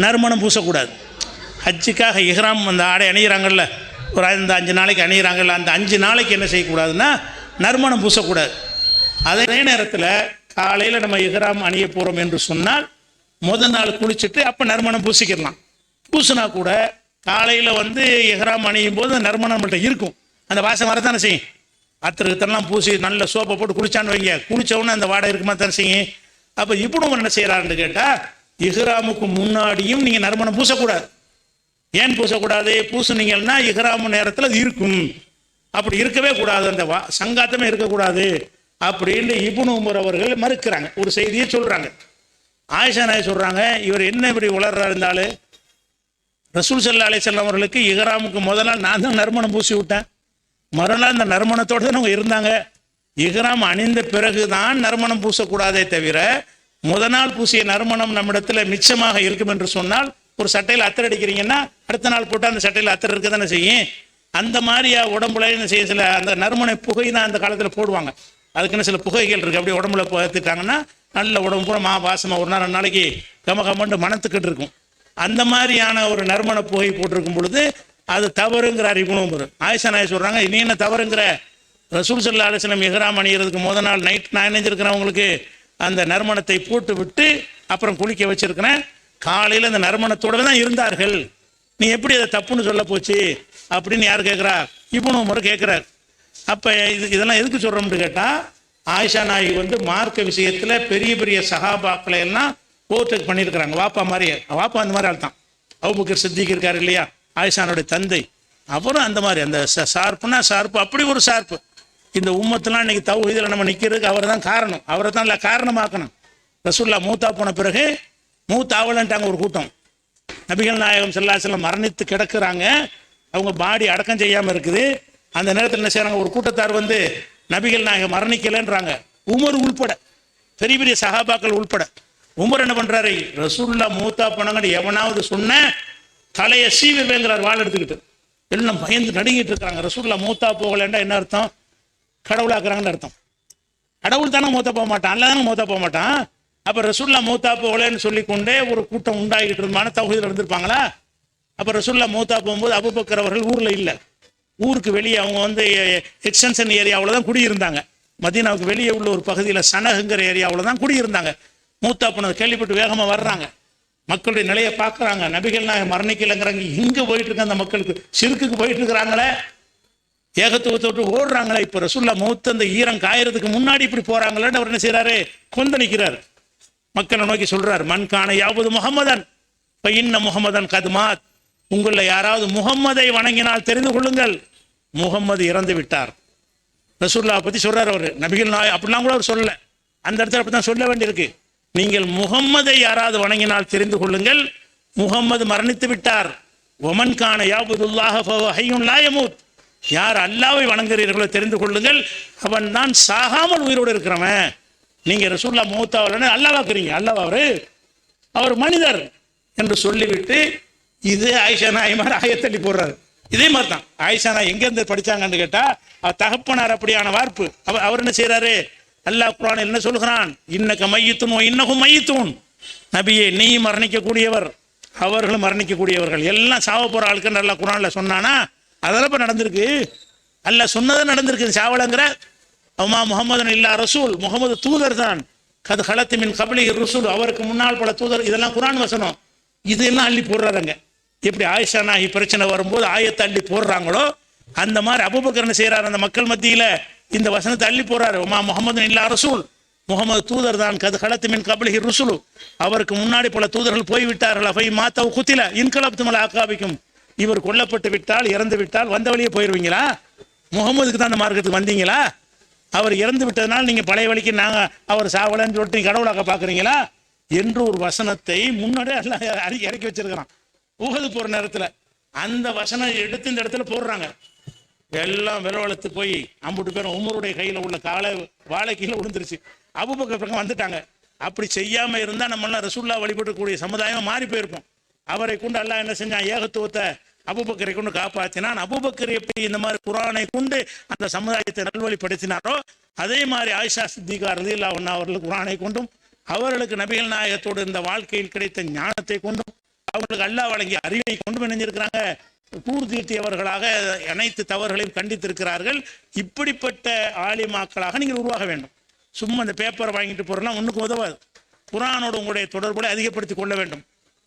நறுமணம் பூசக்கூடாது. ஹஜ்ஜிக்காக இஹ்ராம் அந்த ஆடை அணிகிறாங்கல்ல, ஒரு அந்த 5 நாளைக்கு அணிகிறாங்கல்ல, அந்த 5 நாளைக்கு என்ன செய்யக்கூடாதுன்னா நறுமணம் பூசக்கூடாது. அதே நேரத்தில் காலையில் நம்ம இஹ்ராம் அணிய போகிறோம் என்று சொன்னால் முதல் நாள் குளிச்சுட்டு அப்போ நறுமணம் பூசிக்கிடலாம். பூசினா கூட காலையில் இஹ்ராம் அணியும் போது நறுமணம் நம்மள்கிட்ட இருக்கும், அந்த வாசம் வரத்தானே செய்யும். அத்திரத்தெல்லாம் பூசி நல்ல சோப்பை போட்டு குளிச்சான்னு வைங்க, குளித்தவுடனே அந்த வாடகை இருக்குமா தானே செய்யும். அப்போ இப்படி என்ன செய்கிறாருன்னு கேட்டால், இஹ்ராமுக்கு முன்னாடியும் நீங்கள் நறுமணம் பூசக்கூடாது. ஏன் பூசக்கூடாது? பூசுனீங்கன்னா இஹ்ராமு நேரத்தில் அது இருக்கும், அப்படி இருக்கவே கூடாது, அந்த சங்காத்தமே இருக்கக்கூடாது அப்படின்னு இப்னு உமர் அவர்கள் மறுக்கிறாங்க. ஒரு செய்தியை சொல்கிறாங்க. ஆயிஷா நாய் சொல்கிறாங்க, இவர் என்ன இப்படி உளர்றா இருந்தாலும், ரசூல் ஸல்லல்லாஹு அலைஹி வஸல்லம் அவர்களுக்கு இஹ்ராமுக்கு முதல் நாள் நான் தான் நறுமணம் பூசி விட்டேன், மறுநாள் அந்த நறுமணத்தோடு தான் அவங்க இருந்தாங்க. இஹ்ராம் அணிந்த பிறகு தான் நறுமணம் பூசக்கூடாதே தவிர முதல் நாள் பூசிய நறுமணம் நம்மிடத்தில் மிச்சமாக இருக்கும் என்று சொன்னால், ஒரு சட்டையில் அத்தர் அடிக்கிறீங்கன்னா அடுத்த நாள் போட்டால் அந்த சட்டையில் அத்தர் இருக்க தானே செய்யும். அந்த மாதிரியா உடம்புல என்ன செய்ய, சில அந்த நறுமண புகை தான் அந்த காலத்தில் போடுவாங்க. அதுக்குன்னு சில புகைகள் இருக்குது. அப்படியே உடம்புல பார்த்துட்டாங்கன்னா நல்ல உடம்பு பூரா வாசமாக ஒரு நாள் 2 நாளைக்கு கமகமண்டு மணத்துக்கிட்டு இருக்கும். அந்த மாதிரியான ஒரு நறுமண புகை போட்டிருக்கும் பொழுது அது தவறுங்கிறார் இப்னு உமர். ஆயிஷா நாய் சொல்கிறாங்க, நீ என்ன தவறுங்கிற? ரசூல் ஸல்லல்லாஹு அலைஹி வஸல்லம் இஹ்ராம் அணிகிறதுக்கு முதல் நாள் நைட் நான் நினைஞ்சிருக்கிறவங்களுக்கு அந்த நறுமணத்தை போட்டு விட்டு அப்புறம் குளிக்க வச்சிருக்கிறேன். காலையில் அந்த நறுமணத்தோடு தான் இருந்தார்கள். நீ எப்படி அதை தப்புன்னு சொல்ல போச்சு அப்படின்னு யார் கேட்குறா? இப்னு உமர் கேட்குறார். அப்போ இதெல்லாம் எதுக்கு சொல்கிறோம்னு கேட்டால், ஆயிஷா நாயகி வந்து மார்க்க விஷயத்தில் பெரிய பெரிய சஹாபாக்களை எல்லாம் ஓவர்டேக் பண்ணியிருக்கிறாங்க. வாப்பா மாதிரியே, வாப்பா அந்த மாதிரி ஆள் தான். அபூபக்கர் சித்திக் இருக்கார் இல்லையா, ஆயிஷானுடைய தந்தை, அவரும் அந்த மாதிரி அந்த ஷார்ப்புனா ஷார்ப்பு, அப்படி ஒரு ஷார்ப்பு. இந்த உம்மத்தெல்லாம் இன்னைக்கு தௌஹீதுல நம்ம நிற்கிறதுக்கு அவர் தான் காரணம். அவரை தான் இல்லை காரணமாக்கணும். ரசூல்லா மூத்தா போன பிறகு மூத்தாவலன்ட்டாங்க ஒரு கூட்டம். நபிகள் நாயகம் ஸல்லல்லாஹு அலைஹி வஸல்லம் மரணித்து கிடக்குறாங்க. அவங்க பாடி அடக்கம் செய்யாமல் இருக்குது. அந்த நேரத்தில் என்ன செய்கிறாங்க, ஒரு கூட்டத்தார் வந்து நபிகள் நாயகம் மரணிக்கலைன்றாங்க. உமர் உள்பட, பெரிய பெரிய சஹாபாக்கள் உள்பட. உமர் என்ன பண்ணுறாரு, ரசூல்லா மூத்தா போனாங்கன்னு எவனாவது சொன்ன தலையை சீவிடுவேங்கிறார் வாள் எடுத்துக்கிட்டு. எல்லாம் பயந்து நடுங்கிட்டு இருக்கிறாங்க. ரசூல்லா மூத்தா போகலைன்னா என்ன அர்த்தம்? கடவுளாக்குறாங்கன்னு அர்த்தம். கடவுள் தானே மூத்தா போக மாட்டான், அல்ல தானே மூத்தா போக மாட்டான். அப்போ ரசூல்லா மூத்தா போகலன்னு சொல்லிக்கொண்டே ஒரு கூட்டம் உண்டாகிட்டு இருந்தான தௌஹீதுல இருந்திருப்பாங்களா? அப்போ ரசூல்லா மூத்தா போகும்போது அபூபக்கர் அவர்கள் ஊரில் இல்லை, ஊருக்கு வெளியே அவங்க வந்து எக்ஸ்டென்ஷன் ஏரியாவில் தான் குடியிருந்தாங்க. மதீனாவுக்கு வெளியே உள்ள ஒரு பகுதியில் சனகுங்கிற ஏரியாவில் தான் குடியிருந்தாங்க. மூத்தா போனது கேள்விப்பட்டு வேகமாக வர்றாங்க. மக்களுடைய நிலையை பார்க்குறாங்க. நபிகள் நாயகம் மரணிக்கலைங்கிறாங்க. இங்கே போயிட்டு இருக்க அந்த மக்களுக்கு சிறுக்குக்கு போயிட்டு இருக்கிறாங்களே, ஏகத்துவத்தை விட்டு ஓடுறாங்களே. இப்போ ரசூல்லா மூத்த அந்த ஈரம் காயறதுக்கு முன்னாடி இப்படி போகிறாங்களேன்னு அவர் என்ன செய்கிறாரு, கொந்தளிக்கிறார். மக்களை நோக்கி சொல்றார், மன்கான யாவது முகமதன் இன்ன முகமதன் கதுமாத். உங்களில் யாராவது முகம்மதை வணங்கினால் தெரிந்து கொள்ளுங்கள், முகம்மது இறந்து விட்டார். ரசூல்லாவை பற்றி சொல்றார் அவர். நபிகள் நாயகம் அப்படிலாம் கூட அவர் சொல்லல, அந்த இடத்துல அப்படி தான் சொல்ல வேண்டியிருக்கு. நீங்கள் முகம்மதை யாராவது வணங்கினால் தெரிந்து கொள்ளுங்கள், முகம்மது மரணித்து விட்டார். ஒமன்கான யாபுதுல்லாஹ ஃபஹுவ ஹய்யுன் லா யமூத். யார் அல்லாஹ்வை வணங்குகிறீர்களோ தெரிந்து கொள்ளுங்கள், அவன் தான் சாகாமல் உயிரோடு இருக்கிறவன். நீங்கள் ரசூல்லா மூத்தாவலன்னு அல்லாஹ்வாக்குறீங்க. அல்லாஹ் அவர் மனிதர் என்று சொல்லிவிட்டு இது ஆயிஷா நாயகி மாதிரி ஆயத்தள்ளி போடுறாரு. இதே மாதிரி தான் ஆயிஷா நாயகி எங்கேருந்து படித்தாங்கன்னு கேட்டால் தகப்பனார் அப்படியான வார்ப்பு. அவர் என்ன செய்கிறாரு, அல்லாஹ் குர்ஆனில் என்ன சொல்கிறான், இன்னக மையித்துன் இன்னகும் மையித்துன். நபியே நீ மரணிக்கக்கூடியவர், அவர்களும் மரணிக்கக்கூடியவர்கள், எல்லாம் சாவ போகிற ஆளுக்குன்னு அல்லாஹ் குர்ஆனில் சொன்னானா? அதெல்லாம் இப்போ நடந்திருக்கு. அல்லாஹ் சொன்னதான் நடந்திருக்கு. சாவலங்கிற அம்மா முகமது இல்லா ரசூல், முகமது தூதர் தான். கது ஹலத்து மின் கபலி ரசூல், அவருக்கு முன்னால் பல தூதர். இதெல்லாம் குர்ஆன் வசனம். இதெல்லாம் அள்ளி போடுறாங்க. எப்படி ஆயிஷா நாயகி பிரச்சனை வரும்போது ஆயத்தை அள்ளி போடுறாங்களோ அந்த மாதிரி அபூபக்கர் என்ன செய்கிறார், அந்த மக்கள் மத்தியில் இந்த வசனத்தை அள்ளி போடுறாரு. அம்மா முகமது இல்லா ரசூல், முகமது தூதர் தான். கது ஹலத்து மின் கபலி ரசூல், அவருக்கு முன்னாடி பல தூதர்கள் போய்விட்டார்கள். அவை மாத்தவு குத்தில இன்கலப்துமல் ஆக்காபிக்கும். இவர் கொல்லப்பட்டு விட்டால், இறந்து விட்டால் வந்த வழியே போயிடுவீங்களா? முகமதுக்கு தான் அந்த மார்க்கத்துக்கு வந்தீங்களா? அவர் இறந்து விட்டதுனால நீங்கள் பழைய வழிக்கு நாங்கள் அவர் சாவலன்னு சொல்லிட்டு கடவுளாக பார்க்குறீங்களா என்று ஒரு வசனத்தை முன்னாடியே எல்லாம் இறக்கி வச்சிருக்கிறான். உஹது போகிற நேரத்தில் அந்த வசனம் எடுத்து இந்த இடத்துல போடுறாங்க. எல்லாம் விரவழுத்து போய் அம்புட்டு பேரும் உமருடைய கையில் உள்ள காலை வாழை கீழே விழுந்துருச்சு. அபூபக்கர் பக்கம் வந்துட்டாங்க. அப்படி செய்யாமல் இருந்தால் நம்மளாம் ரசூல்லா வழிபடக்கூடிய சமுதாயம் மாறி போயிருப்போம். அவரை கொண்டு அல்லாஹ் என்ன செஞ்சான், ஏகத்துவத்தை அபூபக்கரை கொண்டு காப்பாற்றினான். அபூபக்கர் எப்படி இந்த மாதிரி குர்ஆனை கொண்டு அந்த சமுதாயத்தை நல்வழிப்படுத்தினாரோ அதே மாதிரி ஆயிஷா சித்திகா ரலியல்லாஹு அன்ஹா அவர்களுக்கு குர்ஆனை கொண்டும் அவர்களுக்கு நபிகள் நாயகத்தோடு இந்த வாழ்க்கையில் கிடைத்த ஞானத்தை கொண்டும் அவர்களுக்கு அல்லாஹ் வழங்கிய அறிவை கொண்டும் இணைஞ்சிருக்கிறாங்க. கூர் தீர்த்தியவர்களாக அனைத்து தவறுகளையும் கண்டித்திருக்கிறார்கள். இப்படிப்பட்ட ஆலிமாக்களாக நீங்கள் உருவாக வேண்டும். சும்மா இந்த பேப்பரை வாங்கிட்டு போறலாம் ஒன்றுக்கு உதவாது. குர்ஆனோடு உங்களுடைய தொடர்புகளை அதிகப்படுத்திக் கொள்ள வேண்டும்.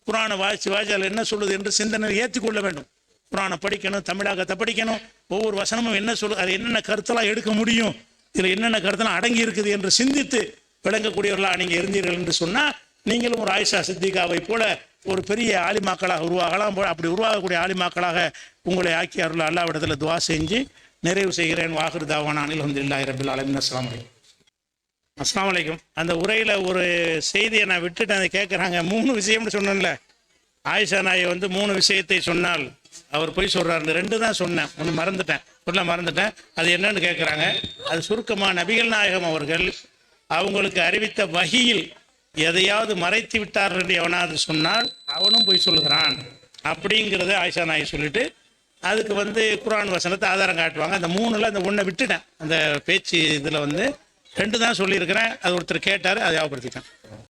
குர்ஆனை வாசி அதில் என்ன சொல்லுது என்று சிந்தனை ஏற்றிக்கொள்ள வேண்டும். குர்ஆனை படிக்கணும், தமிழாக்கத்தை படிக்கணும். ஒவ்வொரு வசனமும் என்ன சொல்லுது, அது என்னென்ன கருத்தெல்லாம் எடுக்க முடியும், இதில் என்னென்ன கருத்தெல்லாம் அடங்கி இருக்குது என்று சிந்தித்து விளங்கக்கூடியவர்களாக நீங்கள் இருந்தீர்கள் என்று சொன்னால் நீங்களும் ஒரு ஆயிஷா சித்திகாவை போல ஒரு பெரிய ஆலிமாக்களாக உருவாகலாம். அப்படி உருவாகக்கூடிய ஆலிமாக்களாக உங்களை ஆக்கி அருள் அல்லாஹ்விடத்தில் துஆ செஞ்சு நிறைவு செய்கிறேன். வாஹிரு தாவானா அல்ஹம்துலில்லாஹி ரப்பில் ஆலமீன். அஸ்ஸலாமு அலைக்கும். அஸ்ஸலாமு அலைக்கும். அந்த உரையில் ஒரு செய்தியை நான் விட்டுட்டு அதை கேட்குறாங்க. 3 விஷயம்னு சொன்னேன்ல, ஆயிஷா நாயை வந்து 3 விஷயத்தை சொன்னால் அவர் போய் சொல்கிறார். 2 தான் சொன்னேன், ஒன்று மறந்துட்டேன். அது என்னன்னு கேட்குறாங்க. அது சுருக்கமாக நபிகள் நாயகம் அவர்கள் அவங்களுக்கு அறிவித்த வஹியில் எதையாவது மறைத்து விட்டார்கள் என்று எவனாவது சொன்னால் அவனும் போய் சொல்லுகிறான் அப்படிங்கிறத ஆயிஷா நாயை சொல்லிட்டு அதுக்கு வந்து குர்ஆன் வசனத்தை ஆதாரம் காட்டுவாங்க. அந்த 3ல் அந்த 1 விட்டுட்டேன். அந்த பேச்சு இதில் வந்து 2 தான் சொல்லியிருக்கிறேன். அது ஒருத்தர் கேட்டார், அதை ஞாபகப்படுத்திட்டேன்.